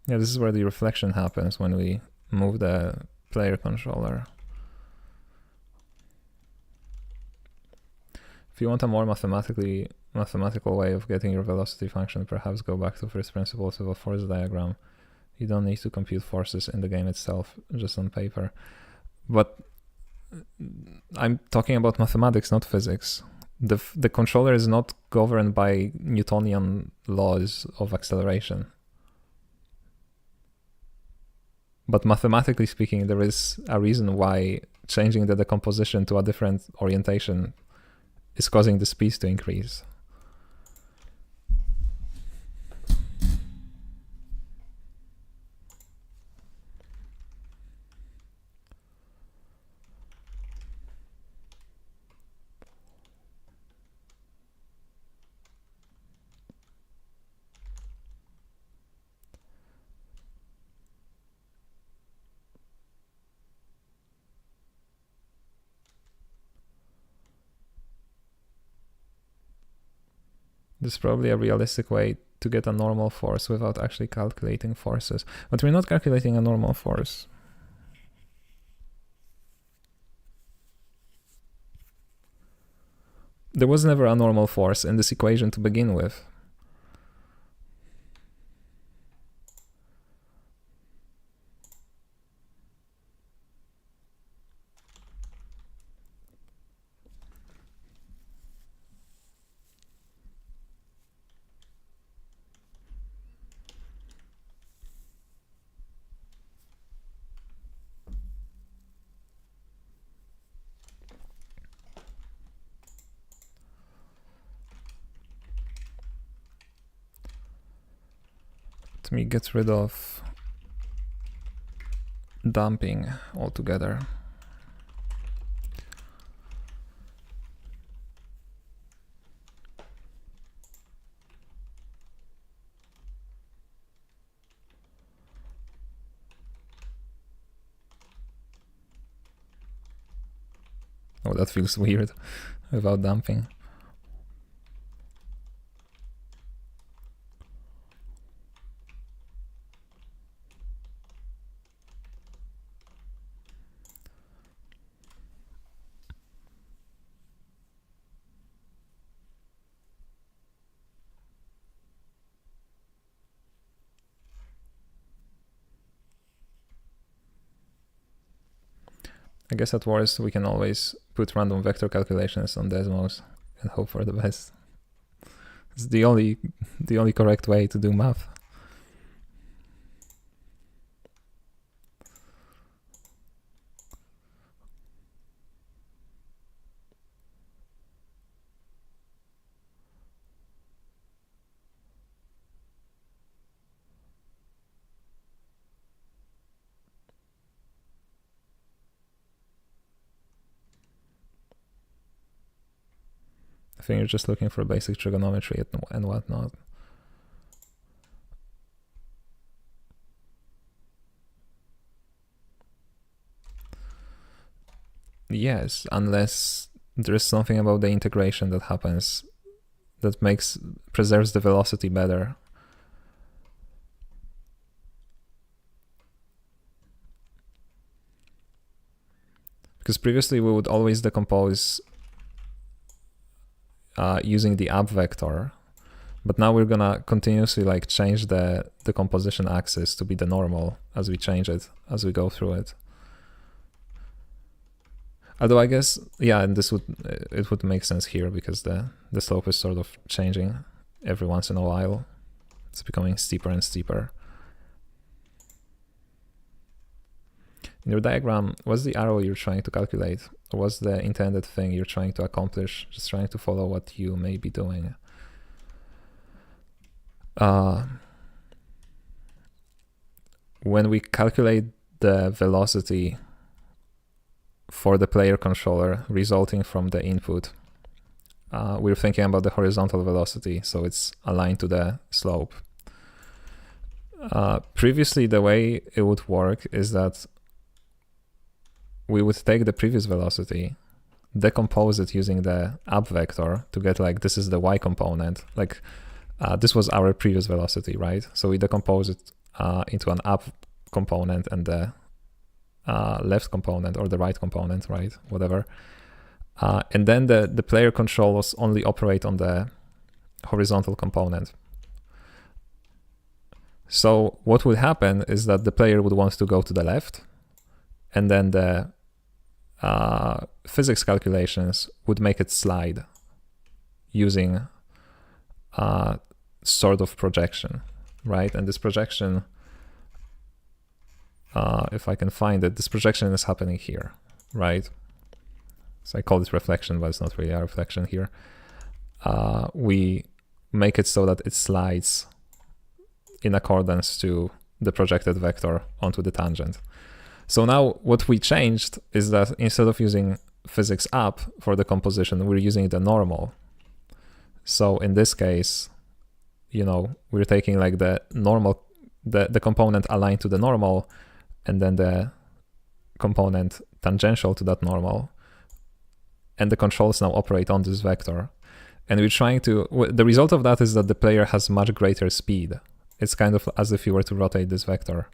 Yeah, this is where the reflection happens when we move the player controller. If you want a more mathematical way of getting your velocity function, perhaps go back to first principles of a force diagram. You don't need to compute forces in the game itself, just on paper. But I'm talking about mathematics, not physics. The controller is not governed by Newtonian laws of acceleration. But mathematically speaking, there is a reason why changing the decomposition to a different orientation is causing the speed to increase. There's probably a realistic way to get a normal force without actually calculating forces. But we're not calculating a normal force. There was never a normal force in this equation to begin with. Let me get rid of damping altogether. Oh, that feels weird without damping. I guess at worst we can always put random vector calculations on Desmos and hope for the best. It's the only correct way to do math. I think you're just looking for basic trigonometry and whatnot. Yes, unless there's something about the integration that happens that preserves the velocity better. Because previously we would always decompose using the up vector, but now we're gonna continuously like change the decomposition axis to be the normal as we change it, as we go through it. Although I guess, yeah, and it would make sense here because the slope is sort of changing every once in a while. It's becoming steeper and steeper. In your diagram, what's the arrow you're trying to calculate? Or what's the intended thing you're trying to accomplish? Just trying to follow what you may be doing. When we calculate the velocity for the player controller resulting from the input, we're thinking about the horizontal velocity, so it's aligned to the slope. Previously, the way it would work is that we would take the previous velocity, decompose it using the up vector to get like, this is the y component. Like this was our previous velocity, right? So we decompose it into an up component and the left component or the right component, right? Whatever. And then the player controls only operate on the horizontal component. So what would happen is that the player would want to go to the left, and then the physics calculations would make it slide using sort of projection, right? And this projection, if I can find it, this projection is happening here, right? So I call it reflection, but it's not really a reflection here. We make it so that it slides in accordance to the projected vector onto the tangent. So now what we changed is that instead of using physics up for the composition, we're using the normal. So in this case, you know, we're taking like the normal, the component aligned to the normal, and then the component tangential to that normal. And the controls now operate on this vector. And we're trying to, the result of that is that the player has much greater speed. It's kind of as if you were to rotate this vector.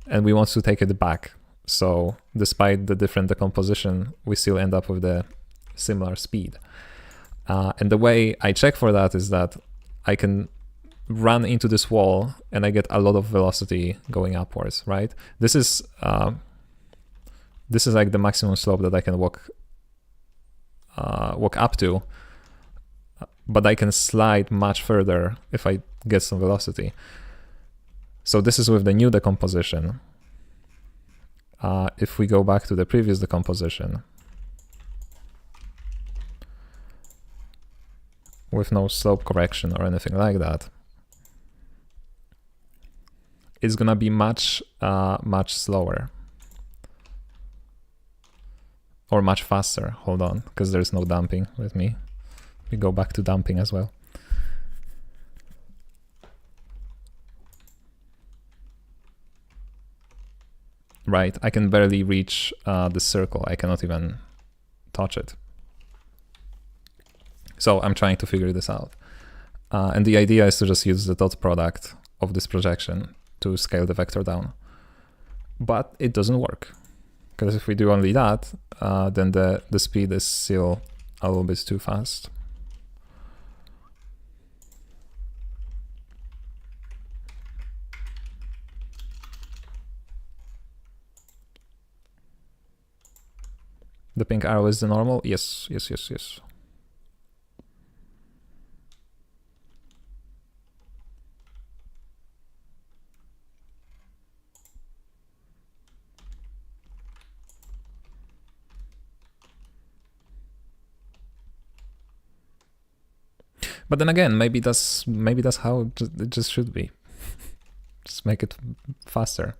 And we want to take it back. So despite the different decomposition, we still end up with the similar speed. And the way I check for that is that I can run into this wall and I get a lot of velocity going upwards, right? This is like the maximum slope that I can walk up to, but I can slide much further if I get some velocity. So this is with the new decomposition. If we go back to the previous decomposition, with no slope correction or anything like that, it's gonna be much slower. Or much faster, hold on, because there's no damping with me. We go back to damping as well. Right, I can barely reach the circle. I cannot even touch it. So I'm trying to figure this out. And the idea is to just use the dot product of this projection to scale the vector down. But it doesn't work. Because if we do only that, then the speed is still a little bit too fast. The pink arrow is the normal? Yes, yes, yes, yes. But then again, maybe that's how it just should be. Just make it faster.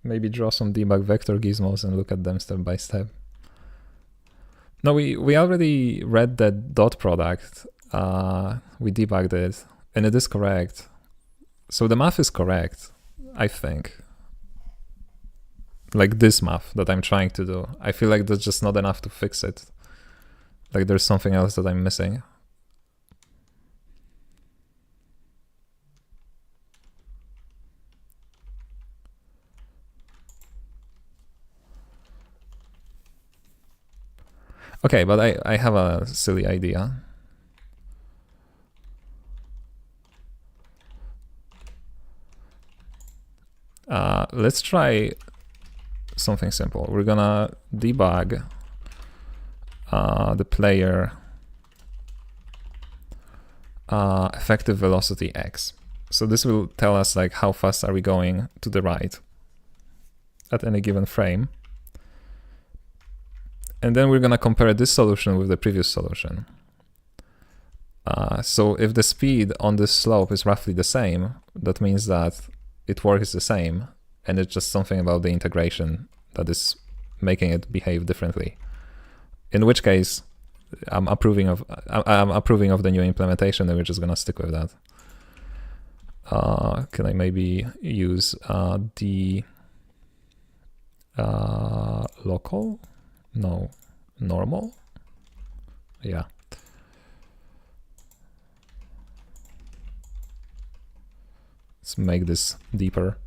Maybe draw some debug vector gizmos and look at them step by step. No, we already read that dot product. We debugged it, and it is correct. So the math is correct, I think. Like this math that I'm trying to do. I feel like that's just not enough to fix it. Like there's something else that I'm missing. Okay, but I have a silly idea. Let's try something simple. We're gonna debug the player effective velocity x. So this will tell us like how fast are we going to the right at any given frame. And then we're gonna compare this solution with the previous solution. So if the speed on this slope is roughly the same, that means that it works the same, and it's just something about the integration that is making it behave differently. In which case, I'm approving of the new implementation, and we're just gonna stick with that. Can I maybe use the local? No, normal? Yeah. Let's make this deeper,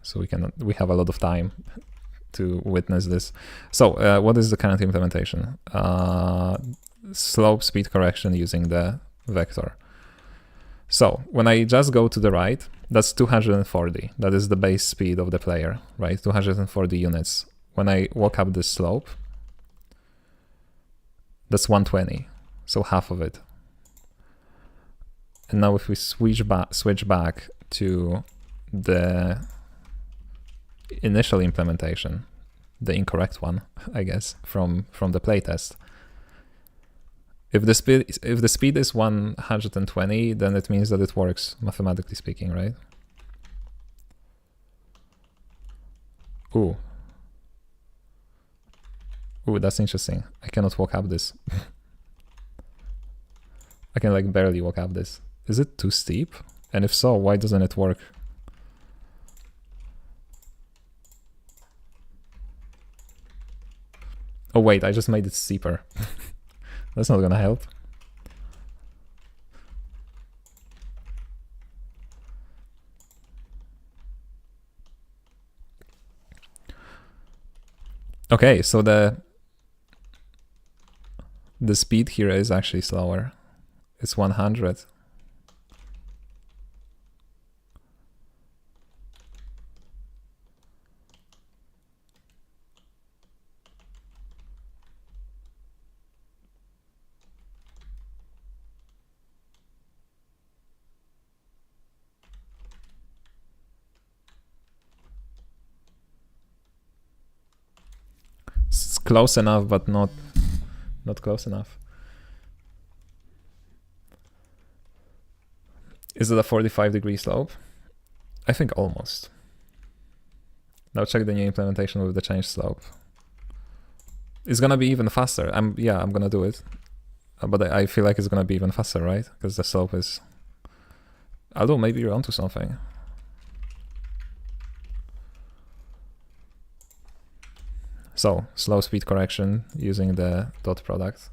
so we have a lot of time to witness this. So what is the current implementation? Slope speed correction using the vector. So when I just go to the right, that's 240. That is the base speed of the player, right? 240 units. When I walk up this slope, that's 120, so half of it. And now if we switch back to the initial implementation, the incorrect one, I guess, from the playtest. If the speed is 120, then it means that it works, mathematically speaking, right? Ooh, that's interesting. I cannot walk up this. I can like barely walk up this. Is it too steep? And if so, why doesn't it work? Oh wait, I just made it steeper. That's not gonna help. Okay, so the speed here is actually slower. It's 100. It's close enough, but not close enough. Is it a 45-degree slope? I think almost. Now check the new implementation with the changed slope. It's gonna be even faster. I'm gonna do it, but I feel like it's gonna be even faster, right? Because the slope is. Although maybe you're onto something. So, slow speed correction using the dot product.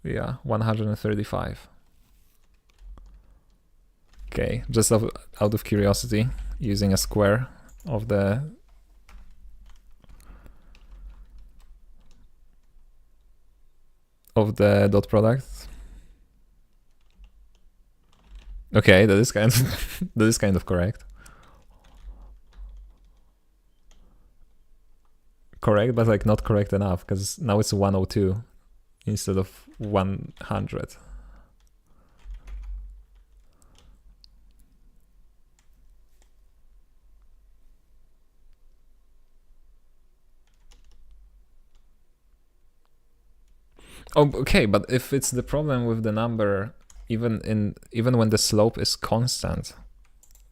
Yeah, 135. Okay, just out of curiosity, using a square of the... of the dot product. Okay, that is kind of that is kind of correct. Correct, but like not correct enough, because now it's 102 instead of 100. Oh, okay, but if it's the problem with the number, even when the slope is constant,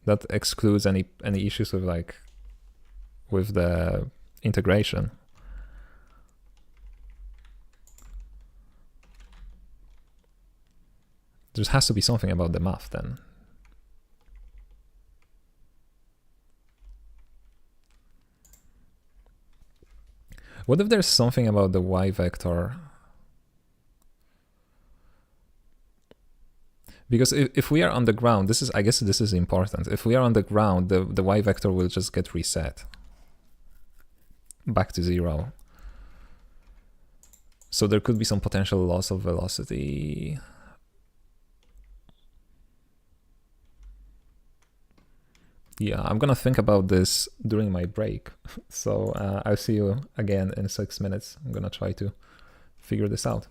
that excludes any issues with like with the integration. There has to be something about the math then. What if there's something about the y vector? Because if we are on the ground, I guess this is important. If we are on the ground, the y vector will just get reset back to 0. So there could be some potential loss of velocity. Yeah, I'm gonna think about this during my break. So I'll see you again in 6 minutes. I'm gonna try to figure this out.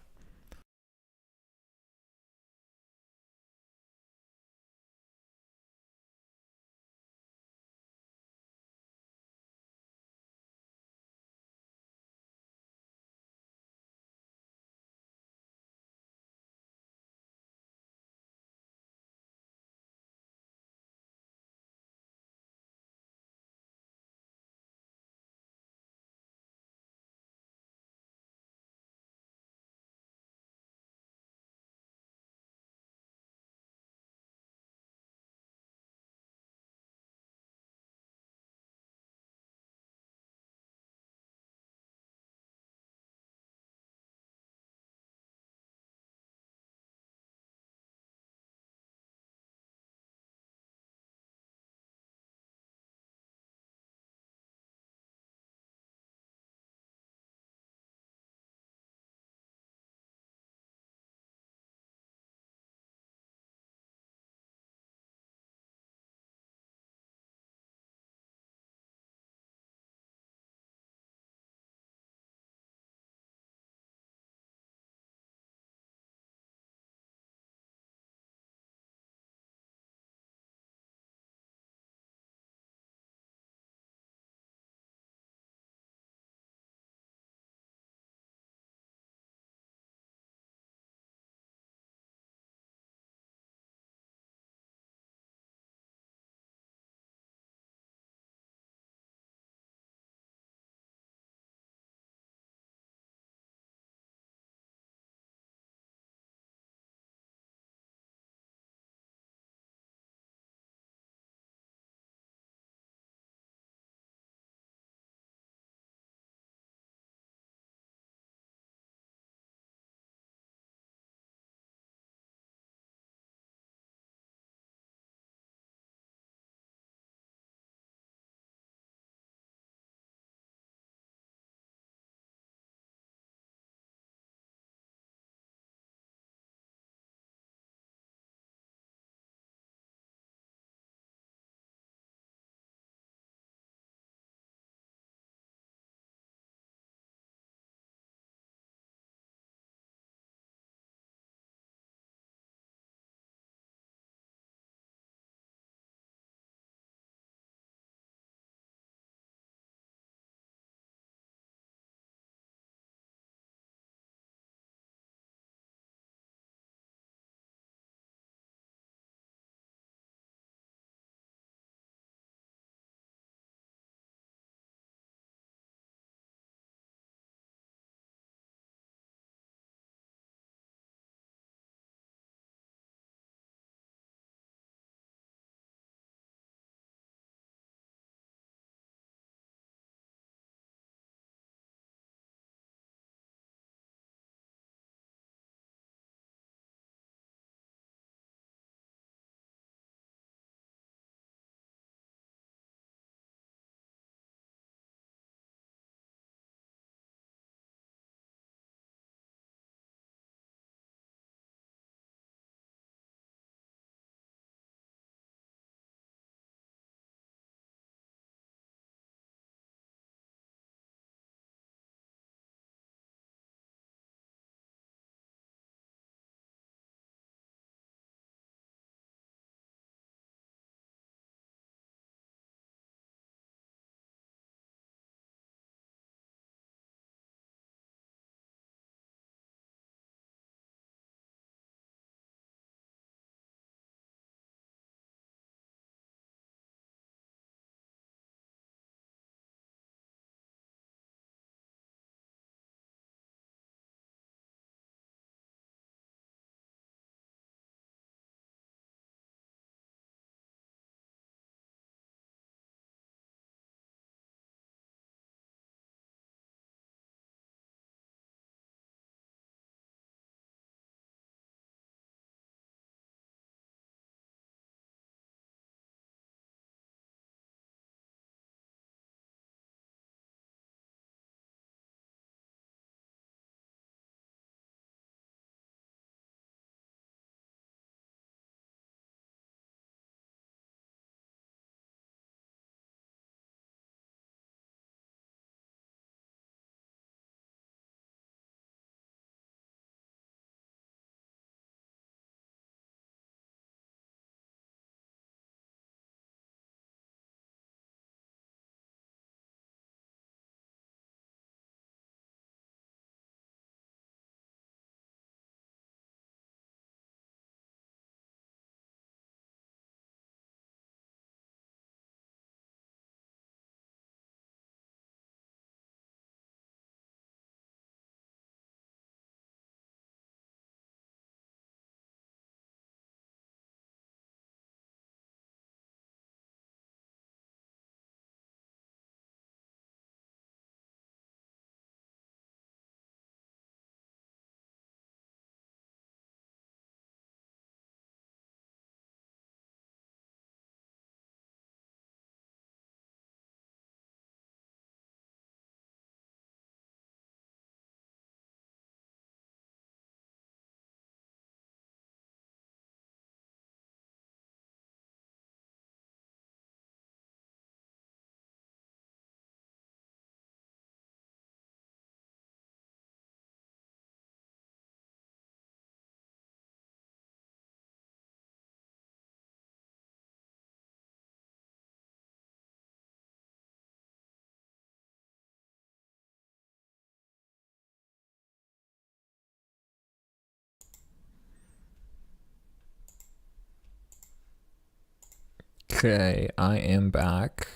Okay, I am back.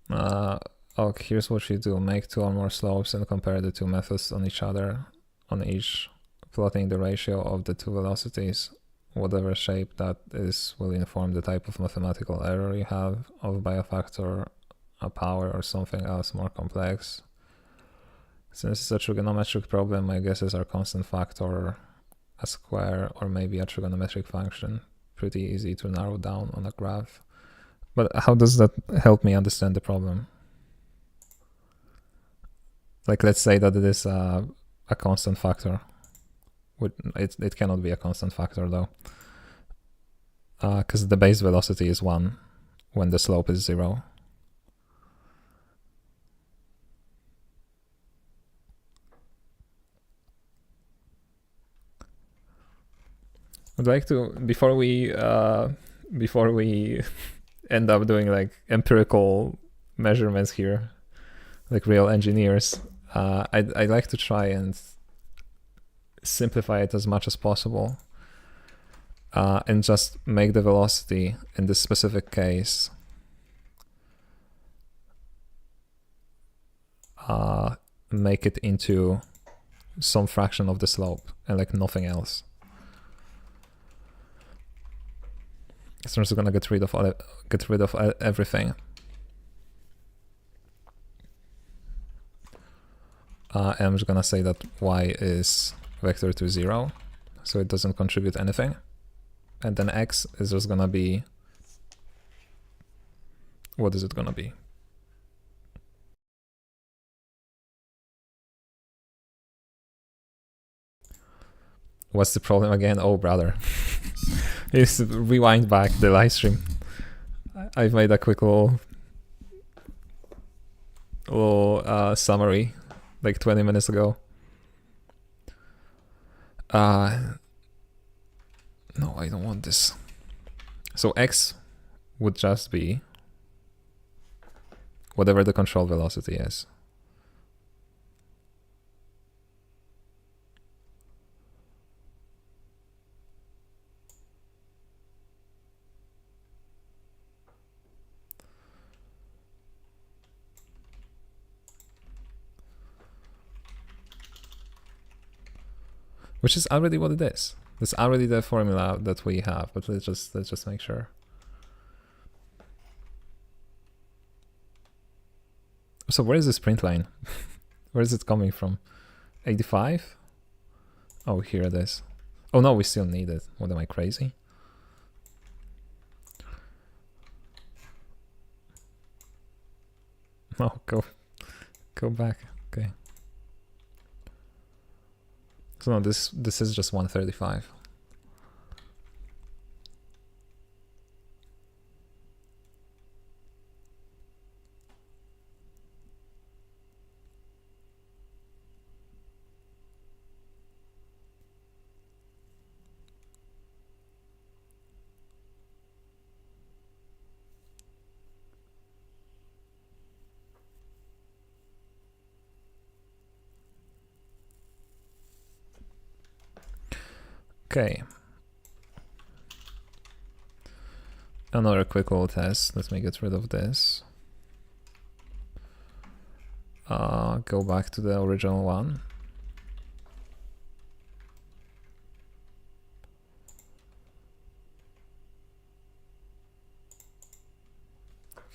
Okay, here's what you do. Make 2 or more slopes and compare the 2 methods on each other, on each, plotting the ratio of the 2 velocities. Whatever shape that is will inform the type of mathematical error you have of by a factor, a power, or something else more complex. Since it's a trigonometric problem, my guesses are constant factor, a square, or maybe a trigonometric function. Pretty easy to narrow down on a graph. But how does that help me understand the problem? Like, let's say that it is a constant factor. It cannot be a constant factor though, because the base velocity is 1 when the slope is 0. I'd like to, before we end up doing like empirical measurements here, like real engineers, I'd like to try and simplify it as much as possible, and just make the velocity in this specific case make it into some fraction of the slope and like nothing else. So I'm just gonna get rid of everything. And I'm just gonna say that y is vector to 0, so it doesn't contribute anything. And then x is just gonna be, what is it gonna be? What's the problem again? Oh, brother. Just rewind back the live stream. I've made a quick little summary like 20 minutes ago. No, I don't want this. So x would just be whatever the control velocity is. Which is already what it is. That's already the formula that we have, but let's just make sure. So where is this print line? Where is it coming from? 85? Oh, here it is. Oh no, we still need it. What, am I crazy? Oh, go back. Okay. So no, this is just 135. Okay. Another quick little test. Let me get rid of this. Go back to the original one.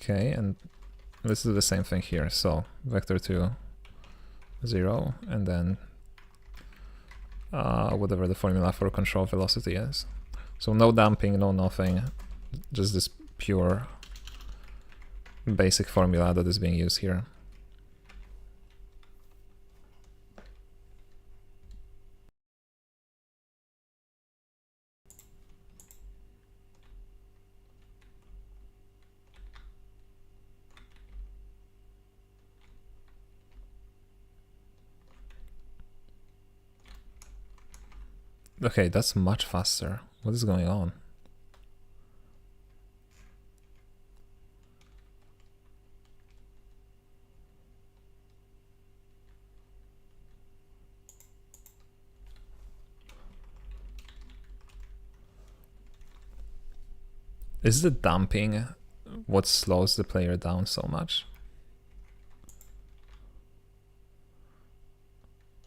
Okay, and let's do the same thing here. So vector to 0, and then whatever the formula for control velocity is. So no damping, no nothing, just this pure basic formula that is being used here. Okay, that's much faster. What is going on? Is the dumping what slows the player down so much?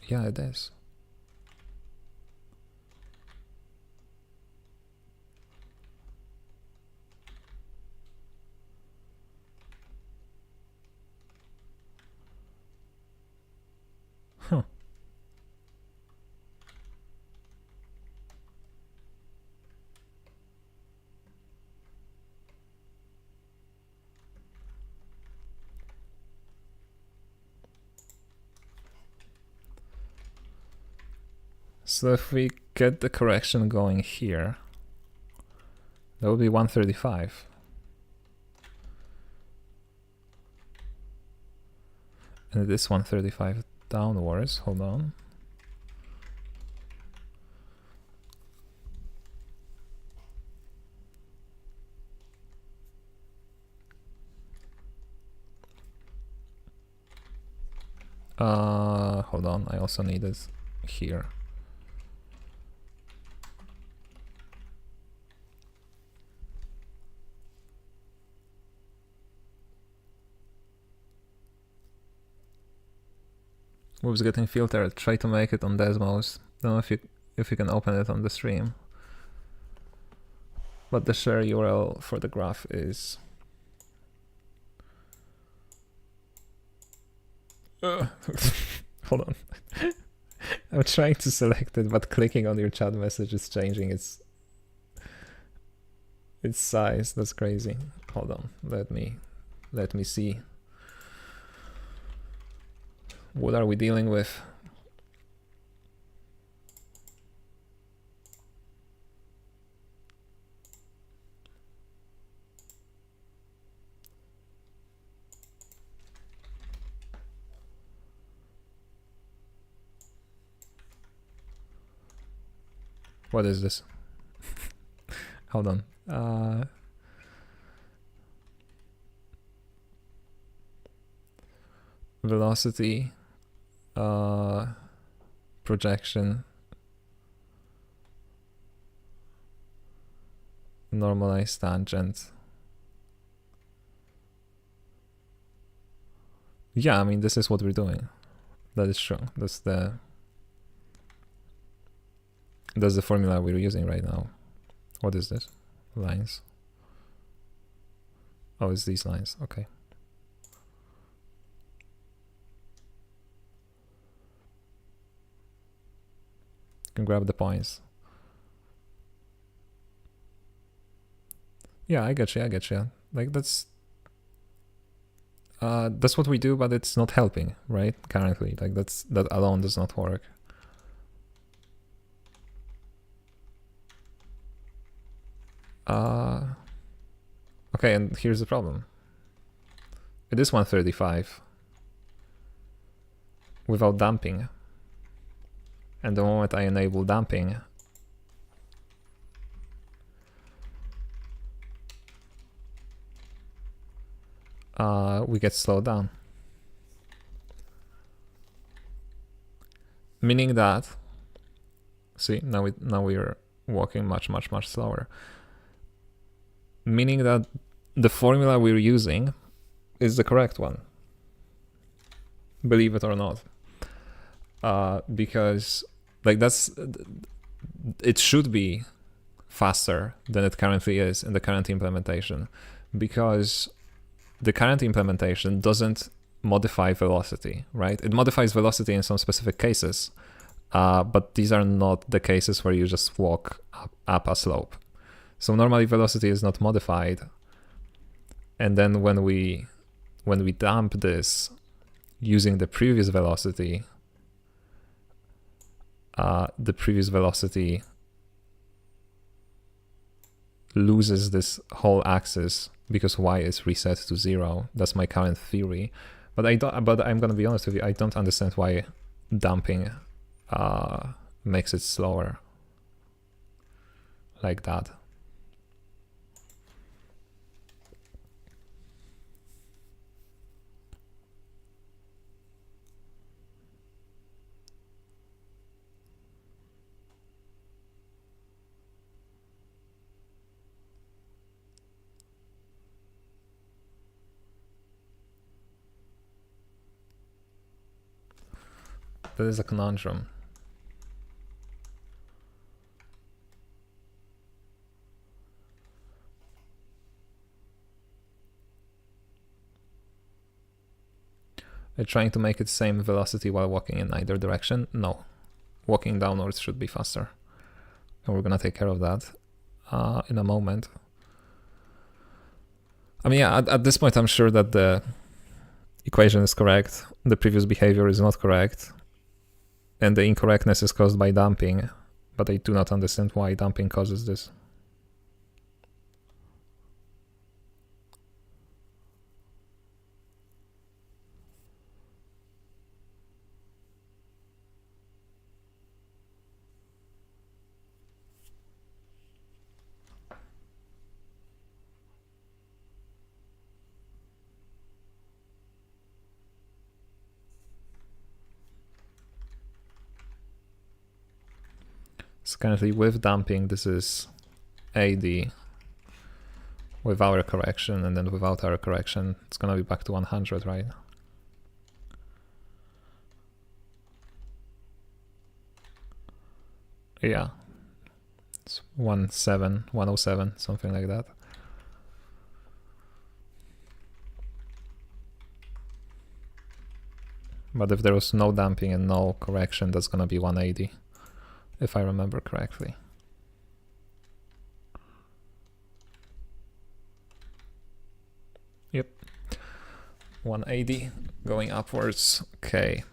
Yeah, it is. Huh. So if we get the correction going here, that would be 135. And it is 135 downwards. Hold on. Hold on. I also need it here. Moves getting filtered. Try to make it on Desmos. Don't know if you can open it on the stream. But the share URL for the graph is hold on. I'm trying to select it, but clicking on your chat message is changing its size. That's crazy. Hold on. Let me see. What are we dealing with? What is this? Hold on. Velocity, projection, normalized tangent. Yeah, I mean, this is what we're doing. That is true. That's the formula we're using right now. What is this? Lines. Oh, it's these lines. Okay. Can grab the points. Yeah, I get you. Like that's what we do, but it's not helping, right? Currently, like that alone does not work. Okay, and here's the problem. It is 135 without damping. And the moment I enable damping, we get slowed down. Meaning that, see, now we're walking much slower. Meaning that the formula we're using is the correct one. Believe it or not. Because like it should be faster than it currently is in the current implementation, because the current implementation doesn't modify velocity, right? It modifies velocity in some specific cases, but these are not the cases where you just walk up a slope. So normally velocity is not modified, and then when we damp this using the previous velocity, loses this whole axis because y is reset to 0. That's my current theory, but I'm gonna be honest with you, I don't understand why damping makes it slower like that. That is a conundrum. Are trying to make it same velocity while walking in either direction? No. Walking downwards should be faster. And we're gonna take care of that in a moment. I mean, yeah, at this point, I'm sure that the equation is correct. The previous behavior is not correct. And the incorrectness is caused by dumping. But I do not understand why dumping causes this. So currently with dumping, this is AD with our correction, and then without our correction, it's gonna be back to 100, right? Yeah, it's 107, something like that. But if there was no dumping and no correction, that's gonna be 180. If I remember correctly. Yep. 180 going upwards. Okay.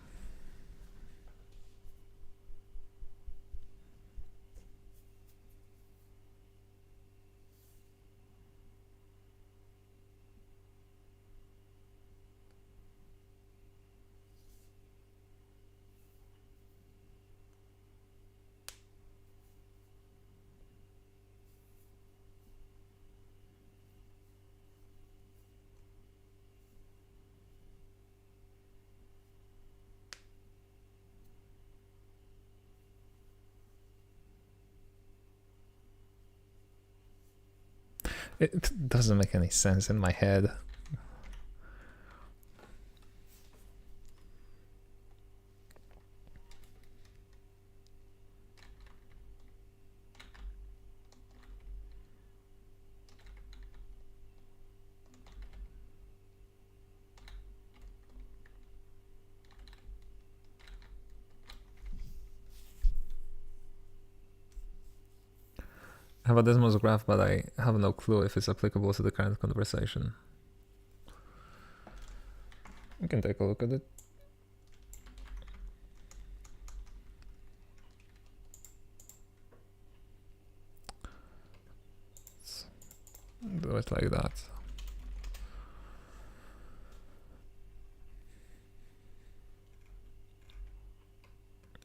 It doesn't make any sense in my head. I have a Desmos graph, but I have no clue if it's applicable to the current conversation. We can take a look at it. Let's do it like that.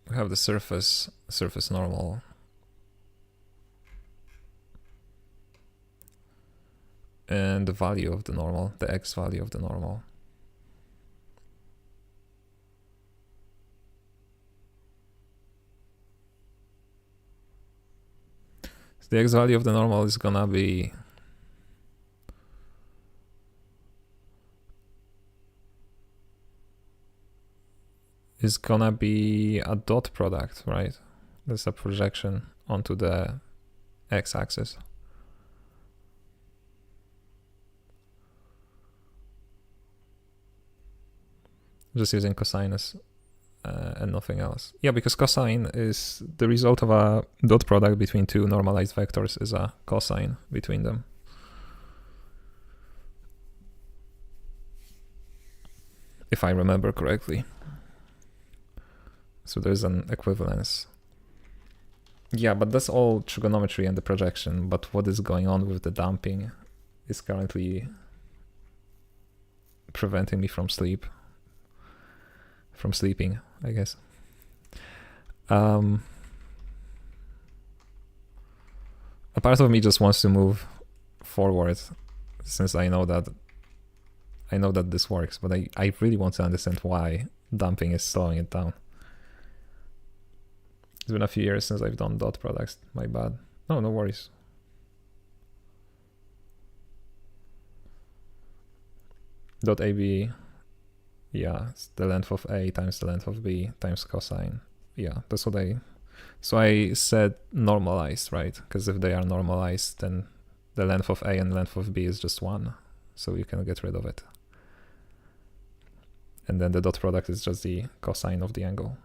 We have the surface normal. And the value of the normal, the x value of the normal. So the x value of the normal is gonna be a dot product, right? That's a projection onto the x-axis. Just using cosinus and nothing else. Yeah, because cosine is the result of a dot product between two normalized vectors is a cosine between them. If I remember correctly. So there's an equivalence. Yeah, but that's all trigonometry and the projection. But what is going on with the damping is currently preventing me from sleeping, I guess. A part of me just wants to move forward, since I know that this works, but I really want to understand why dumping is slowing it down. It's been a few years since I've done dot products. My bad. No worries. Dot AB Yeah, it's the length of A times the length of B times cosine. Yeah, that's what so I said normalized, right? Because if they are normalized, then the length of A and the length of B is just 1. So you can get rid of it. And then the dot product is just the cosine of the angle.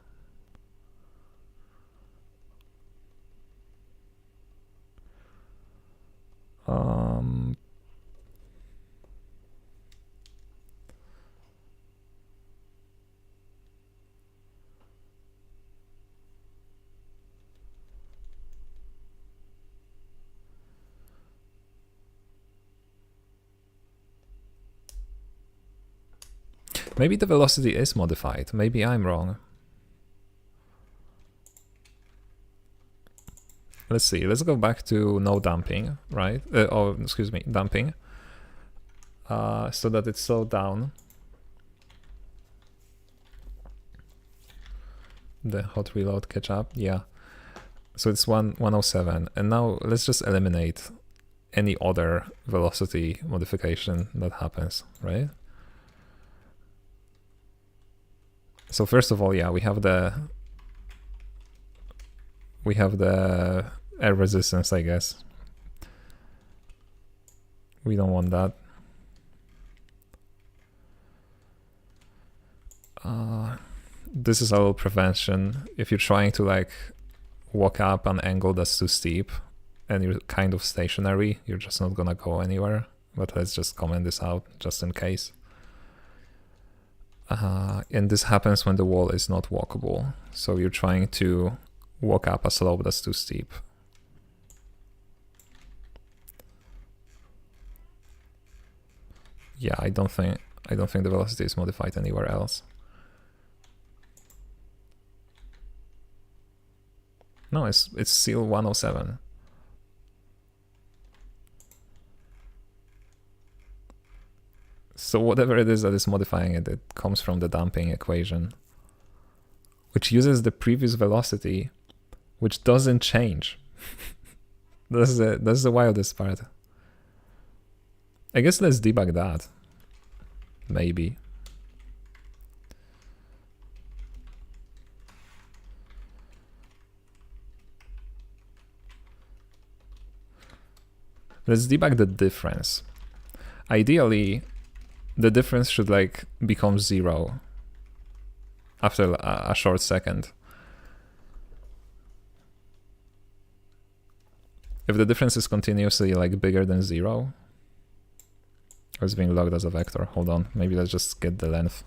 Maybe the velocity is modified. Maybe I'm wrong. Let's see. Let's go back to no damping, right? Excuse me, damping. So that it's slowed down. The hot reload catch up, yeah. So it's 107. And now let's just eliminate any other velocity modification that happens, right? So first of all, yeah, we have the air resistance, I guess. We don't want that. This is a little prevention. If you're trying to like walk up an angle that's too steep and you're kind of stationary, you're just not gonna go anywhere. But let's just comment this out just in case. And this happens when the wall is not walkable. So you're trying to walk up a slope that's too steep. Yeah, I don't think the velocity is modified anywhere else. No, it's still 107. So whatever it is that is modifying it, it comes from the damping equation, which uses the previous velocity, which doesn't change. That's the wildest part. I guess let's debug that. Maybe. Let's debug the difference. Ideally, the difference should like become 0 after a short second. If the difference is continuously like bigger than 0, or it's being logged as a vector. Hold on, maybe let's just get the length.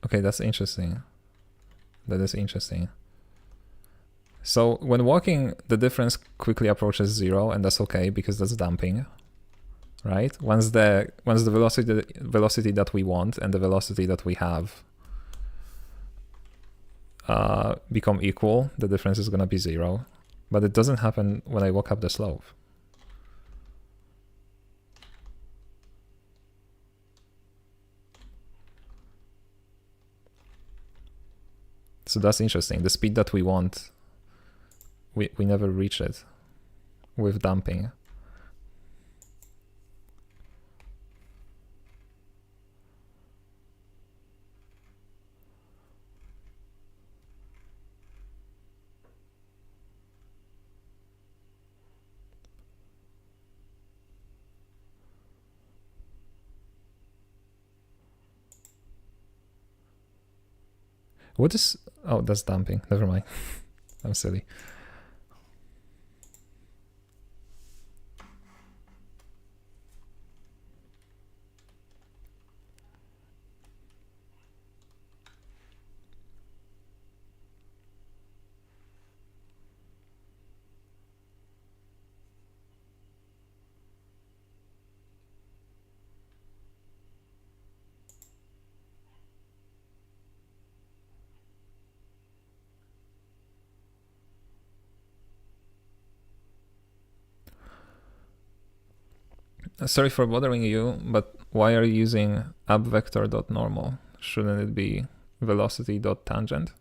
Okay, that's interesting. That is interesting. So when walking, the difference quickly approaches 0, and that's okay because that's damping, right? Once the velocity that we want and the velocity that we have become equal, the difference is gonna be 0. But it doesn't happen when I walk up the slope. So that's interesting. The speed that we want, we never reach it with damping. What is... Oh, that's damping. Never mind. I'm silly. Sorry for bothering you, but why are you using appvector.normal? Shouldn't it be velocity dot tangent.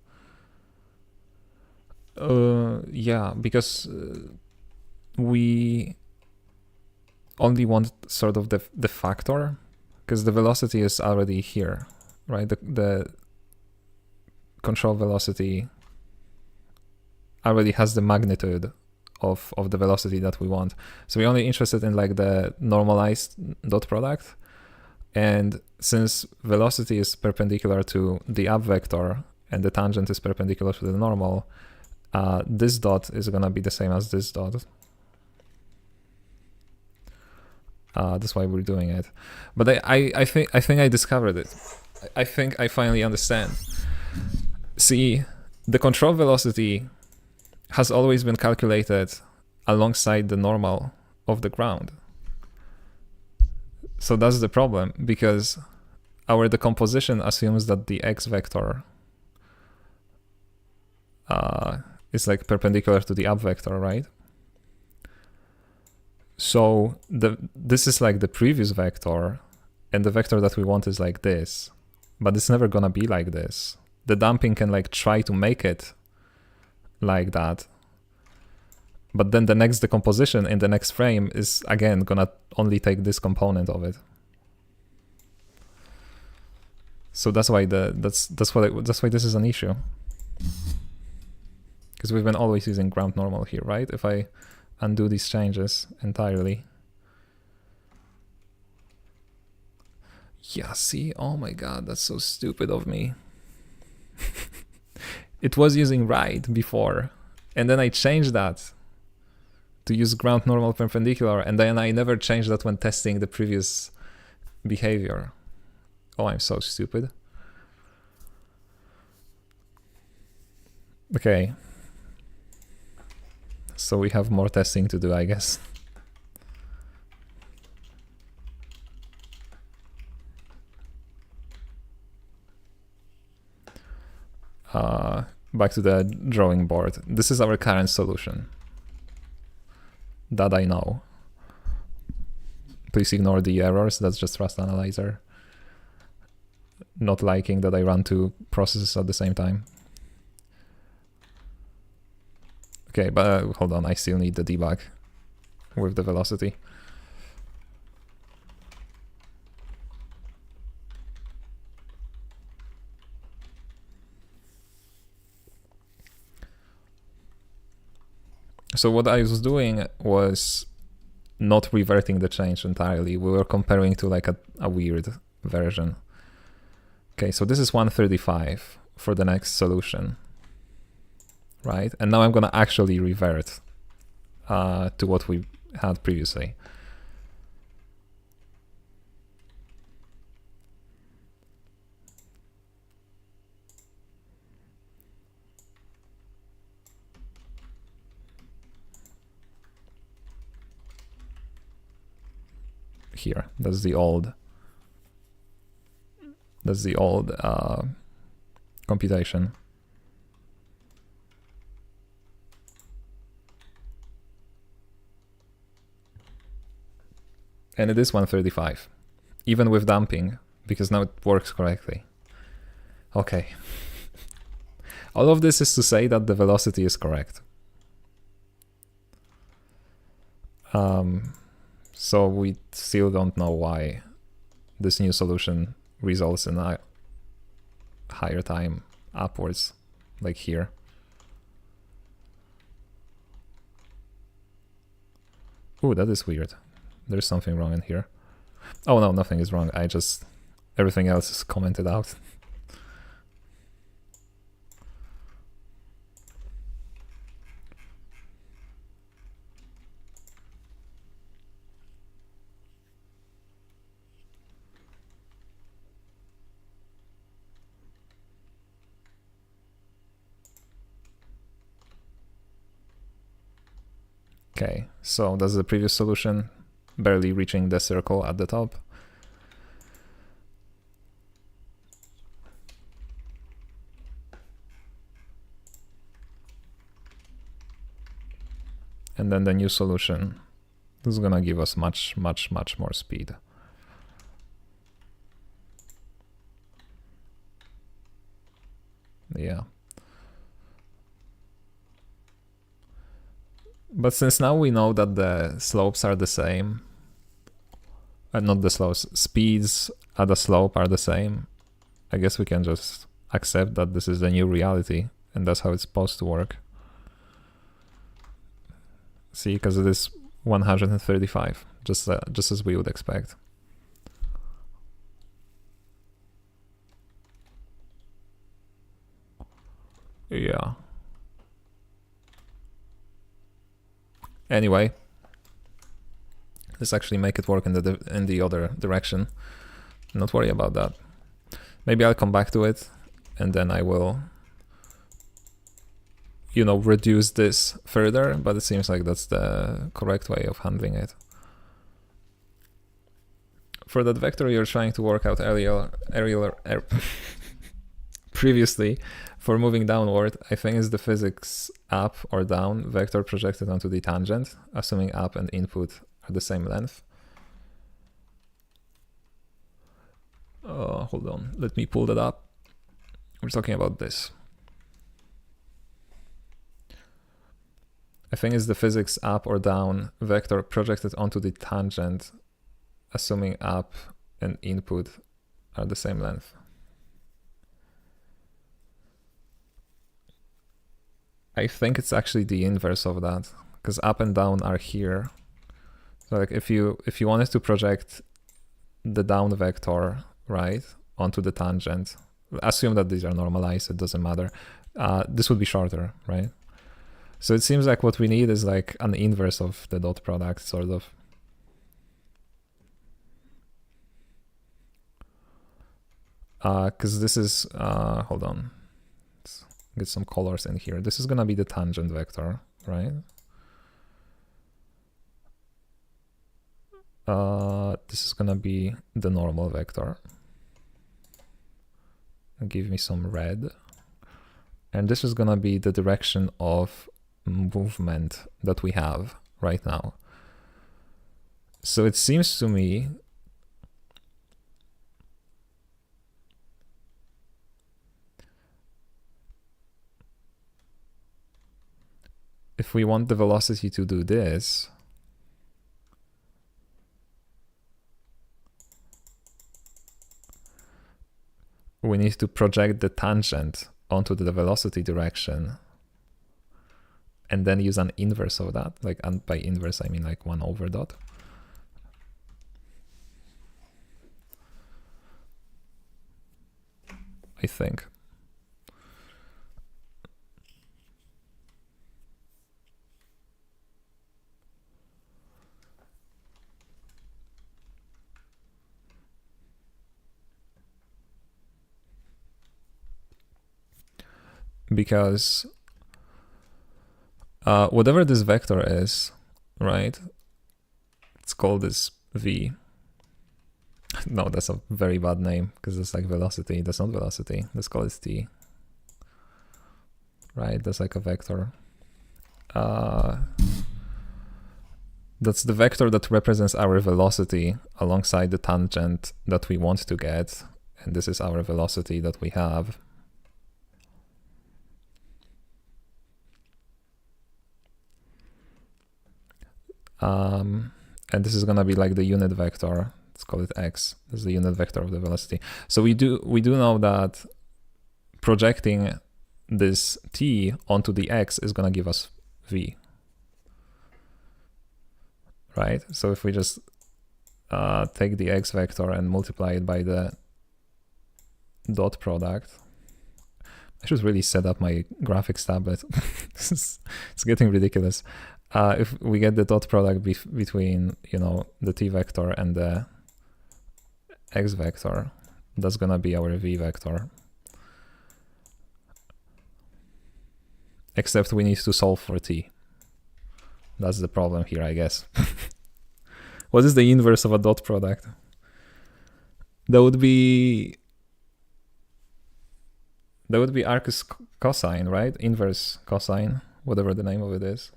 Yeah, because we only want sort of the factor, because the velocity is already here, right? The control velocity already has the magnitude of the velocity that we want. So we're only interested in like the normalized dot product. And since velocity is perpendicular to the up vector and the tangent is perpendicular to the normal, this dot is gonna be the same as this dot. That's why we're doing it. But I think I discovered it. I think I finally understand. See, the control velocity has always been calculated alongside the normal of the ground. So that's the problem, because our decomposition assumes that the x vector is like perpendicular to the up vector, right? So this is like the previous vector, and the vector that we want is like this, but it's never gonna be like this. The damping can like try to make it like that, but then the next decomposition in the next frame is again gonna only take this component of it. So that's why that's why this is an issue, because we've been always using ground normal here, right? If I undo these changes entirely, yeah, see, oh my god, that's so stupid of me. It was using right before, and then I changed that to use ground normal perpendicular, and then I never changed that when testing the previous behavior. Oh, I'm so stupid. Okay. So we have more testing to do, I guess. Back to the drawing board. This is our current solution. That I know. Please ignore the errors, that's just Rust Analyzer. Not liking that I run two processes at the same time. Okay, but hold on, I still need the debug with the velocity. So what I was doing was not reverting the change entirely. We were comparing to like a weird version. Okay, so this is 135 for the next solution, right? And now I'm gonna actually revert to what we had previously. Here, that's the old computation. And it is 135, even with damping, because now it works correctly. Okay. All of this is to say that the velocity is correct. So we still don't know why this new solution results in a higher time upwards, like here. Ooh, that is weird. There's something wrong in here. Oh no, nothing is wrong. Everything else is commented out. Okay, so that's the previous solution, barely reaching the circle at the top. And then the new solution, this is gonna give us much more speed. Yeah. But since now we know that the slopes are the same, not the slopes, speeds at the slope are the same, I guess we can just accept that this is the new reality and that's how it's supposed to work. See, because it is 135, just as we would expect. Yeah. Anyway, let's actually make it work in the other direction. Not worry about that. Maybe I'll come back to it and then I will, you know, reduce this further, but it seems like that's the correct way of handling it. For that vector you're trying to work out previously, for moving downward, I think is the physics up or down vector projected onto the tangent, assuming up and input are the same length. Hold on, let me pull that up. We're talking about this. I think it's the physics up or down vector projected onto the tangent, assuming up and input are the same length. I think it's actually the inverse of that, because up and down are here. So like if you wanted to project the down vector, right, onto the tangent, assume that these are normalized, it doesn't matter. This would be shorter, right? So it seems like what we need is like an inverse of the dot product, sort of. Because this is, hold on. Get some colors in here. This is gonna be the tangent vector, right? This is gonna be the normal vector. Give me some red. And this is gonna be the direction of movement that we have right now. So it seems to me if we want the velocity to do this, we need to project the tangent onto the velocity direction and then use an inverse of that. Like, and by inverse, I mean like 1 over dot. I think. Because whatever this vector is, right? Let's call this V. No, that's a very bad name because it's like velocity. That's not velocity. Let's call it T. Right? That's like a vector. That's the vector that represents our velocity alongside the tangent that we want to get. And this is our velocity that we have. And this is gonna be like the unit vector. Let's call it x. This is the unit vector of the velocity. So we do know that projecting this t onto the x is gonna give us v. Right? So if we just take the x vector and multiply it by the dot product, I should really set up my graphics tablet. It's getting ridiculous. If we get the dot product between, you know, the t vector and the x vector, that's gonna be our v vector. Except we need to solve for t. That's the problem here, I guess. What is the inverse of a dot product? That would be arcus cosine, right? Inverse cosine, whatever the name of it is.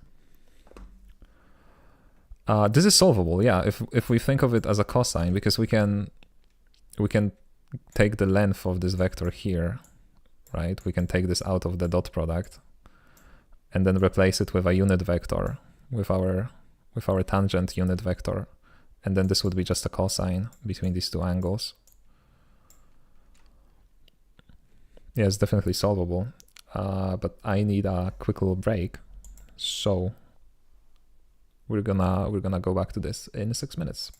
This is solvable, yeah, if we think of it as a cosine, because we can take the length of this vector here, right? We can take this out of the dot product and then replace it with a unit vector, with our tangent unit vector. And then this would be just a cosine between these two angles. Yeah, it's definitely solvable, but I need a quick little break. So we're gonna go back to this in 6 minutes.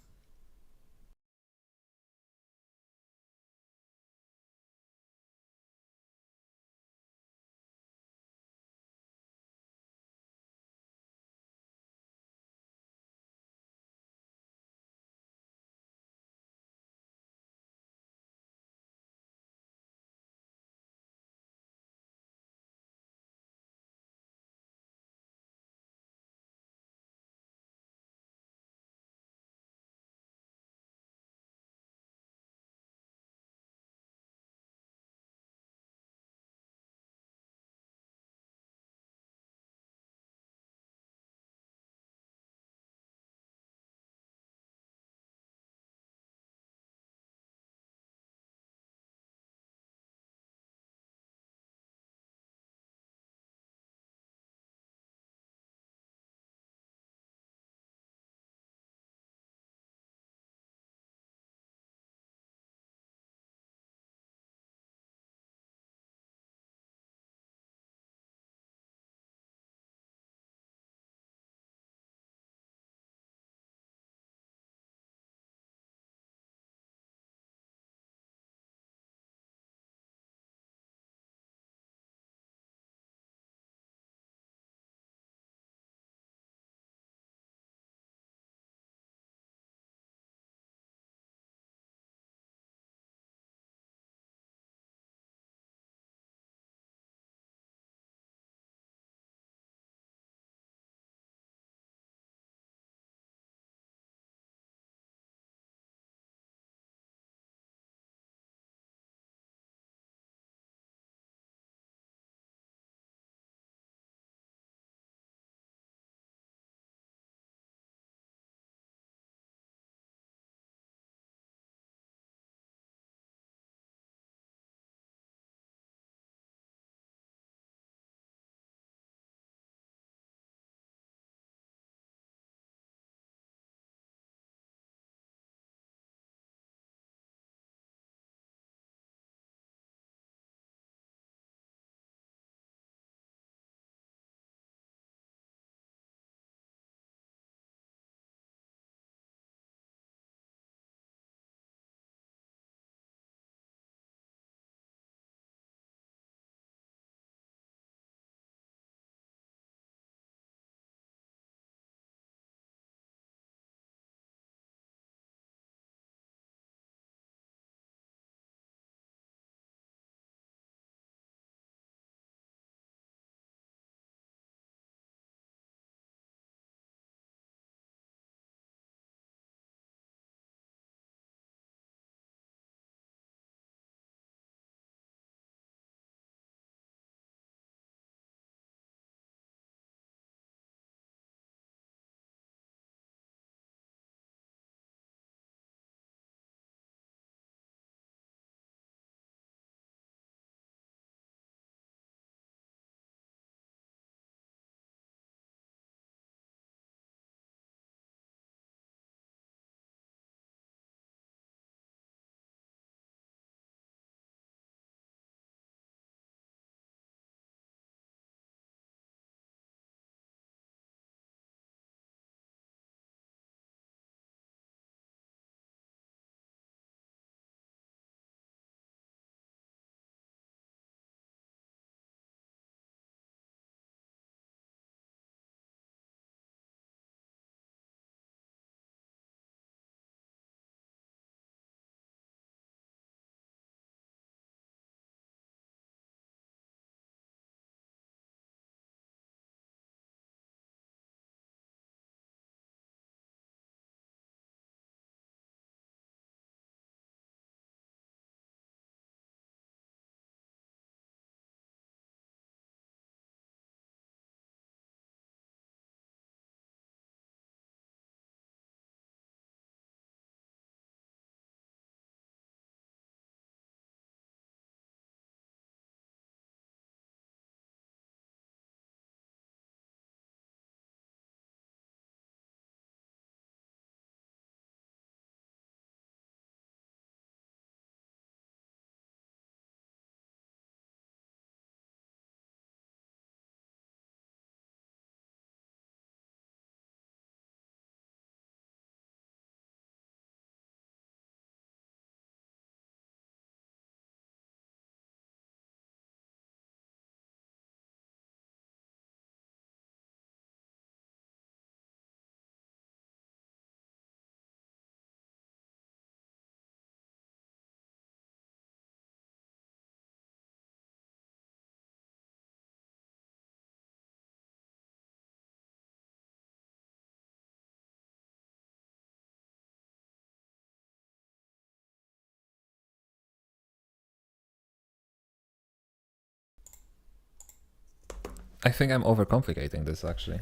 I think I'm overcomplicating this actually.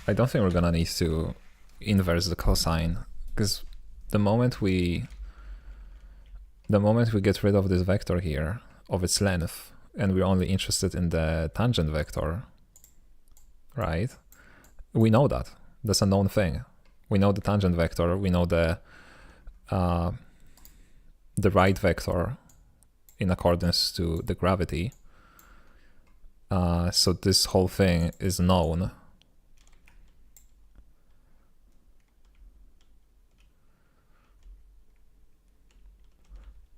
I don't think we're gonna need to inverse the cosine, because the moment we get rid of this vector here, of its length, and we're only interested in the tangent vector, right? We know that. That's a known thing. We know the tangent vector, we know the right vector in accordance to the gravity. So this whole thing is known.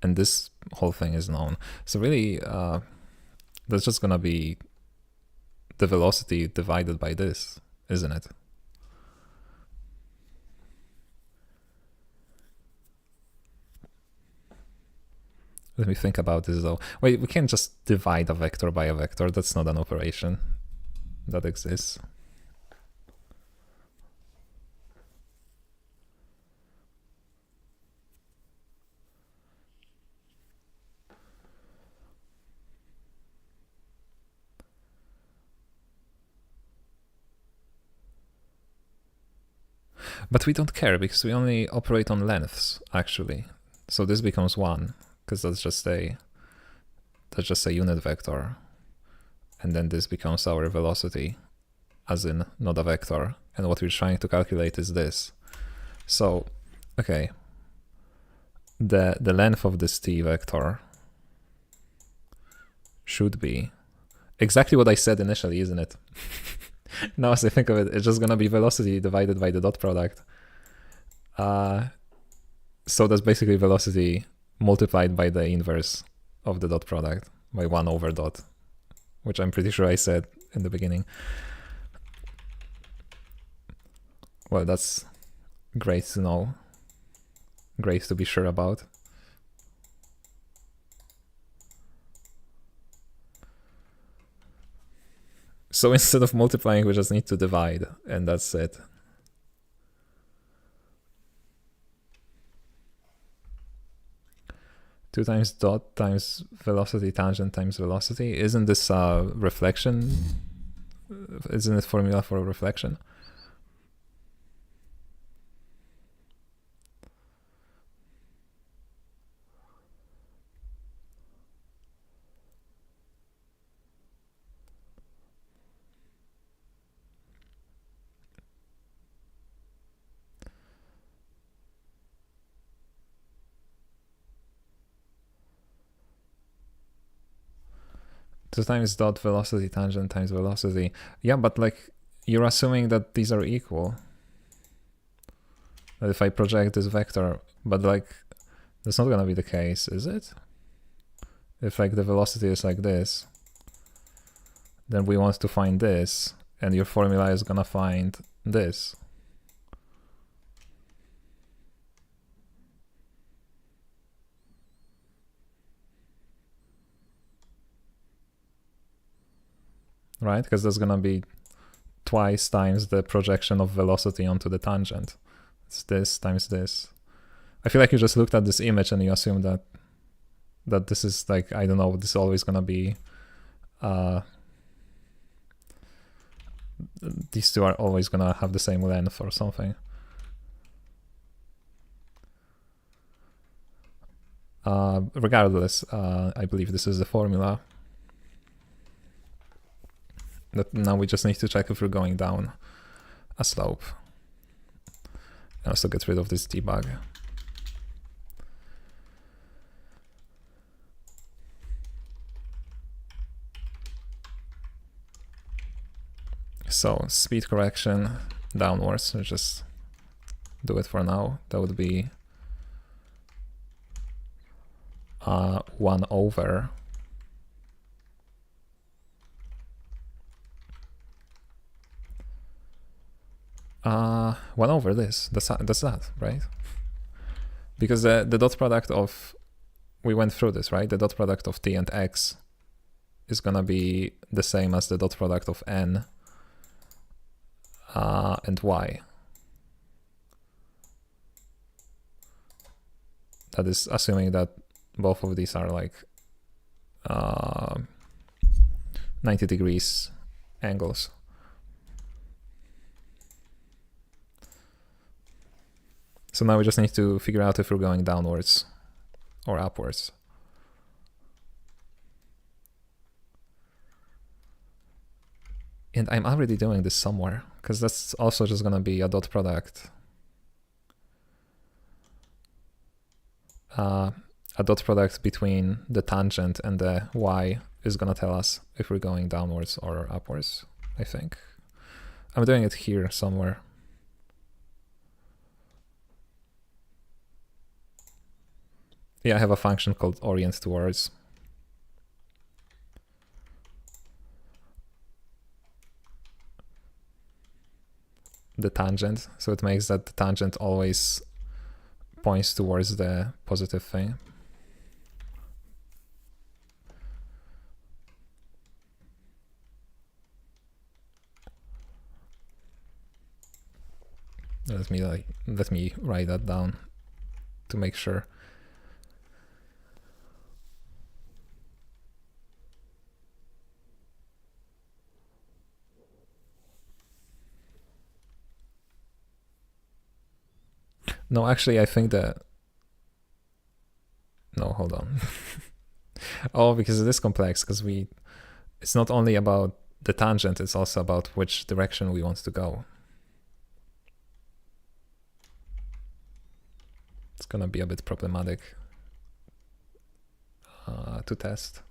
And this whole thing is known. So really, that's just gonna be the velocity divided by this, isn't it? Let me think about this though. Wait, we can't just divide a vector by a vector. That's not an operation that exists. But we don't care because we only operate on lengths, actually. So this becomes 1, because that's just a unit vector. And then this becomes our velocity, as in not a vector. And what we're trying to calculate is this. So, okay, the length of this t vector should be exactly what I said initially, isn't it? Now as I think of it, it's just gonna be velocity divided by the dot product. So that's basically velocity multiplied by the inverse of the dot product, by 1 over dot, which I'm pretty sure I said in the beginning. Well, that's great to know. Great to be sure about. So instead of multiplying, we just need to divide, and that's it. Two times dot times velocity tangent times velocity. Isn't this a reflection? Isn't it formula for reflection? Two times dot velocity tangent times velocity. Yeah, but like you're assuming that these are equal. That if I project this vector, but like that's not gonna be the case, is it? If like the velocity is like this, then we want to find this, and your formula is gonna find this. Right? Because that's gonna be twice times the projection of velocity onto the tangent. It's this times this. I feel like you just looked at this image and you assume that this is like, I don't know, this is always gonna be these two are always gonna have the same length or something. Regardless, I believe this is the formula. That now we just need to check if we're going down a slope. And also get rid of this debug. So speed correction downwards, so just do it for now. That would be 1 over 1 over this. That's that, right? Because the dot product of, we went through this, right? The dot product of t and x is gonna be the same as the dot product of n and y. That is assuming that both of these are like 90 degrees angles. So now we just need to figure out if we're going downwards or upwards. And I'm already doing this somewhere, because that's also just going to be a dot product. A dot product between the tangent and the y is going to tell us if we're going downwards or upwards, I think. I'm doing it here somewhere. Yeah, I have a function called orient towards. The tangent, so it makes that the tangent always points towards the positive thing. Let me write that down to make sure. No, actually, I think that... No, hold on. Oh, because it is complex, because it's not only about the tangent, it's also about which direction we want to go. It's gonna be a bit problematic to test.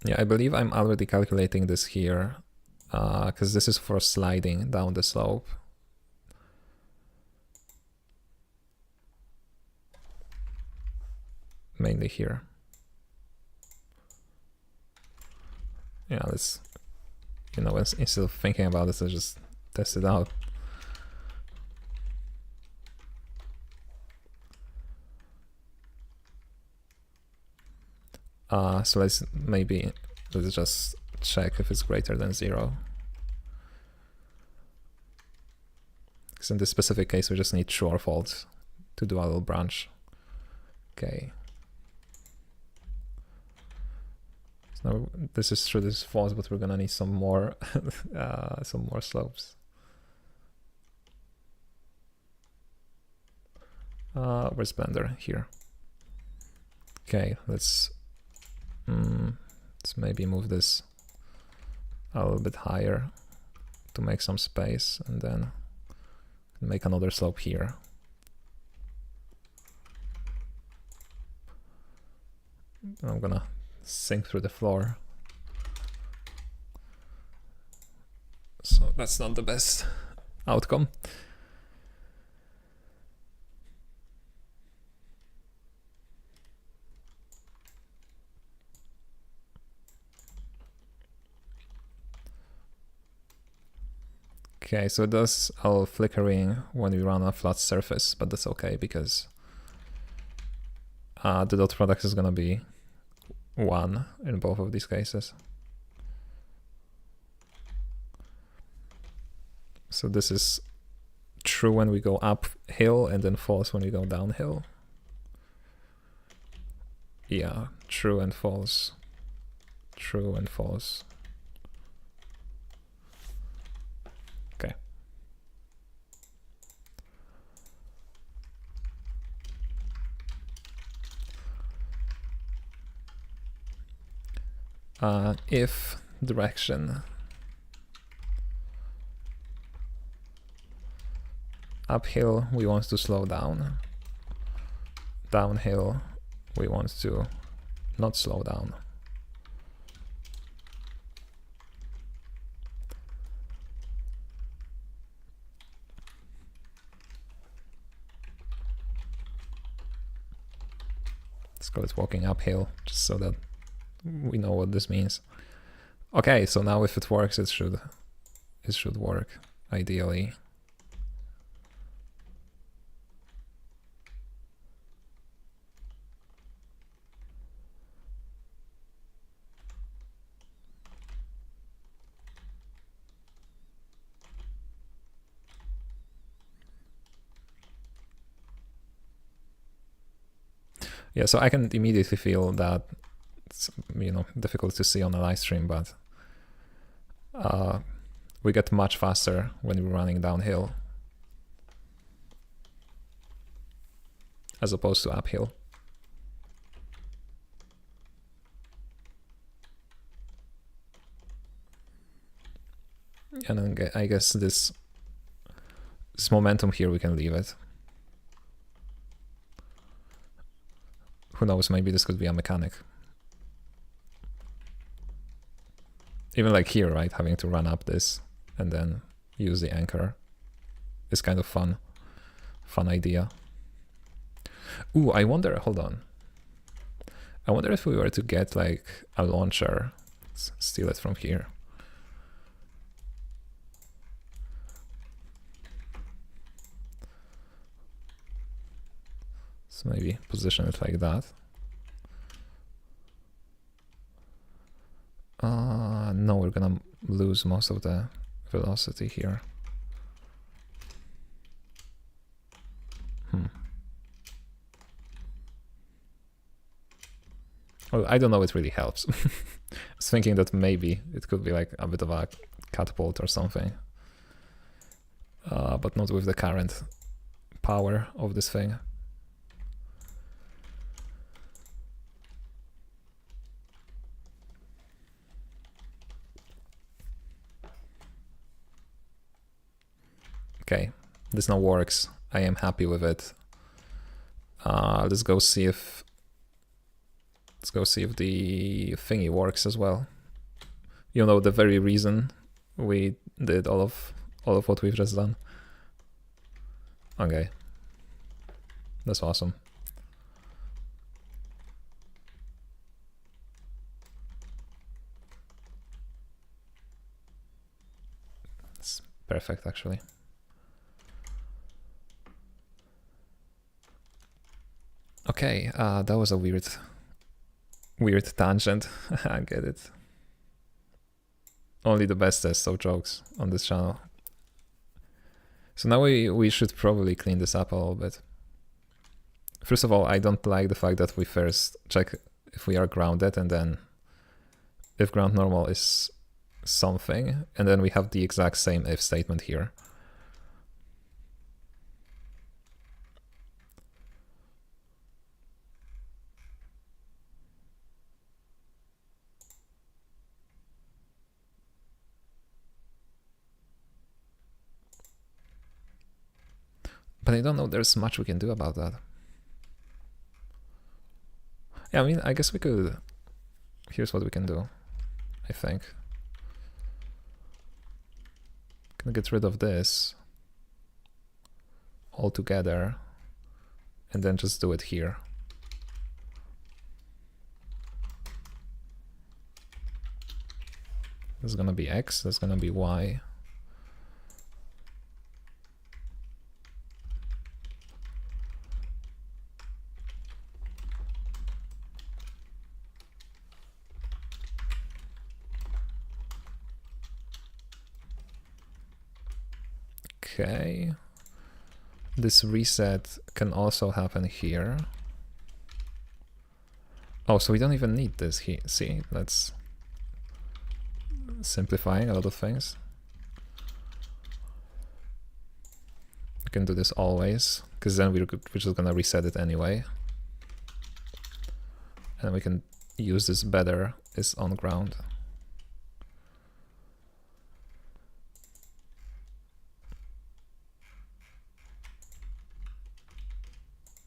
Yeah, I believe I'm already calculating this here, because this is for sliding down the slope. Mainly here. Yeah, let's, instead of thinking about this, let's just test it out. So let's just check if it's greater than 0. Because in this specific case, we just need true or false to do a little branch. Okay. So now this is true, this is false, but we're gonna need some more, some more slopes. Where's Blender? Here. Okay, let's maybe move this a little bit higher to make some space, and then make another slope here. And I'm gonna sink through the floor. So that's not the best outcome. Okay, so it does all flickering when we run a flat surface, but that's okay because the dot product is gonna be 1 in both of these cases. So this is true when we go uphill and then false when we go downhill. Yeah, true and false. True and false. Okay. If direction uphill, we want to slow down. Downhill, we want to not slow down. Let's call it walking uphill, just so that we know what this means. Okay, so now if it works, it should work ideally. Yeah, so I can immediately feel that it's, difficult to see on a live stream, but we get much faster when we're running downhill as opposed to uphill. And then I guess this momentum here, we can leave it. Who knows, maybe this could be a mechanic. Even like here, right, having to run up this and then use the anchor is kind of fun idea. Ooh, I wonder, hold on. I wonder if we were to get like a launcher, let's steal it from here. So maybe position it like that. No, we're gonna lose most of the velocity here. Well, I don't know, it really helps. I was thinking that maybe it could be like a bit of a catapult or something. But not with the current power of this thing. Okay, this now works. I am happy with it. Let's go see if the thingy works as well. You know, the very reason we did all of what we've just done. Okay, that's awesome. It's perfect, actually. Okay, that was a weird tangent. I get it. Only the bestest of jokes on this channel. So now we should probably clean this up a little bit. First of all, I don't like the fact that we first check if we are grounded and then if ground normal is something, and then we have the exact same if statement here. But I don't know there's much we can do about that. Yeah, I mean, I guess we could... Here's what we can do, I think. Can get rid of this altogether and then just do it here. This is gonna be X, that's gonna be Y. Okay, this reset can also happen here. Oh, so we don't even need this here. See, that's simplifying a lot of things. We can do this always, because then we're just gonna reset it anyway. And we can use this better is on ground.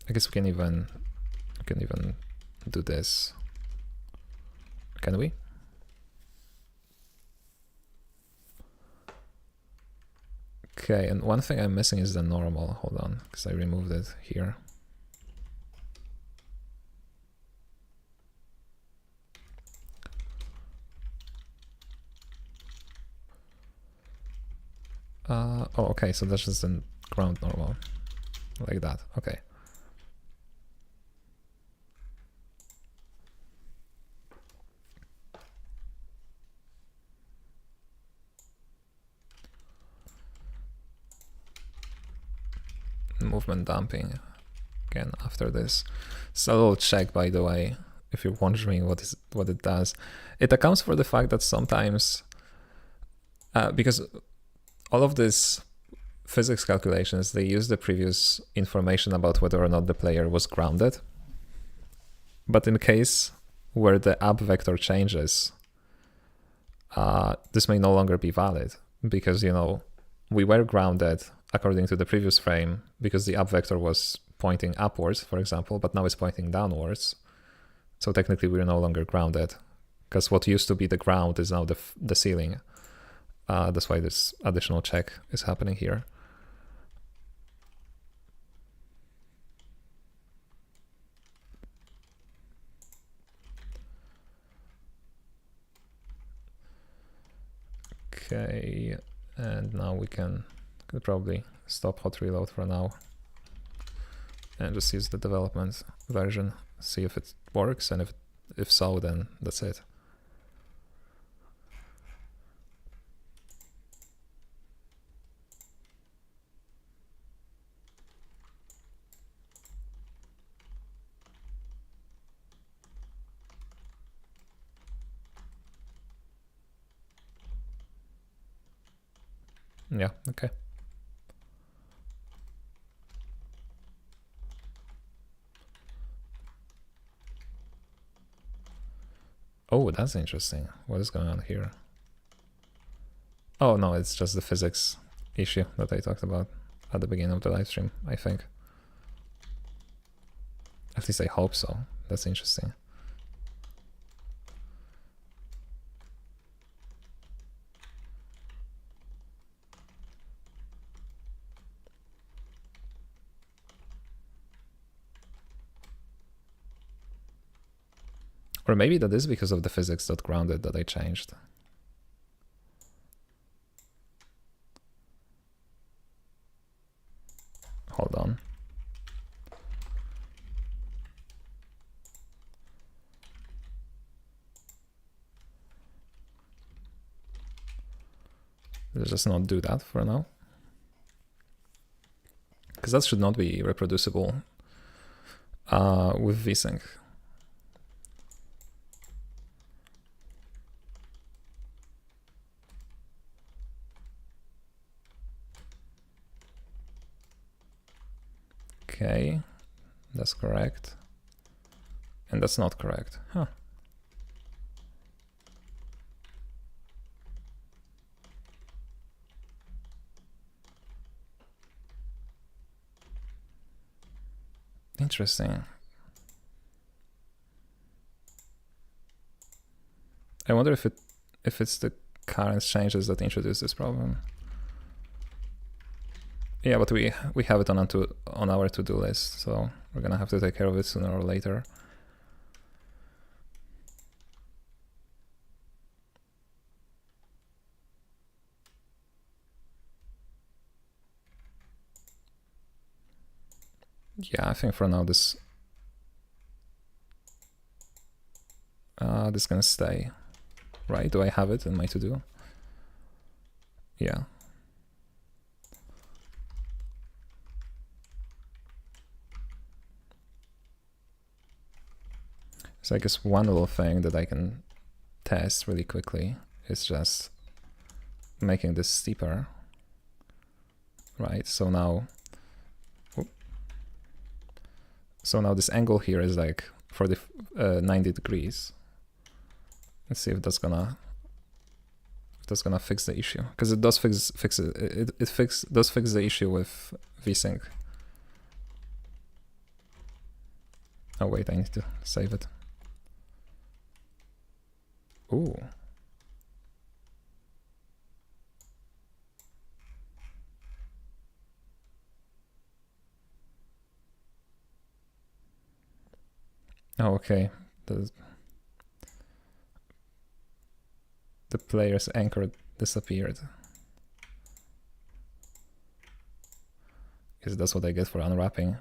I guess we can even do this. Can we? Okay, and one thing I'm missing is the normal. Hold on, because I removed it here. Oh, okay, so that's just the ground normal, like that. Okay. Movement damping. again after this. So a little check, by the way, if you're wondering what it does. It accounts for the fact that sometimes, because all of these physics calculations, they use the previous information about whether or not the player was grounded. But in case where the up vector changes, this may no longer be valid because, you know, we were grounded according to the previous frame because the up vector was pointing upwards, for example, but now it's pointing downwards. So technically we're no longer grounded because what used to be the ground is now the ceiling. That's why this additional check is happening here. Okay, and now we can probably stop hot reload for now and just use the development version, see if it works, and if so, then that's it. Yeah, okay. Oh, that's interesting. What is going on here? Oh, no, it's just the physics issue that I talked about at the beginning of the live stream, I think. At least I hope so. That's interesting. Or maybe that is because of the physics.grounded that I changed. Hold on. Let's just not do that for now. Because that should not be reproducible with vsync. Okay, that's correct. And that's not correct. Huh. Interesting. I wonder if it's the current changes that introduce this problem. Yeah, but we have it on our to-do list, so we're gonna have to take care of it sooner or later. Yeah, I think for now this is gonna stay. Right? Do I have it in my to-do? Yeah. So I guess one little thing that I can test really quickly is just making this steeper. Right? So now this angle here is like 90 degrees. Let's see if that's gonna fix the issue, because it does fix the issue with vsync. Oh wait, I need to save it. Ooh. Oh, okay. The player's anchor disappeared. Because that's what I get for unwrapping.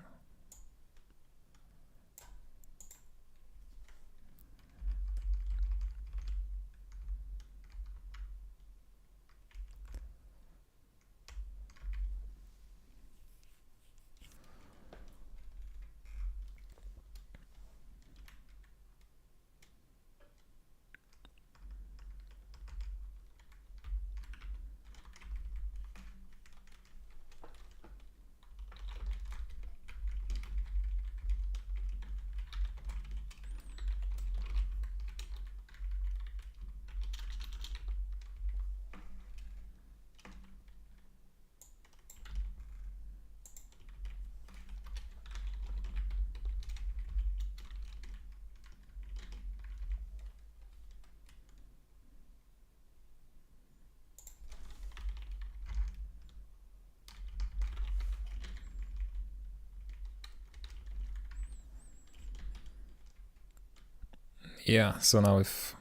Yeah, so now if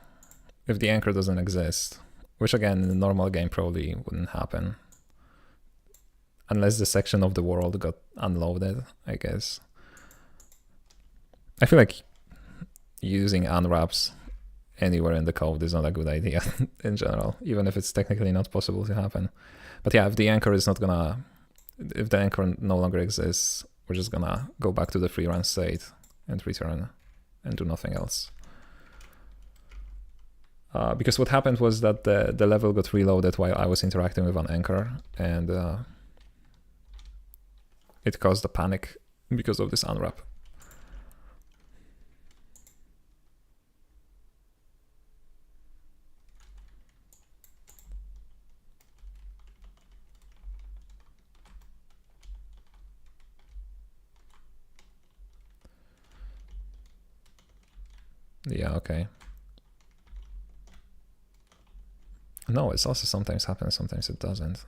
the anchor doesn't exist, which again in a normal game probably wouldn't happen, unless the section of the world got unloaded, I guess. I feel like using unwraps anywhere in the code is not a good idea in general, even if it's technically not possible to happen. But yeah, if the anchor no longer exists, we're just gonna go back to the free run state and return and do nothing else. Because what happened was that the level got reloaded while I was interacting with an anchor, and it caused a panic because of this unwrap. Yeah, okay. No, it's also sometimes happens, sometimes it doesn't.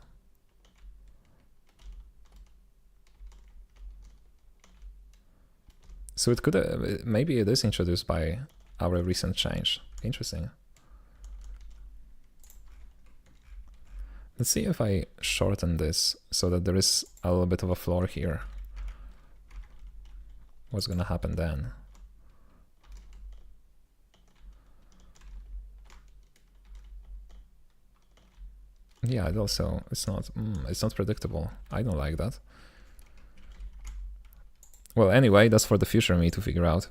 So it could, maybe it is introduced by our recent change. Interesting. Let's see if I shorten this so that there is a little bit of a floor here. What's gonna happen then? Yeah, it's not predictable. I don't like that. Well, anyway, that's for the future me to figure out.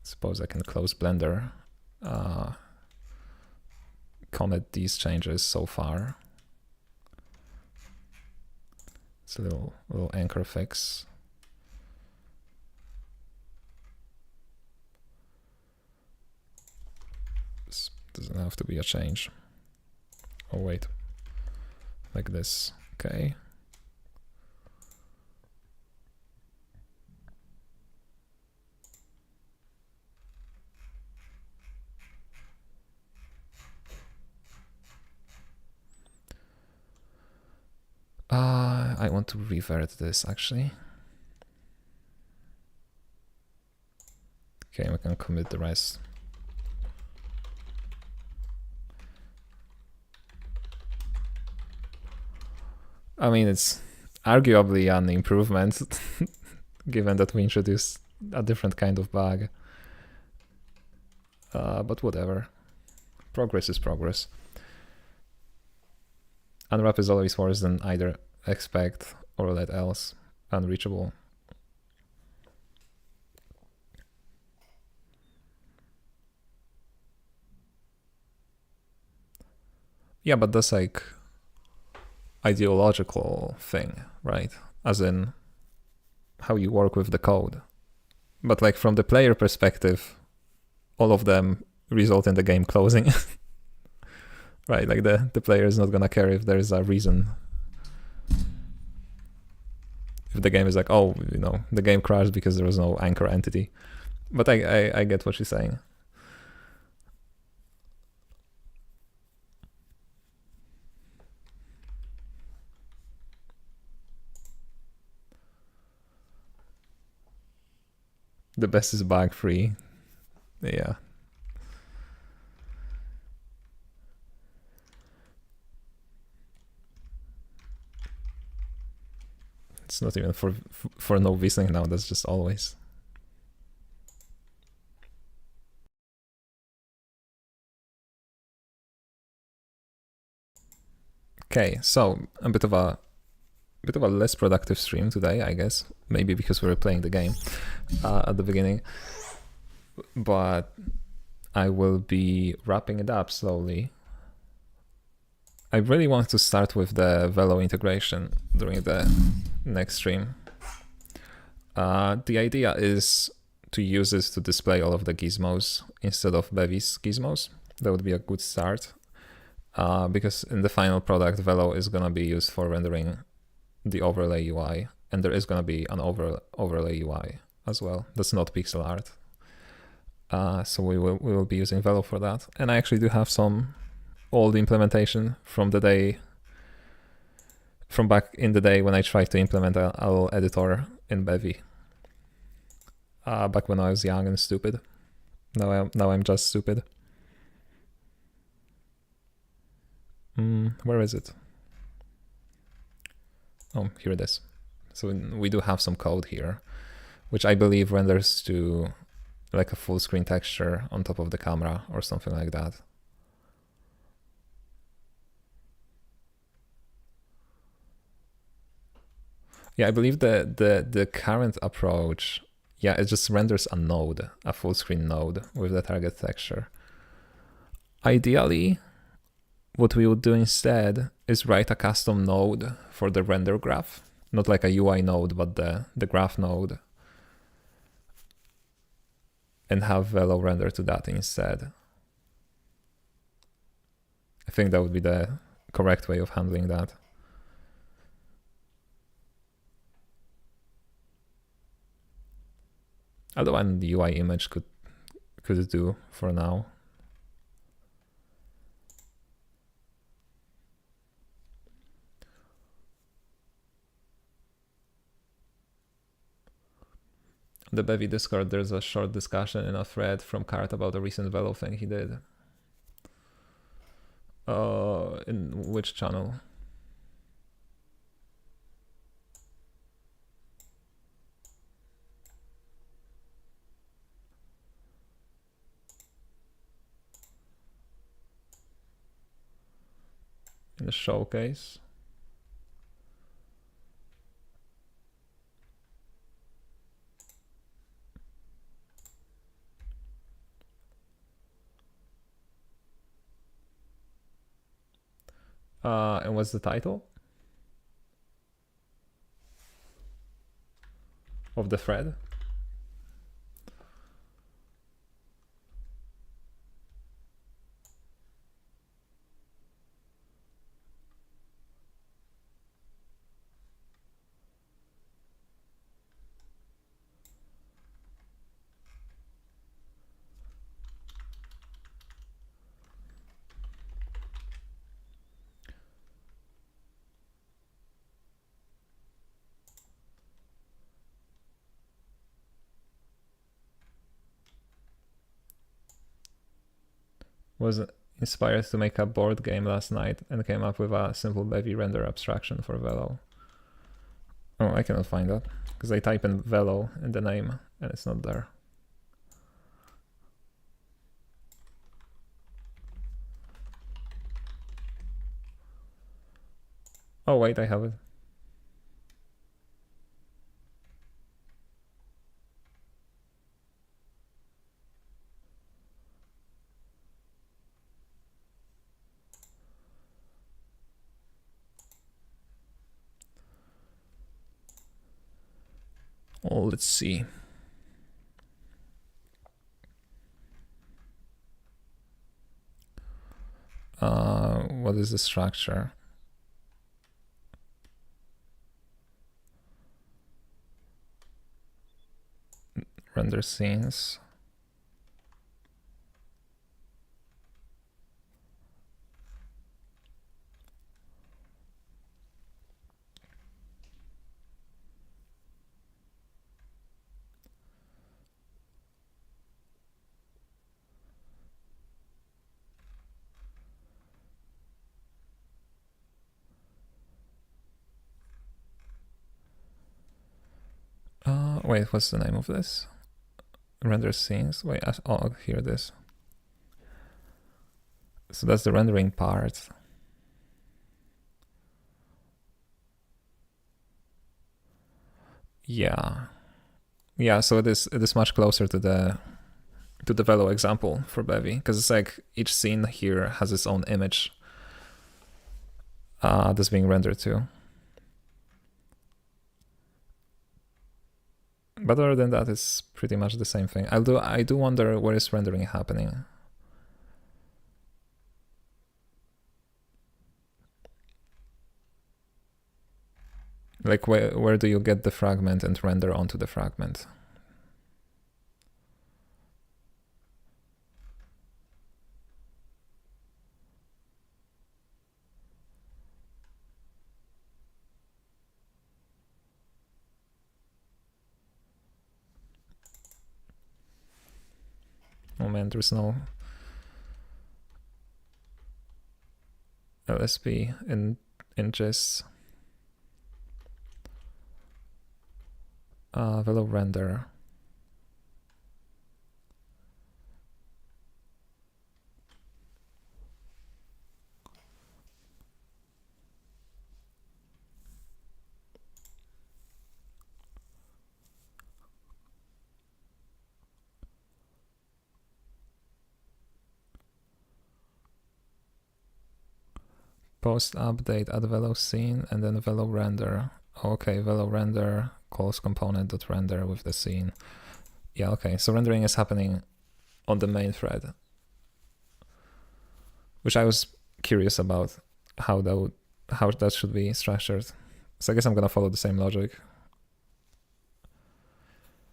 Suppose I can close Blender, commit these changes so far. It's a little anchor fix. This doesn't have to be a change. Oh wait, like this, okay. I want to revert this actually. Okay, we can commit the rest. I mean, it's arguably an improvement given that we introduced a different kind of bug. But whatever. Progress is progress. Unwrap is always worse than either expect or let else. Unreachable. Yeah, but that's like ideological thing, right? As in how you work with the code. But like from the player perspective, all of them result in the game closing. Right, like the player is not gonna care if there's a reason. If the game is like, oh, you know, the game crashed because there was no anchor entity. But I get what she's saying. The best is bug free. Yeah. It's not even for no vsync now, that's just always. Okay, so a bit of a less productive stream today, I guess. Maybe because we were playing the game at the beginning. But I will be wrapping it up slowly. I really want to start with the Velo integration during the next stream. The idea is to use this to display all of the gizmos instead of Bevy's gizmos. That would be a good start. Because in the final product, Velo is going to be used for rendering the overlay UI, and there is going to be an overlay UI as well. That's not pixel art. So we will be using Velo for that. And I actually do have some old implementation from the day from back in the day when I tried to implement a editor in Bevy. Back when I was young and stupid. Now I'm just stupid. Where is it? Oh, here it is. So we do have some code here, which I believe renders to like a full screen texture on top of the camera or something like that. Yeah, I believe the current approach, yeah, it just renders a node, a full screen node with the target texture. Ideally, what we would do instead is write a custom node for the render graph, not like a UI node, but the graph node, and have Velo render to that instead. I think that would be the correct way of handling that. Although an UI image could do for now. The Bevy Discord, there's a short discussion in a thread from Cart about a recent Velo thing he did. In which channel? In the showcase. And what's the title of the thread? Was inspired to make a board game last night and came up with a simple Bevy render abstraction for Velo. Oh, I cannot find that because I type in Velo in the name and it's not there. Oh wait, I have it. Oh, let's see. What is the structure? Render scenes. Wait, what's the name of this? Render scenes. Wait, oh, here it is. So that's the rendering part. Yeah. Yeah, so it is much closer to the Velo example for Bevy, because it's like each scene here has its own image that's being rendered to. But other than that, it's pretty much the same thing. I do wonder where is rendering happening. Like where do you get the fragment and render onto the fragment? Oh man, there's no LSP in gist. Velo render. Post update add velo scene and then velo render. Okay, velo render calls component.render with the scene. Yeah, okay, so rendering is happening on the main thread, which I was curious about how that should be structured. So I guess I'm gonna follow the same logic.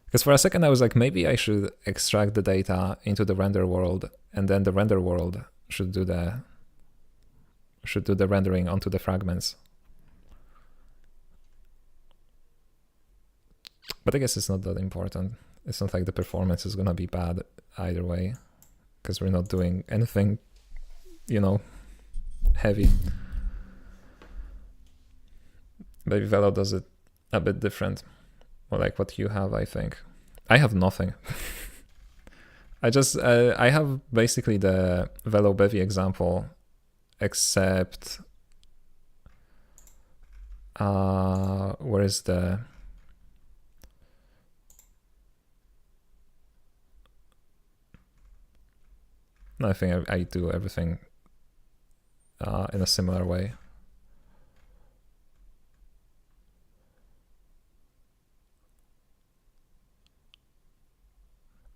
Because for a second I was like, maybe I should extract the data into the render world, and then the render world should do the rendering onto the fragments. But I guess it's not that important. It's not like the performance is gonna be bad either way, because we're not doing anything, you know, heavy. Maybe Velo does it a bit different, or like what you have, I think. I have nothing. I have basically the Velo Bevy example, except where is the I think I do everything in a similar way.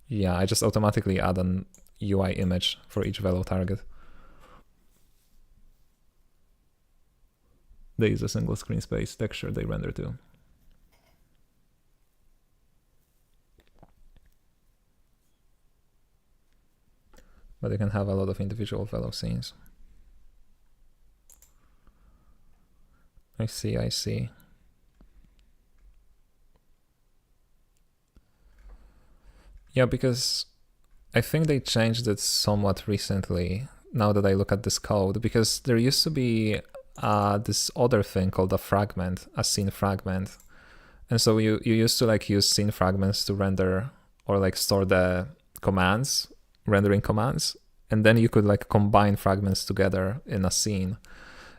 Yeah, I just automatically add an UI image for each Velo target. They use a single screen space texture they render to. But you can have a lot of individual Velo scenes. I see. Yeah, because I think they changed it somewhat recently, now that I look at this code, because there used to be this other thing called a fragment, a scene fragment. And so you used to like use scene fragments to render or like store the commands, rendering commands, and then you could like combine fragments together in a scene.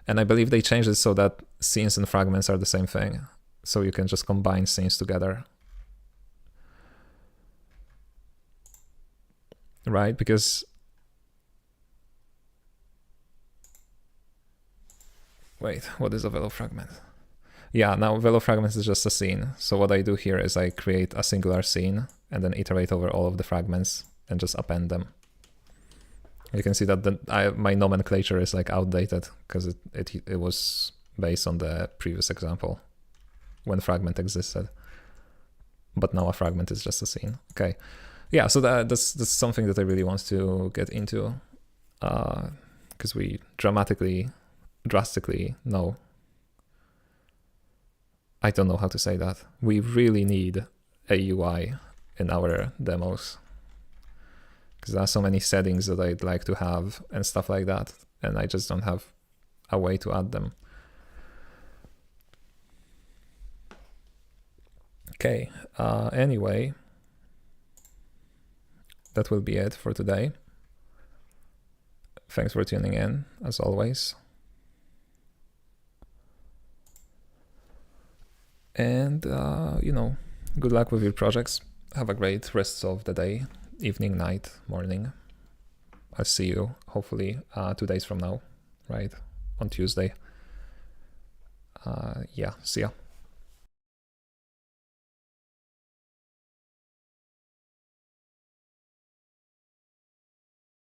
And I believe they changed it so that scenes and fragments are the same thing. So you can just combine scenes together. Right? Because wait, what is a Velo fragment? Yeah, now Velo fragments is just a scene. So what I do here is I create a singular scene and then iterate over all of the fragments and just append them. You can see that my nomenclature is like outdated because it was based on the previous example when fragment existed. But now a fragment is just a scene. Okay. Yeah, so that's something that I really want to get into because we drastically, no. I don't know how to say that. We really need a UI in our demos because there are so many settings that I'd like to have and stuff like that, and I just don't have a way to add them. Okay, anyway, that will be it for today. Thanks for tuning in, as always. And, you know, good luck with your projects. Have a great rest of the day, evening, night, morning. I'll see you hopefully 2 days from now, right? On Tuesday. Yeah, see ya.